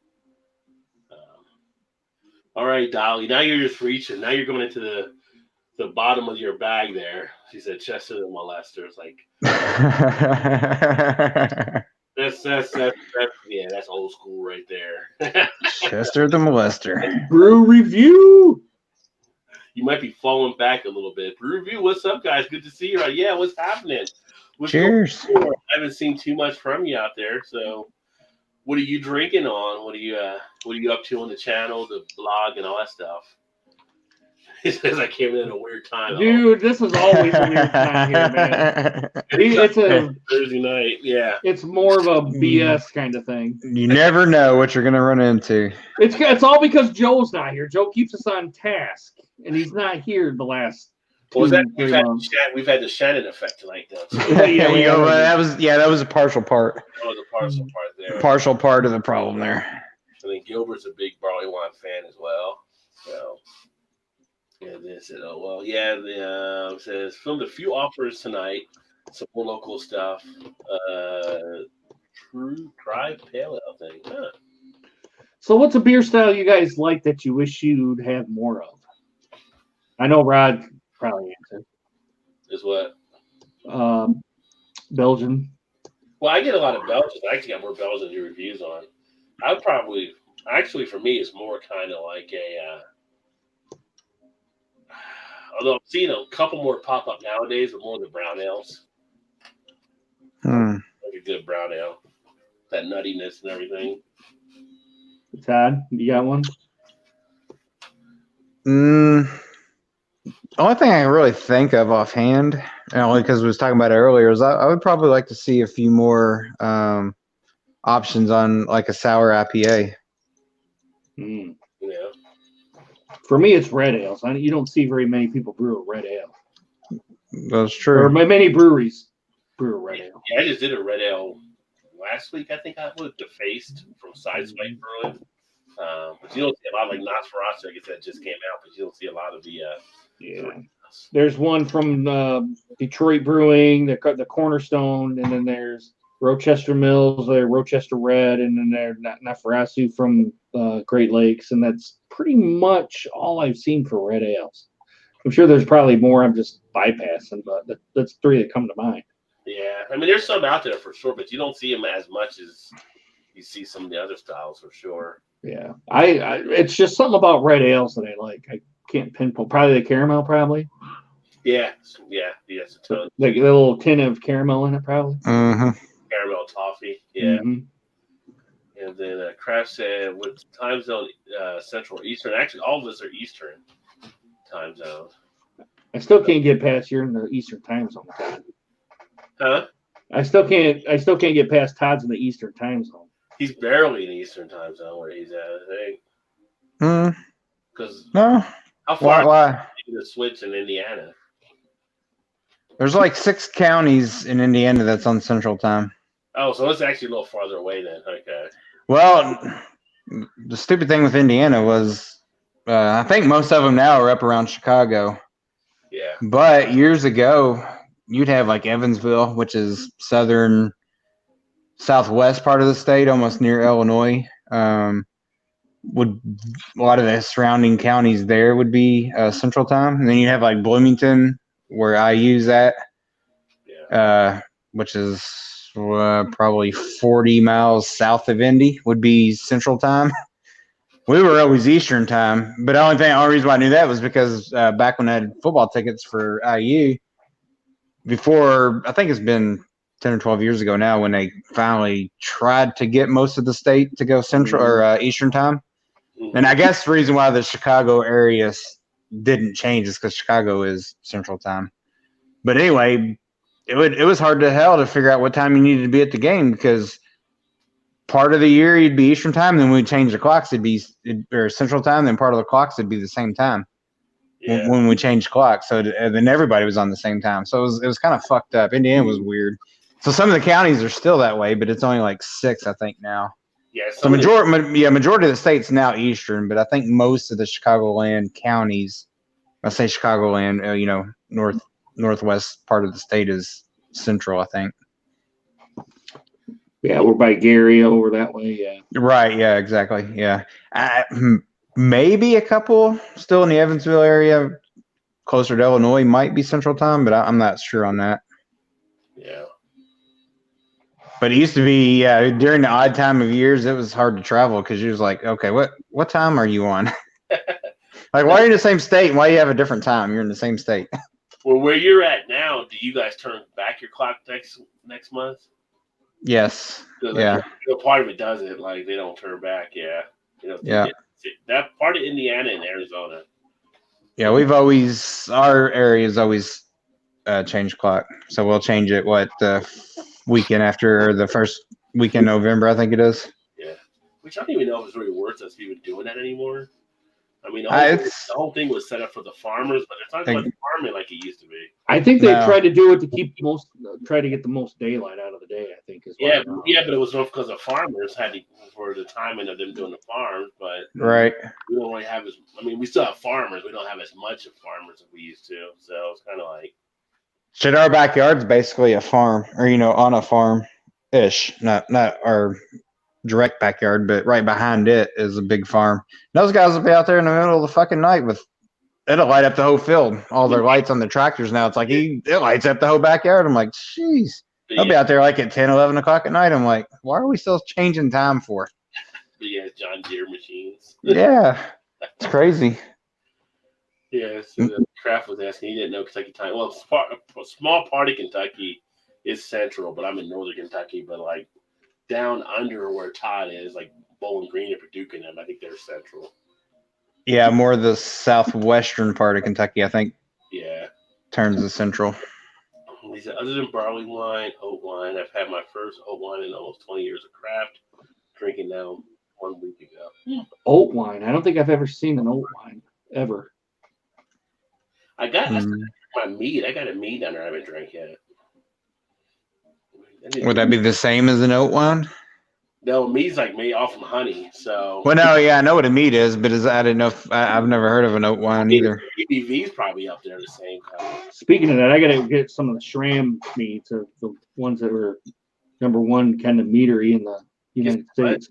All right, Dolly. Now you're just reaching. Now you're going into the bottom of your bag there. She said Chester the molester. It's like that's old school right there. Chester the molester. Brew review. You might be falling back a little bit. Brew review. What's up, guys? Good to see you. Yeah, what's happening? Cheers. I haven't seen too much from you out there. So, what are you drinking on? What are you up to on the channel, the blog, and all that stuff? He says I came in at a weird time. Dude, this is always a weird time here, man. It's a Thursday night, yeah. It's more of a BS kind of thing. You never know what you're going to run into. It's all because Joe's not here. Joe keeps us on task, and he's not here the last Well, 2 months. we've had the Shannon effect tonight, though. So That was a partial part. that was a partial part there. Partial part of the problem there. I think Gilbert's a big barley wine fan as well. So, yeah, they said, oh, well, yeah, it says, filmed a few offers tonight, some more local stuff. True Tribe Pale Ale thing. Huh. So what's a beer style you guys like that you wish you'd have more of? I know Rod probably answered. Is what? Belgian. Well, I get a lot of Belgians. I actually got more Belgians to do reviews on. I'd probably, actually, for me, it's more kind of like although I'm seeing a couple more pop up nowadays, but more the brown ales. Like a good brown ale. That nuttiness and everything. Todd, you got one? The only thing I can really think of offhand and only because we was talking about it earlier, is I would probably like to see a few more options on like a sour IPA. Mm. Yeah. For me, it's red ales. You don't see very many people brew a red ale, That's or true. many breweries brew a red ale. Yeah, I just did a red ale last week. I think I was defaced from Sideswipe Brewing. But you don't see a lot like Nosferatu. I guess that just came out, but you don't see a lot of the. Yeah. There's one from Detroit Brewing, the Cornerstone, and then there's Rochester Mills, Rochester Red, and then there's Nosferatu from Great Lakes, and that's pretty much all I've seen for red ales. I'm sure there's probably more I'm just bypassing, but that's three that come to mind. Yeah, I mean, there's some out there for sure, but you don't see them as much as you see some of the other styles for sure. Yeah, I it's just something about red ales that I like. I can't pinpoint. Probably the caramel, probably. Yeah, it's a ton. Like a little tin of caramel in it, probably. Mm-hmm. Caramel toffee, yeah. Mm-hmm. And then Craft said, "What time zone? Central or Eastern? Actually, all of us are Eastern time zone. I still can't get past you're in the Eastern time zone, Todd. Huh? I still can't get past Todd's in the Eastern time zone. He's barely in the Eastern time zone where he's at, I think. Because No. how far Why? is the switch in Indiana? There's like 6 counties in Indiana that's on Central Time. Oh, so it's actually a little farther away then. Okay. Well, the stupid thing with Indiana was, I think most of them now are up around Chicago. Yeah. But years ago, you'd have like Evansville, which is southwest part of the state, almost near Illinois. Would a lot of the surrounding counties there would be Central Time, and then you have like Bloomington, where I use that, which is probably 40 miles south of Indy, would be Central Time. We were always Eastern Time, but the only reason why I knew that was because back when I had football tickets for IU, before, I think it's been 10 or 12 years ago now, when they finally tried to get most of the state to go Central or Eastern Time. And I guess the reason why the Chicago area didn't change is because Chicago is Central Time. But anyway, it was hard to hell to figure out what time you needed to be at the game, because part of the year you'd be Eastern Time, then when we change the clocks, it'd be Central Time, then part of the clocks it'd be the same time when we changed clocks. So then everybody was on the same time. So it was kind of fucked up. Indiana was weird. So some of the counties are still that way, but it's only like 6, I think, now. Yeah. So majority of the state's now Eastern, but I think most of the Chicagoland counties, I say Chicagoland, northwest part of the state is Central, I think. Yeah, we're by Gary over that way. Yeah. Right. Yeah. Exactly. Yeah. Maybe a couple still in the Evansville area, closer to Illinois, might be Central Time, but I'm not sure on that. Yeah. But it used to be, during the odd time of years, it was hard to travel because you was like, okay, what time are you on? Like, why are you in the same state? And why do you have a different time? You're in the same state. Well, where you're at now, do you guys turn back your clock next month? Yes. Yeah. Part of it doesn't. Like, they don't turn back. Yeah. That part of Indiana and Arizona. Yeah, our area's always changed clock. So we'll change it, the weekend after, or the first weekend in November, I think it is. Yeah. Which I don't even know if it's really worth us even doing that anymore. I mean, the whole thing was set up for the farmers, but it's not much farming like it used to be. I think they tried to do it to try to get the most daylight out of the day, I think. But it was because the farmers had to, for the timing of them doing the farms, but right. We don't really have we still have farmers. We don't have as much of farmers as we used to. So it's kind of like. Shit, our backyard's basically a farm, or, on a farm-ish, not our direct backyard, but right behind it is a big farm. Those guys will be out there in the middle of the fucking night it'll light up the whole field. All their lights on the tractors now. It's like it lights up the whole backyard. I'm like, jeez. They'll be out there like at 10, 11 o'clock at night. I'm like, why are we still changing time for? Yeah, John Deere machines. Yeah, it's crazy. Yeah, so Kraft was asking. He didn't know Kentucky time. Well, a small part of Kentucky is central, but I'm in northern Kentucky. But like down under where Todd is, like Bowling Green and Paducah, and I think they're central. Yeah, more of the southwestern part of Kentucky, I think. Yeah. Turns to central. He said, other than barley wine, oat wine, I've had my first oat wine in almost 20 years of craft drinking now 1 week ago. Oat wine. I don't think I've ever seen an oat wine ever. I got my mead. I got a mead down there I haven't drank yet. Would that be the same as an oat wine? No, mead's like made off from honey. So. Well, no, yeah, I know what a mead is, but I didn't know if I've never heard of an oat wine either. ABV's probably up there the same kind of. Speaking of that, I gotta get some of the Schramm meats, the ones that were #1 kind of meadery in the United States.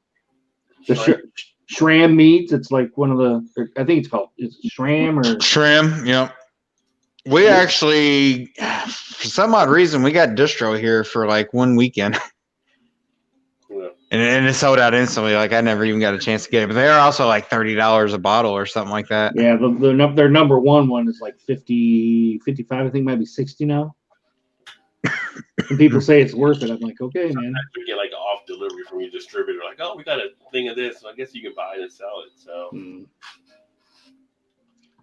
The Schramm meats. It's like one of the. I think it's called. Is it Schramm or Schramm? Yep. We actually, for some odd reason, we got distro here for like 1 weekend. And it sold out instantly. Like I never even got a chance to get it. But they're also like $30 a bottle or something like that. Yeah, their #1 one is like 50, 55. I think might be 60 now. And people say it's worth it. I'm like, okay, man. You get like an off delivery from your distributor, like, oh, we got a thing of this. So I guess you can buy it and sell it. So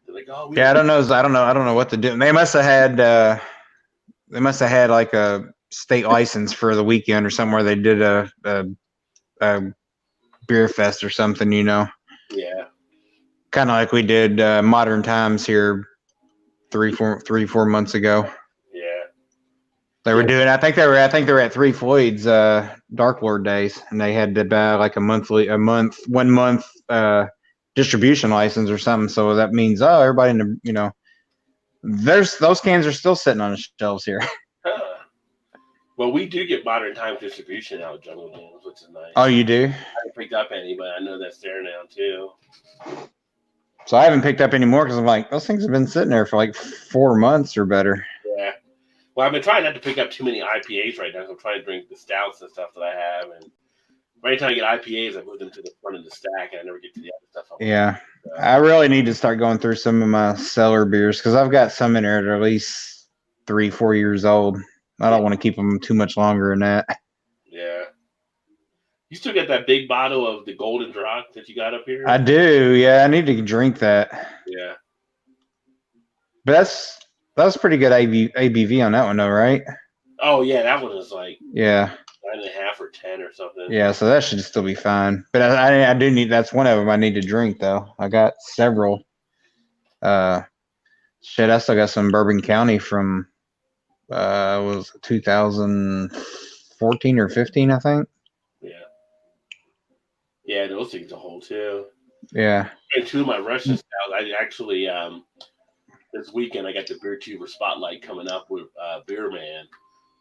they're like, oh, yeah, I don't know what to do. They must have had like a state license for the weekend or somewhere. They did a beer fest or something, you know. Yeah. Kind of like we did Modern Times here 3-4 months ago. Yeah. They were doing. I think they were at Three Floyd's Dark Lord days, and they had to buy like a 1 month distribution license or something. So that means everybody in the those cans are still sitting on the shelves here. Well, we do get Modern Times distribution out of Jungle Jams, which is nice. Oh, you do? I haven't picked up any, but I know that's there now too. So I haven't picked up any more because I'm like, those things have been sitting there for like 4 months or better. Yeah. Well, I've been trying not to pick up too many IPAs right now. So I'm trying to drink the stouts and stuff that I have. And every time I get IPAs, I move them to the front of the stack, and I never get to the other stuff. Yeah. I really need to start going through some of my cellar beers because I've got some in there that are at least 3-4 years old. I don't want to keep them too much longer than that. Yeah. You still get that big bottle of the Golden Rock that you got up here? I do. Yeah, I need to drink that. Yeah. But that's pretty good ABV on that one, though, right? Oh, yeah. That one is like 9.5 or 10 or something. Yeah, so that should still be fine. But I do need. That's one of them I need to drink, though. I got several. I still got some Bourbon County from was 2014 or 15, I think. Yeah. Yeah, those things are whole too. Yeah. And two of my Russian styles, I actually this weekend I got the Beer Tuber Spotlight coming up with Beer Man.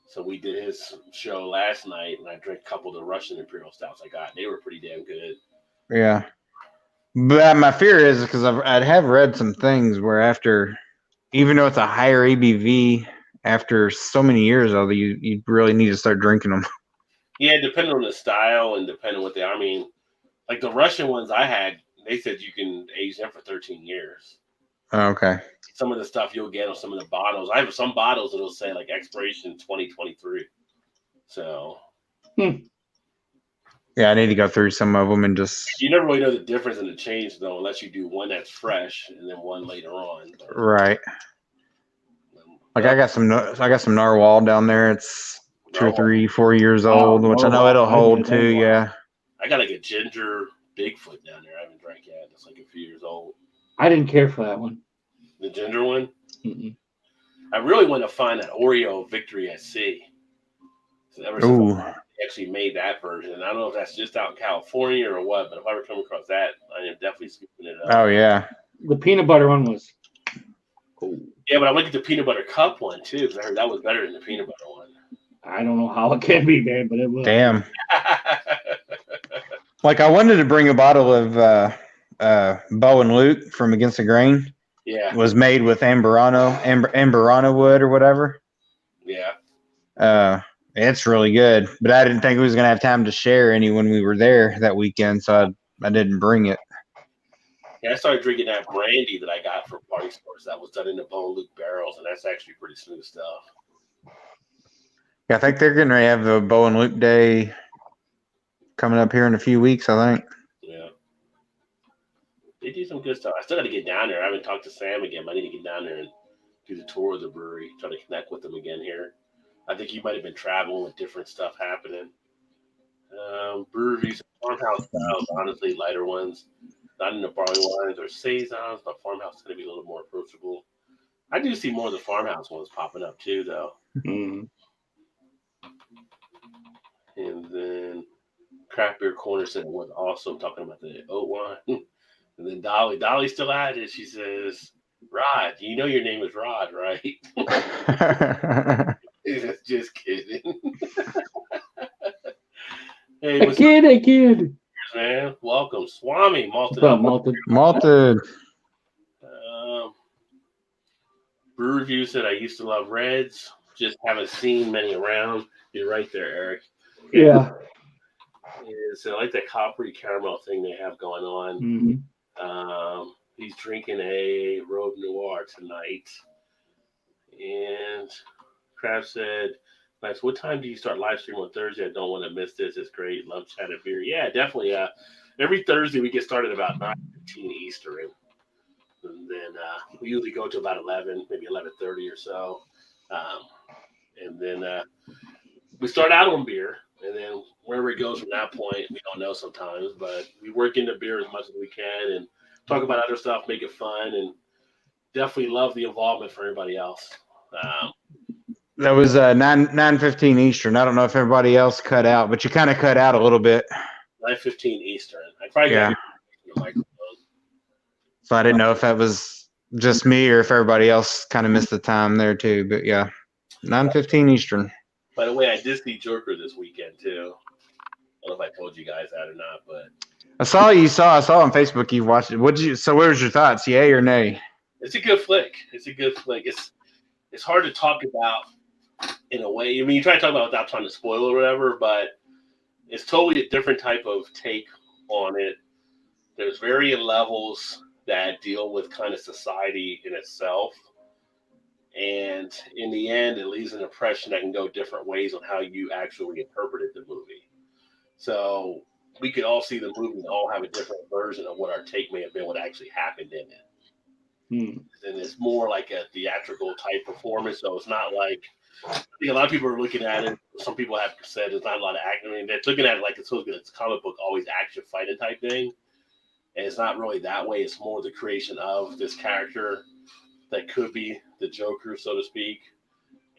So we did his show last night, and I drank a couple of the Russian Imperial Stouts I got. They were pretty damn good. Yeah. But my fear is because I have read some things where after, even though it's a higher ABV, after so many years, though, you really need to start drinking them. Yeah, depending on the style and depending on what they are. I mean, like the Russian ones I had, they said you can age them for 13 years. Oh, okay. Some of the stuff you'll get on some of the bottles. I have some bottles that'll say like expiration 2023. So. Yeah, I need to go through some of them and just. You never really know the difference in the change though, unless you do one that's fresh and then one later on. Right. Like I got some Narwhal down there. It's 2 or 3, 4 years old, which I know it'll hold too. Yeah. I got like a ginger Bigfoot down there. I haven't drank yet. It's like a few years old. I didn't care for that one. The ginger one. Mm-mm. I really want to find that Oreo Victory at Sea. So ever since I actually made that version, and I don't know if that's just out in California or what, but if I ever come across that, I am definitely scooping it up. Oh yeah. The peanut butter one was cool. Yeah, but I looked at the peanut butter cup one too, because I heard that was better than the peanut butter one. I don't know how it can be, man, but it was. Damn. Like I wanted to bring a bottle of Bo and Luke from Against the Grain. Yeah. It was made with Amberano wood or whatever. Yeah. It's really good, but I didn't think we was gonna have time to share any when we were there that weekend, so I didn't bring it. Yeah, I started drinking that brandy that I got from Party Stores that was done in the Bo and Luke barrels, and that's actually pretty smooth stuff. Yeah, I think they're gonna have the Bo and Luke Day coming up here in a few weeks, I think. Yeah. They do some good stuff. I still got to get down there. I haven't talked to Sam again, but I need to get down there and do the tour of the brewery, try to connect with them again here. I think he might have been traveling with different stuff happening. Brew reviews, farmhouse styles, honestly, lighter ones, not in the barley wines or saisons, but farmhouse is going to be a little more approachable. I do see more of the farmhouse ones popping up too, though. Mm. And then Craft Beer Corner said it was awesome, talking about the oat wine. And then Dolly's still at it. She says, Rod, you know your name is Rod, right? Just kidding. Hey, what's A kid. up, man? Welcome, Swami. Malted. What's up, Malted? Malted. Brew Review said, I used to love Reds. Just haven't seen many around. You're right there, Eric. Yeah. So I like that coppery caramel thing they have going on. Mm-hmm. He's drinking a Robe Noir tonight. And Kraft said, nice. What time do you start live stream on Thursday? I don't want to miss this. It's great. Love chat and beer. Yeah, definitely. Every Thursday we get started about 9:15 Eastern. And then we usually go to about 11, maybe 11:30 or so. And then we start out on beer. And then wherever it goes from that point, we don't know sometimes. But we work into beer as much as we can and talk about other stuff, make it fun, and definitely love the involvement for everybody else. That was 9:15 Eastern. I don't know if everybody else cut out, but you kind of cut out a little bit. 9:15 Eastern. I probably Yeah. got the microphone. So I didn't know if that was just me or if everybody else kind of missed the time there too. But yeah, 9:15 Eastern. By the way, I did see Joker this weekend too. I don't know if I told you guys that or not, but I saw on Facebook you watched it. So what was your thoughts? Yay or nay? it's a good flick. It's hard to talk about in a way. I mean, you try to talk about it without trying to spoil or whatever, but it's totally a different type of take on it. There's varying levels that deal with kind of society in itself. And in the end, it leaves an impression that can go different ways on how you actually interpreted the movie. So we could all see the movie and all have a different version of what our take may have been, what actually happened in it. And it's more like a theatrical type performance. So it's not like, I think a lot of people are looking at it. Some people have said it's not a lot of acting. I mean, they're looking at it like it's supposed to be a comic book, always action fighting type thing. And it's not really that way. It's more the creation of this character that could be the Joker, so to speak,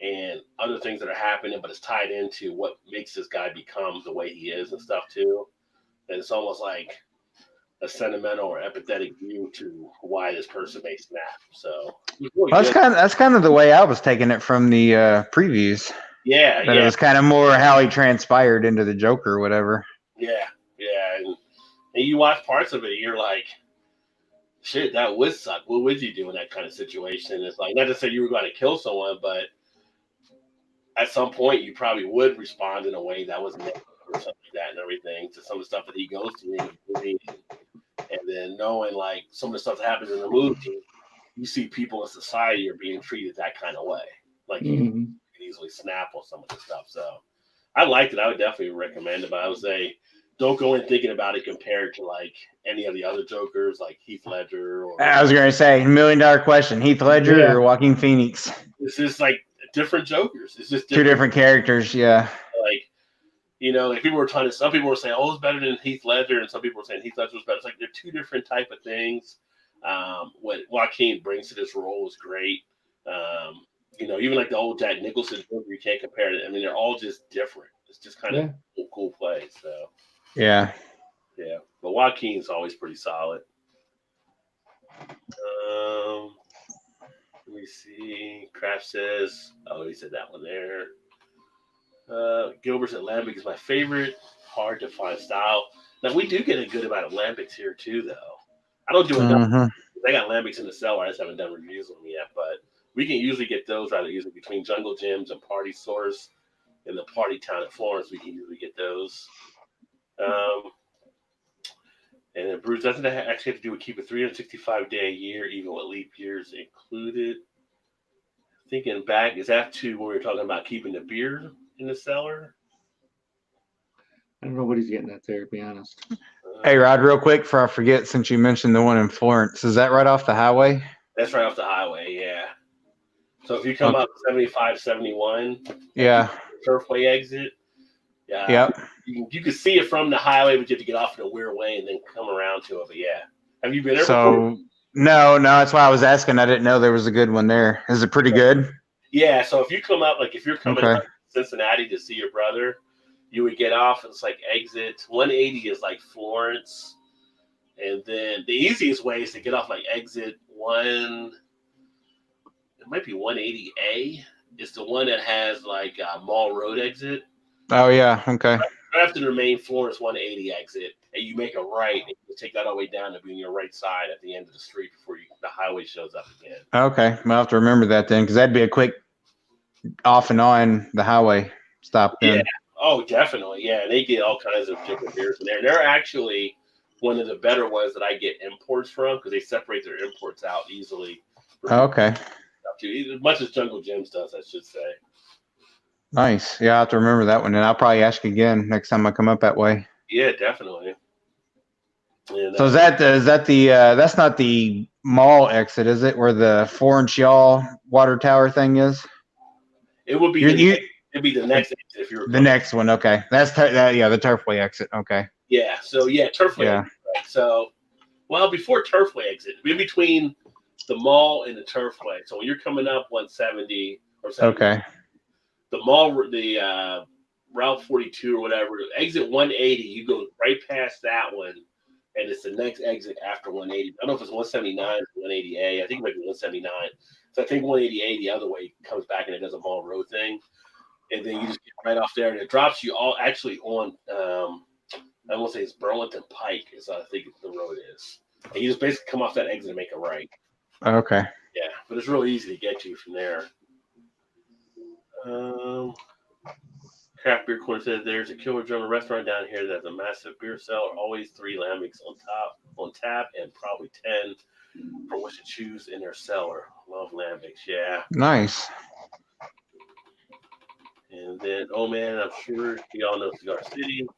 and other things that are happening, but it's tied into what makes this guy become the way he is and stuff too. And it's almost like a sentimental or empathetic view to why this person may snap. So really That's kind of the way I was taking it from the previews. yeah, But it was kind of more how he transpired into the Joker or whatever. yeah. And you watch parts of it, and you're like, shit, that would suck. What would you do in that kind of situation? It's like, not to say you were going to kill someone, but at some point you probably would respond in a way that was negative or something like that and everything to some of the stuff that he goes through in the movie. And then knowing like some of the stuff that happens in the movie, you see people in society are being treated that kind of way. Like you can easily snap on some of the stuff. So I liked it. I would definitely recommend it, but I would say don't go in thinking about it compared to like any of the other Jokers, like Heath Ledger. Or I was going to say, $1 million question: Heath Ledger or Joaquin Phoenix? It's just like different Jokers. It's just two different characters. Yeah. Like, you know, like some people were saying, oh, it's better than Heath Ledger, and some people were saying Heath Ledger was better. It's like they're two different type of things. What Joaquin brings to this role is great. You know, even like the old Jack Nicholson Joker, you can't compare it. I mean, they're all just different. It's just kind of cool plays. So. Yeah. But Joaquin's always pretty solid. Let me see. Kraft says, oh, he said that one there. Gilbert said lambic is my favorite. Hard to find style. Now, we do get a good amount of lambics here, too, though. I don't do enough. They got lambics in the cellar. I just haven't done reviews on them yet. But we can usually get those rather easily between Jungle Gyms and Party Source in the Party Town at Florence. We can usually get those. And then Bruce doesn't actually have to do with keep a 365-day a year, even with leap years included. Thinking back, is that to when we were talking about keeping the beer in the cellar? I don't know what he's getting at there, to be honest. Hey, Rod, real quick before I forget, since you mentioned the one in Florence, is that right off the highway? That's right off the highway, yeah. So if you come up 75, 71, Yeah. Turfway exit, Yep. you can see it from the highway, but you have to get off in a weird way and then come around to it. But yeah, have you been there before? So no, that's why I was asking. I didn't know there was a good one there. Is it pretty good? Yeah. So if you come up, like if you're coming Okay. up to Cincinnati to see your brother, you would get off. It's like exit 180 is like Florence, and then the easiest way is to get off like exit one. It might be 180A. It's the one that has like Mall Road exit. Oh yeah. Okay. Right after the main Florence 180 exit, and you make a right, and you take that all the way down to be on your right side at the end of the street before the highway shows up again. Okay. I'll have to remember that then, because that'd be a quick off and on the highway stop then. Yeah. Oh, definitely. Yeah, they get all kinds of different beers in there. And they're actually one of the better ones that I get imports from because they separate their imports out easily. Okay. As much as Jungle Jim's does, I should say. Nice. Yeah, I have to remember that one, and I'll probably ask again next time I come up that way. Yeah, definitely. And, So is that the that's not the mall exit, is it? Where the Florence Y'all water tower thing is? it would be it'd be the next exit if you were the next one. Okay, that's the Turfway exit. Okay. Yeah. So yeah, Turfway. Yeah. Exit, right? So before Turfway exit, in between the mall and the Turfway. So when you're coming up 170 or 70, Okay. the mall, the Route 42 or whatever, exit 180, you go right past that one, and it's the next exit after 180. I don't know if it's 179 or 180A. I think it might be 179. So I think 180A the other way comes back and it does a Mall Road thing, and then you just get right off there, and it drops you all actually on. I won't say it's Burlington Pike, is I think the road is, and you just basically come off that exit and make a right. Okay. Yeah, but it's really easy to get to from there. Craft Beer Corner says there's a killer German restaurant down here that's a massive beer cellar, always 3 lambics on tap, and probably 10 for what to choose in their cellar. Love lambics, yeah. Nice. And then, oh man, I'm sure y'all know Cigar City.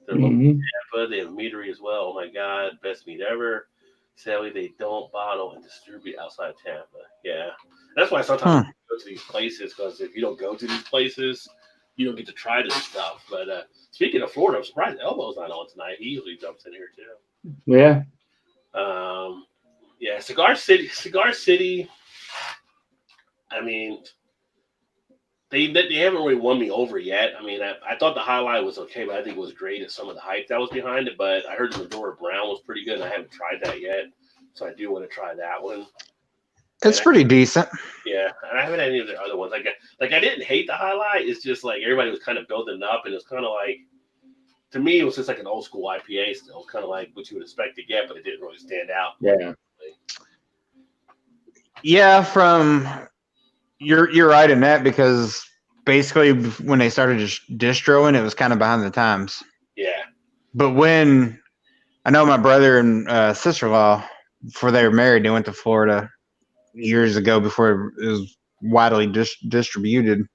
They're Mhm. local in Tampa. They have meadery as well. Oh my God, best meat ever. Sadly, they don't bottle and distribute outside of Tampa. Yeah, that's why sometimes you go to these places, because if you don't go to these places, you don't get to try this stuff. But speaking of Florida, I'm surprised Elbo's not on tonight. He usually jumps in here too. Yeah. Yeah, Cigar City. I mean, they haven't really won me over yet. I mean, I thought the highlight was okay, but I think it was great at some of the hype that was behind it. But I heard the Medora Brown was pretty good, and I haven't tried that yet, so I do want to try that one. It's pretty decent. Yeah, and I haven't had any of the other ones. Like I didn't hate the highlight. It's just like everybody was kind of building it up, and it's kind of like, to me, it was just like an old school IPA still, kind of like what you would expect to get, but it didn't really stand out. Yeah. Yeah, you're right in that, because basically when they started distroing, it was kind of behind the times. Yeah. But when I know my brother and sister-in-law, before they were married, they went to Florida years ago before it was widely distributed,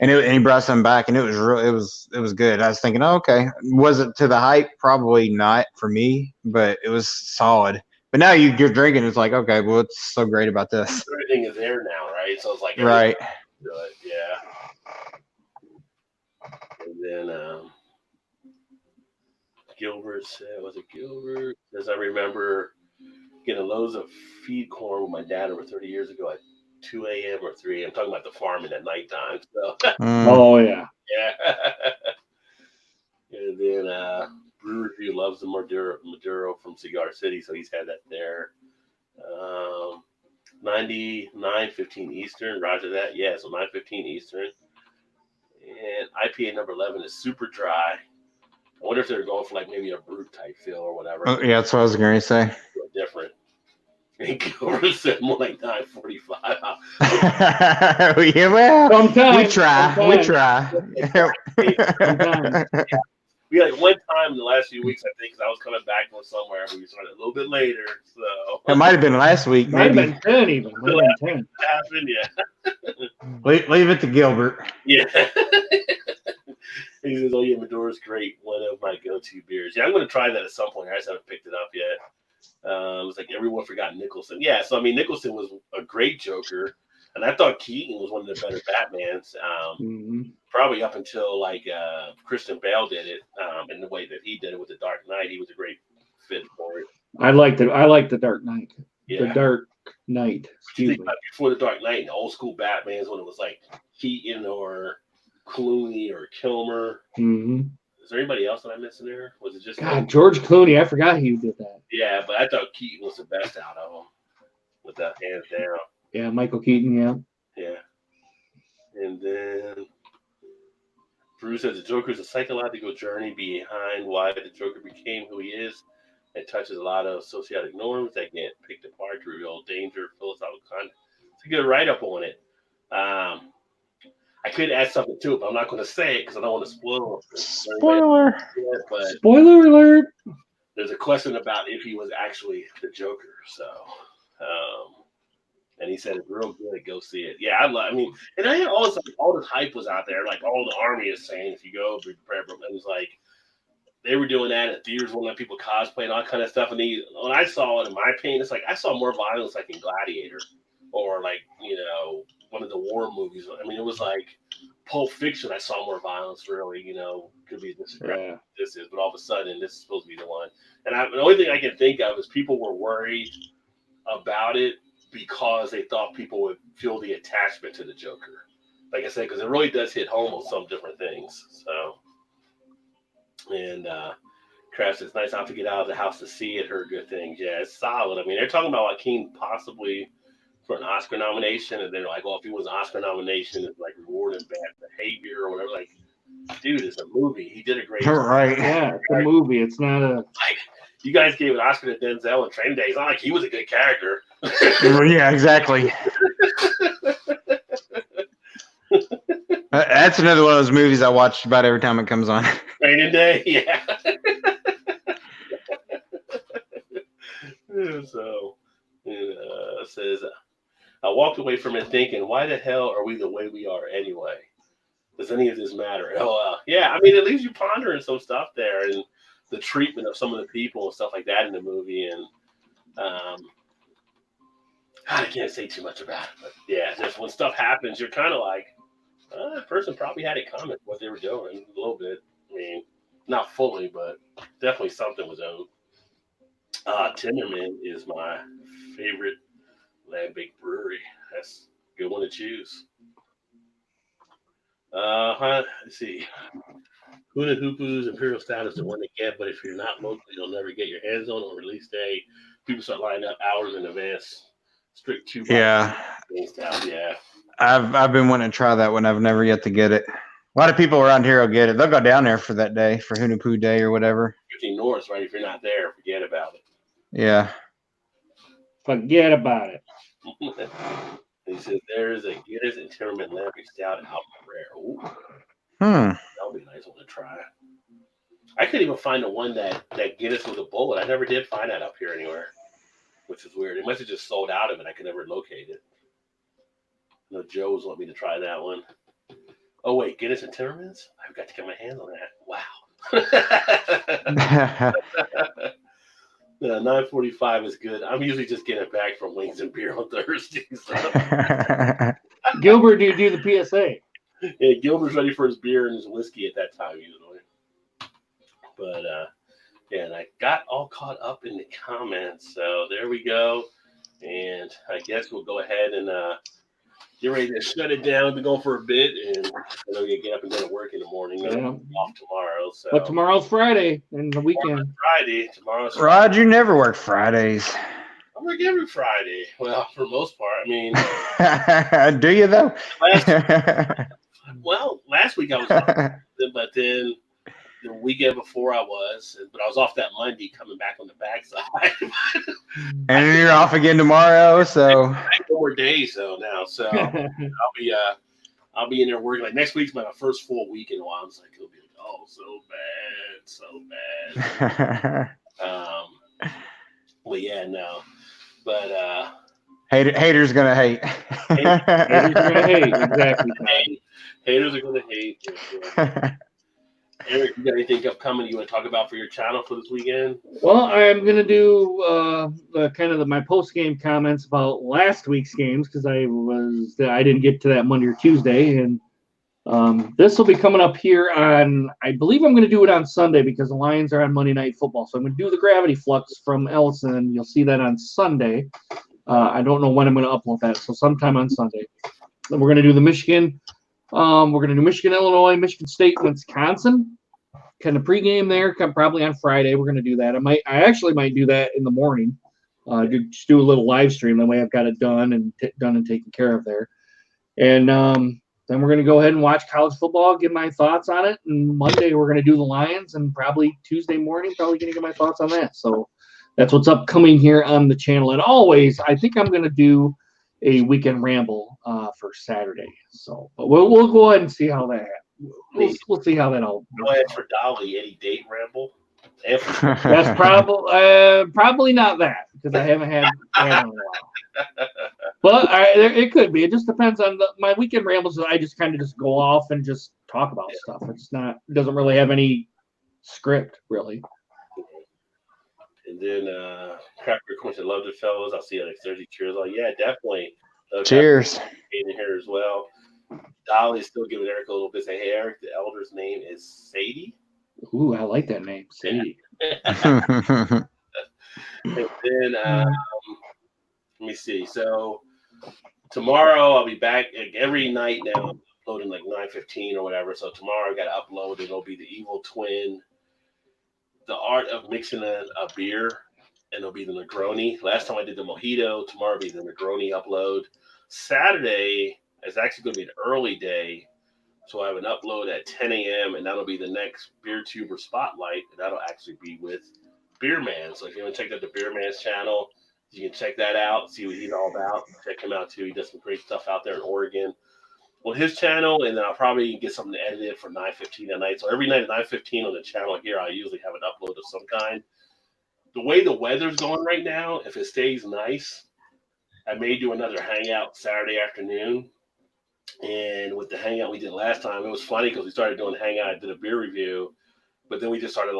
and he brought some back, and it was good. I was thinking, oh, okay, was it to the hype? Probably not for me, but it was solid. But now you're drinking, it's like, okay, well, what's so great about this? Everything is there now, right? So it's like, Right. Good. Yeah. And then Gilbert said, was it Gilbert? As I remember getting loads of feed corn with my dad over 30 years ago at 2 a.m. or 3 a.m. Talking about the farming at nighttime. So, Oh yeah. yeah. And then Brew Review loves the Maduro from Cigar City, so he's had that there. 99.15 Eastern, roger that. Yeah, so 9:15 Eastern. And IPA number 11 is super dry. I wonder if they're going for like maybe a brute type feel or whatever. Yeah, that's what I was going to say. Different. And Gilbert said more like 9:45. Yeah, well, Sometimes. we try. Sometimes. We had one time in the last few weeks, I think, because I was coming back from somewhere. We started a little bit later, so It might have been last week. Might have Maybe been 10 even. Might have been 10. what happened? Yeah. leave it to Gilbert. Yeah. He says, oh, yeah, Madora's great. One of my go-to beers. Yeah, I'm going to try that at some point. I just haven't picked it up yet. It's like everyone forgot Nicholson. Yeah, so, I mean, Nicholson was a great joker. And I thought Keaton was one of the better Batmans. Probably up until like Christian Bale did it, in the way that he did it with the Dark Knight. He was a great fit for it. I liked it. I liked the Dark Knight. Yeah. The Dark Knight. You Excuse think me. about before the Dark Knight, the old school Batman's when it was like Keaton or Clooney or Kilmer. Is there anybody else that I'm missing there? Was it just God, George Clooney? I forgot he did that. Yeah, but I thought Keaton was the best out of them, with that hands down. Yeah, Michael Keaton. Yeah. Yeah. And then Bruce says the Joker is a psychological journey behind why the Joker became who he is. It touches a lot of societic norms that get picked apart to reveal danger, philosophical content. It's a good write-up on it. I could add something to it, but I'm not going to say it because I don't want to spoil it. Spoiler. But Spoiler alert. there's a question about if he was actually the Joker. So, and he said it's real good. Go see it. Yeah, I mean, and I had all this hype was out there. Like all the army is saying, if you go, be prepared. It was like they were doing that at theaters, won't let people cosplay and all kind of stuff. And when I saw it, in my opinion, it's like I saw more violence like in Gladiator or like one of the war movies. I mean, it was like Pulp Fiction. I saw more violence. Really, could be this. Yeah. This is, but all of a sudden, this is supposed to be the one. And the only thing I can think of is people were worried about it because they thought people would feel the attachment to the Joker. Like I said, because it really does hit home on some different things. So, and Crash says, nice not to get out of the house to see it. Heard good things. Yeah, it's solid. I mean, they're talking about Joaquin possibly for an Oscar nomination, and they're like, well, if he was an Oscar nomination, it's like rewarding bad behavior or whatever. Like, dude, it's a movie. He did a great job. Right. Yeah, it's a movie. It's not a. Like, you guys gave an Oscar to Denzel in Training Day. It's not like he was a good character. Well, yeah, exactly. That's another one of those movies I watch about every time it comes on. Training Day, yeah. So, it says, I walked away from it thinking, why the hell are we the way we are anyway? Does any of this matter? Yeah, I mean, it leaves you pondering some stuff there and the treatment of some of the people and stuff like that in the movie. And I can't say too much about it, but yeah, just when stuff happens, you're kind of like, that person probably had a comment what they were doing a little bit. I mean, not fully, but definitely something was owed. Timmerman is my favorite land-based brewery. That's a good one to choose. Let's see. Hula Hoopoo's Imperial Stout is the one to get, but if you're not local, you'll never get your hands on on release day. People start lining up hours in advance. Strict 2 Yeah. Stout, yeah. I've been wanting to try that one. I've never yet to get it. A lot of people around here will get it. They'll go down there for that day, for Hunapoo Day or whatever. 15 North, right? If you're not there, forget about it. Yeah. Forget about it. He said there is a Guinness and Timmerman Lambic Stout out rare. Ooh, Hmm. that'll be a nice one to try. I couldn't even find the one that Guinness with a bullet. I never did find that up here anywhere, which is weird. It must have just sold out of it. I could never locate it. No, Joe was wanting me to try that one. Oh, wait, Guinness and Timmermans? I've got to get my hands on that. Wow. 9:45 is good. I'm usually just getting back from Wings and Beer on Thursday. So. Gilbert, do you do the PSA? Yeah, Gilbert's ready for his beer and his whiskey at that time usually. But yeah, and I got all caught up in the comments. So there we go. And I guess we'll go ahead and get ready to shut it down. We're going for a bit, and I know you get up and go to work in the morning. Yeah. I'm off tomorrow. So. But tomorrow's Friday and the weekend. Tomorrow's Friday. Rod, you never work Fridays. I work every Friday. Well, for the most part. I mean, do you though? last week I was off, but then the weekend before I was off that Monday coming back on the backside. And you're off again tomorrow, so I have 4 more days though now. So I'll be in there working. Like next week's my first full week in a while. I was like, it'll be like, so bad. Well, yeah, no. But haters gonna hate. Haters are gonna hate, exactly. Haters are gonna hate. Eric, you got anything upcoming you want to talk about for your channel for this weekend? Well, I'm gonna do my post game comments about last week's games because I didn't get to that Monday or Tuesday, and this will be coming up here on. I believe I'm gonna do it on Sunday because the Lions are on Monday Night Football, so I'm gonna do the Gravity Flux from Ellison. You'll see that on Sunday. I don't know when I'm gonna upload that, so sometime on Sunday. Then we're gonna do the Michigan. We're gonna do Michigan, Illinois, Michigan State, Wisconsin. Kind of pregame there, probably on Friday. We're gonna do that. I actually might do that in the morning. Just do a little live stream. That way, I've got it done and taken care of there. And then we're gonna go ahead and watch college football, give my thoughts on it. And Monday we're gonna do the Lions, and probably Tuesday morning, probably gonna get my thoughts on that. So that's what's upcoming here on the channel. And always, I think I'm gonna do a weekend ramble for Saturday. So, but we'll go ahead and see how that happens. We'll see how that all. Go ahead for Dolly. Any date ramble? That's probably not that because I haven't had in a while. But it could be. It just depends on my weekend rambles. I just kind of just go off and just talk about stuff. It doesn't really have any script really. And then Crapper Quincy, love the fellows. I'll see you next Thursday. Cheers! Oh yeah, definitely. Cheers. In here as well. Dolly's still giving Eric a little bit. Say, hey Eric, the elder's name is Sadie. Ooh, I like that name, Sadie. And then let me see. So tomorrow I'll be back every night now. I'm uploading like 9:15 or whatever. So tomorrow I got to upload. It'll be the Evil Twin, the art of mixing a beer, and it'll be the Negroni. Last time I did the Mojito. Tomorrow will be the Negroni upload. Saturday is actually going to be an early day. So I have an upload at 10 a.m. and that'll be the next Beer Tuber Spotlight. And that'll actually be with Beer Man. So if you want to check out the Beer Man's channel, you can check that out, see what he's all about. Check him out too. He does some great stuff out there in Oregon on his channel. And then I'll probably get something edited for 9:15 at night. So every night at 9:15 on the channel here, I usually have an upload of some kind. The way the weather's going right now, if it stays nice, I may do another hangout Saturday afternoon. And with the hangout we did last time, it was funny because we started doing hangout. I did a beer review, but then we just started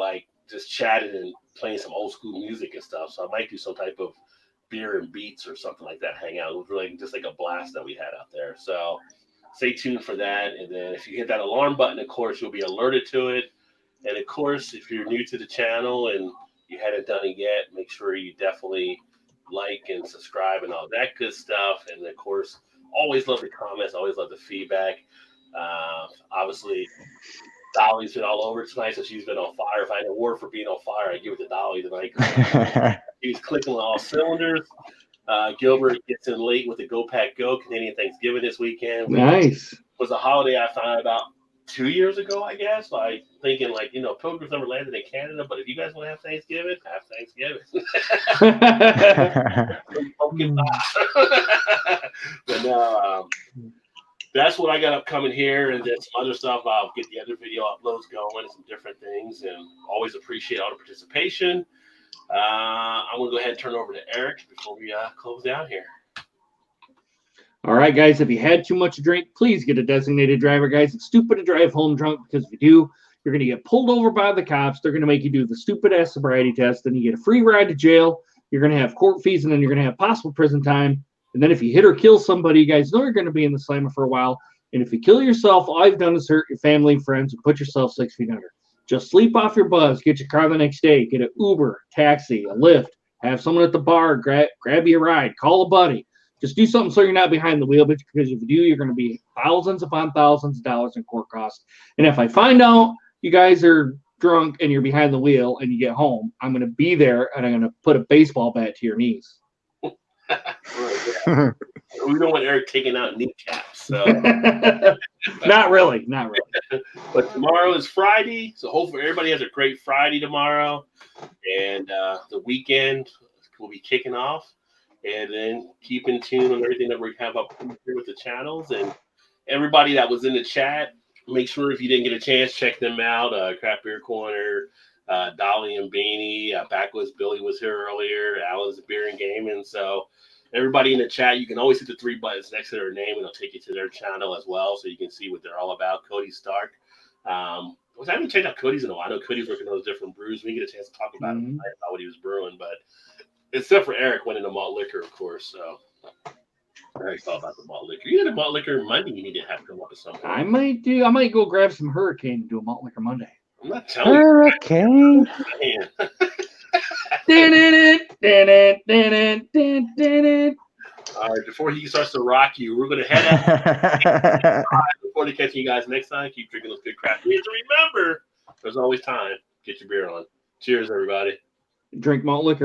just chatting and playing some old school music and stuff. So I might do some type of beer and beats or something like that hangout. It was really just like a blast that we had out there. So stay tuned for that. And then if you hit that alarm button, of course, you'll be alerted to it. And of course, if you're new to the channel and you hadn't done it yet, make sure you definitely like and subscribe and all that good stuff. And of course, always love the comments, always love the feedback. Obviously, Dolly's been all over tonight, so she's been on fire. If I had an award for being on fire, I'd give it to Dolly tonight. He's clicking on all cylinders. Gilbert gets in late with the Go Pack Go Canadian Thanksgiving this weekend. Nice. Was a holiday I found out about 2 years ago, I guess. Thinking Pilgrims never landed in Canada, but if you guys want to have Thanksgiving, have Thanksgiving. But no, that's what I got upcoming here, and then some other stuff. I'll get the other video uploads going and some different things, and always appreciate all the participation. I'm going to go ahead and turn over to Eric before we close down here. All right, guys, if you had too much to drink, please get a designated driver, guys. It's stupid to drive home drunk because if you do, you're going to get pulled over by the cops. They're going to make you do the stupid-ass sobriety test. Then you get a free ride to jail. You're going to have court fees, and then you're going to have possible prison time. And then if you hit or kill somebody, you guys know you're going to be in the slammer for a while. And if you kill yourself, all you've done is hurt your family and friends and put yourself 6 feet under. Just sleep off your buzz. Get your car the next day. Get an Uber, taxi, a Lyft. Have someone at the bar grab you a ride. Call a buddy. Just do something so you're not behind the wheel, because if you do, you're going to be thousands upon thousands of dollars in court costs. And if I find out you guys are drunk and you're behind the wheel and you get home, I'm going to be there and I'm going to put a baseball bat to your knees. Right, yeah. We don't want Eric taking out kneecaps. So. Not really. But tomorrow is Friday, so hopefully everybody has a great Friday tomorrow. And the weekend will be kicking off. And then keep in tune on everything that we have up here with the channels. And everybody that was in the chat, make sure if you didn't get a chance, check them out. Craft Beer Corner, Dolly and Beanie, Backwoods Billy was here earlier, Alan's Beer and Gaming. So everybody in the chat, you can always hit the 3 buttons next to their name, and it'll take you to their channel as well, so you can see what they're all about. Cody Stark, Which I haven't checked out Cody's in a while. I know Cody's working on those different brews. We get a chance to talk about Mhm. about what he was brewing, but except for Eric winning the malt liquor, of course. So Eric thought about the malt liquor. You had a malt liquor Monday. You need to have come up with something. I might go grab some Hurricane and do a Malt Liquor Monday. I'm not telling Hurricane. you. All right, before he starts to rock you, we're going to head out. Before to catching you guys next time, keep drinking those good craft beers. And remember, there's always time. Get your beer on. Cheers, everybody. Drink malt liquor.